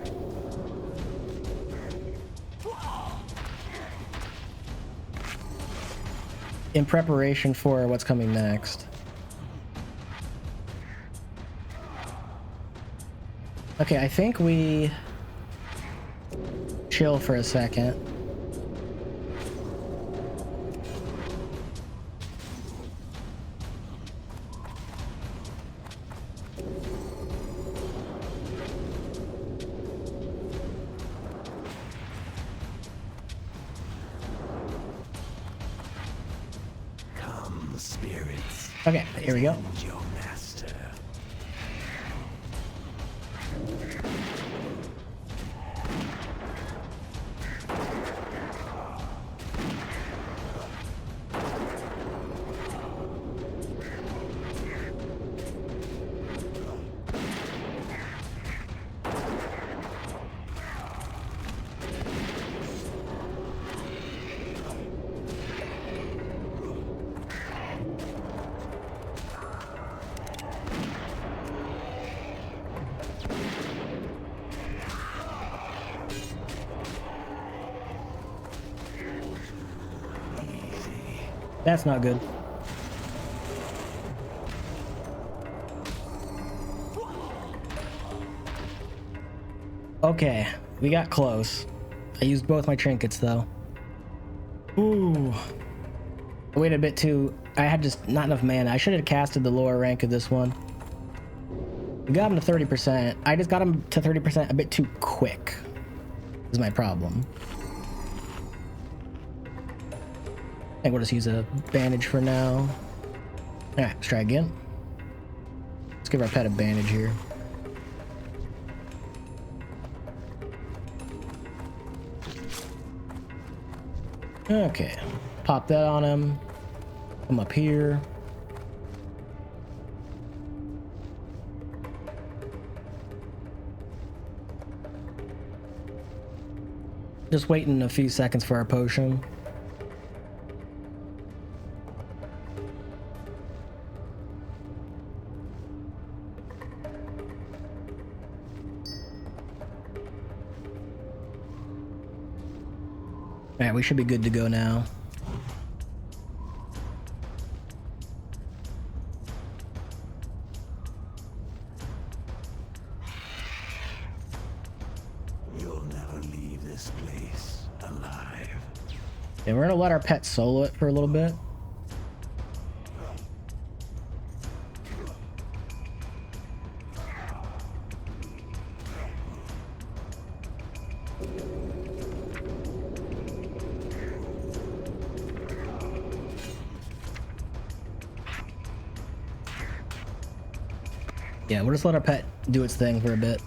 In preparation for what's coming next. Okay, I think we chill for a second. Spirits. Okay, here we go. And your master. That's not good. Okay, We got close. I used both my trinkets though. Ooh. I waited a bit too. I had just not enough mana. I should have casted the lower rank of this one. We got him to 30%. I just got him to 30% a bit too quick. Is my problem. I think we'll just use a bandage for now. Alright, let's try again. Let's give our pet a bandage here. Okay, pop that on him. Come up here. Just waiting a few seconds for our potion. Alright, we should be good to go now. You'll never leave this place alive. And we're gonna let our pet solo it for a little bit. Yeah, we'll just let our pet do its thing for a bit.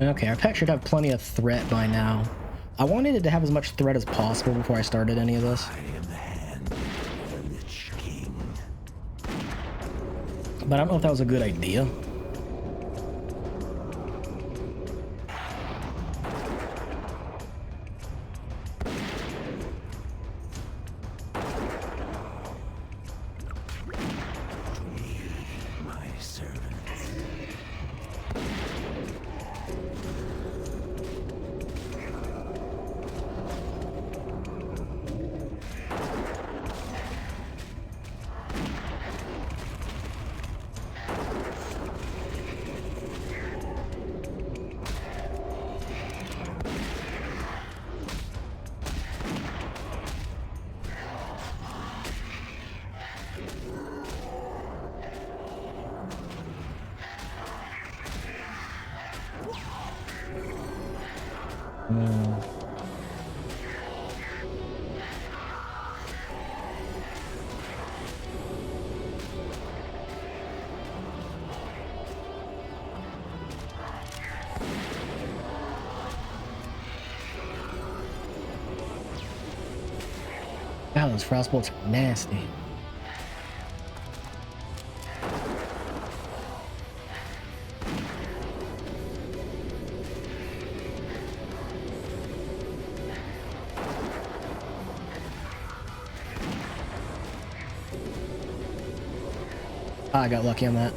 Okay, our pet should have plenty of threat by now. I wanted it to have as much threat as possible before I started any of this. I am the hand of the Lich King. But I don't know if that was a good idea. My servant. God, those frostbolts are nasty. Ah, I got lucky on that.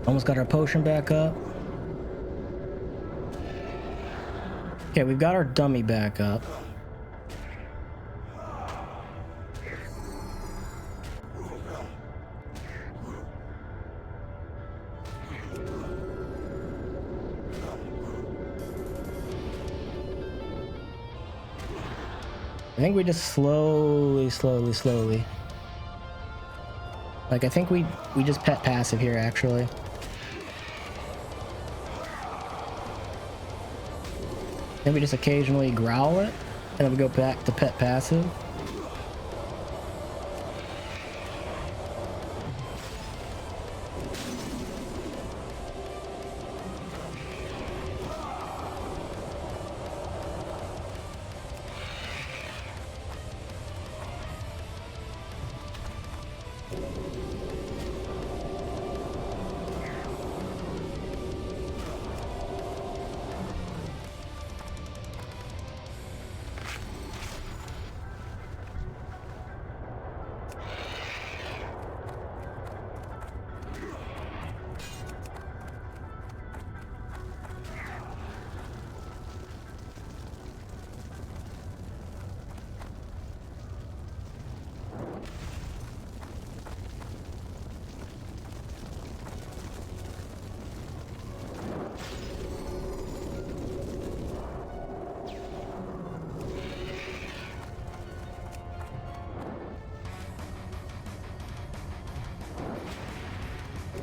Almost got our potion back up. Okay, we've got our dummy back up. I think we just slowly. Like, I think we just pet passive here, actually. Then we just occasionally growl it, and then we go back to pet passive.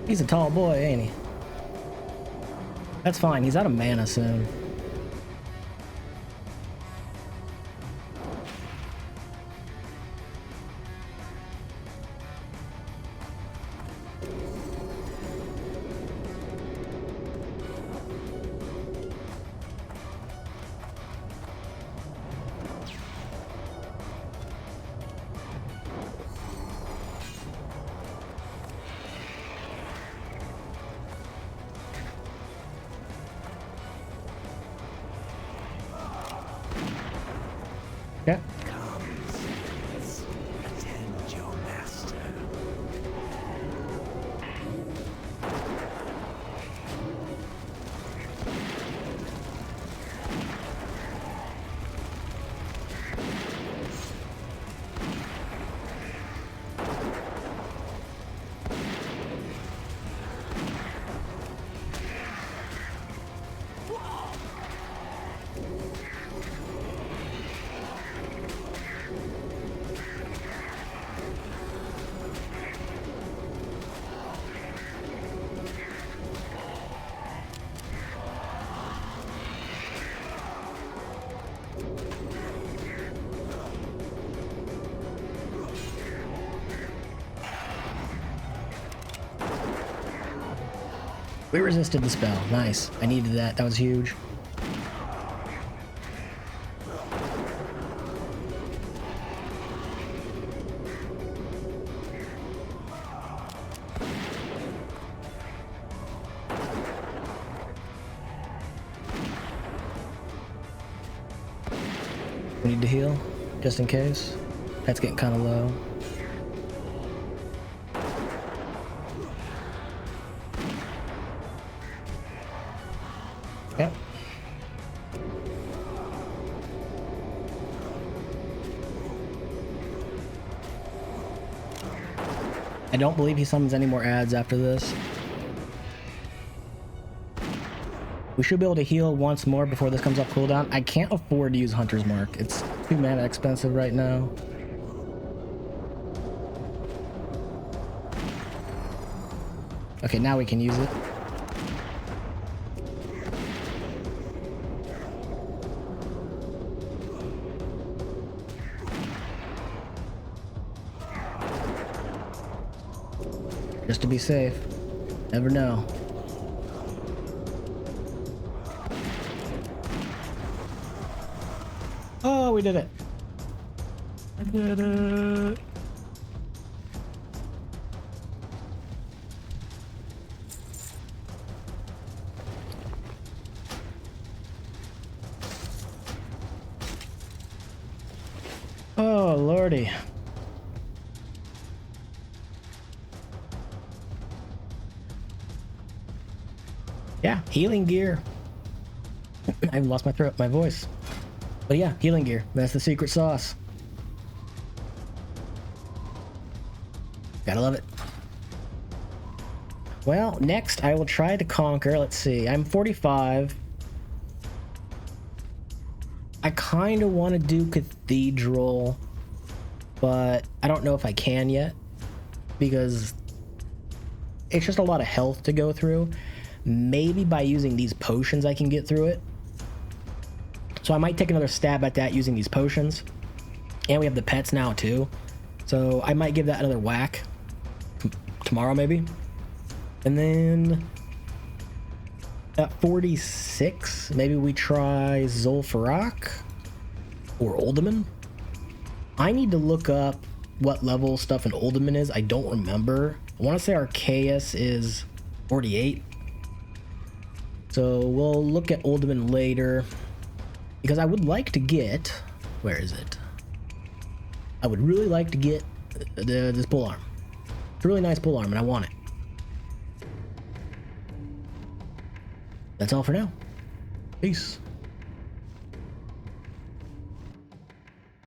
He's a tall boy, ain't he? That's fine, he's out of mana soon. Okay. Attend your master. We resisted the spell. Nice. I needed that. That was huge. We need to heal, just in case. That's getting kind of low. Yep. I don't believe he summons any more ads after this. We should be able to heal once more before this comes up cooldown. I can't afford to use Hunter's Mark. It's too mana expensive right now. Okay, now we can use it. Just to be safe. Never know. Oh, we did it. I did it. Oh, lordy. Yeah, healing gear. I even lost my voice. But yeah, healing gear. That's the secret sauce. Gotta love it. Well, next I will try to conquer. Let's see. I'm 45. I kind of want to do Cathedral, but I don't know if I can yet because it's just a lot of health to go through. Maybe by using these potions I can get through it. So I might take another stab at that using these potions. And we have the pets now too. So I might give that another whack tomorrow maybe. And then at 46, maybe we try Zul'Farrak or Uldaman. I need to look up what level stuff in Uldaman is. I don't remember. I want to say Arceus is 48. So we'll look at Uldaman later. Because I would like to get... Where is it? I would really like to get this pole arm. It's a really nice pole arm and I want it. That's all for now. Peace.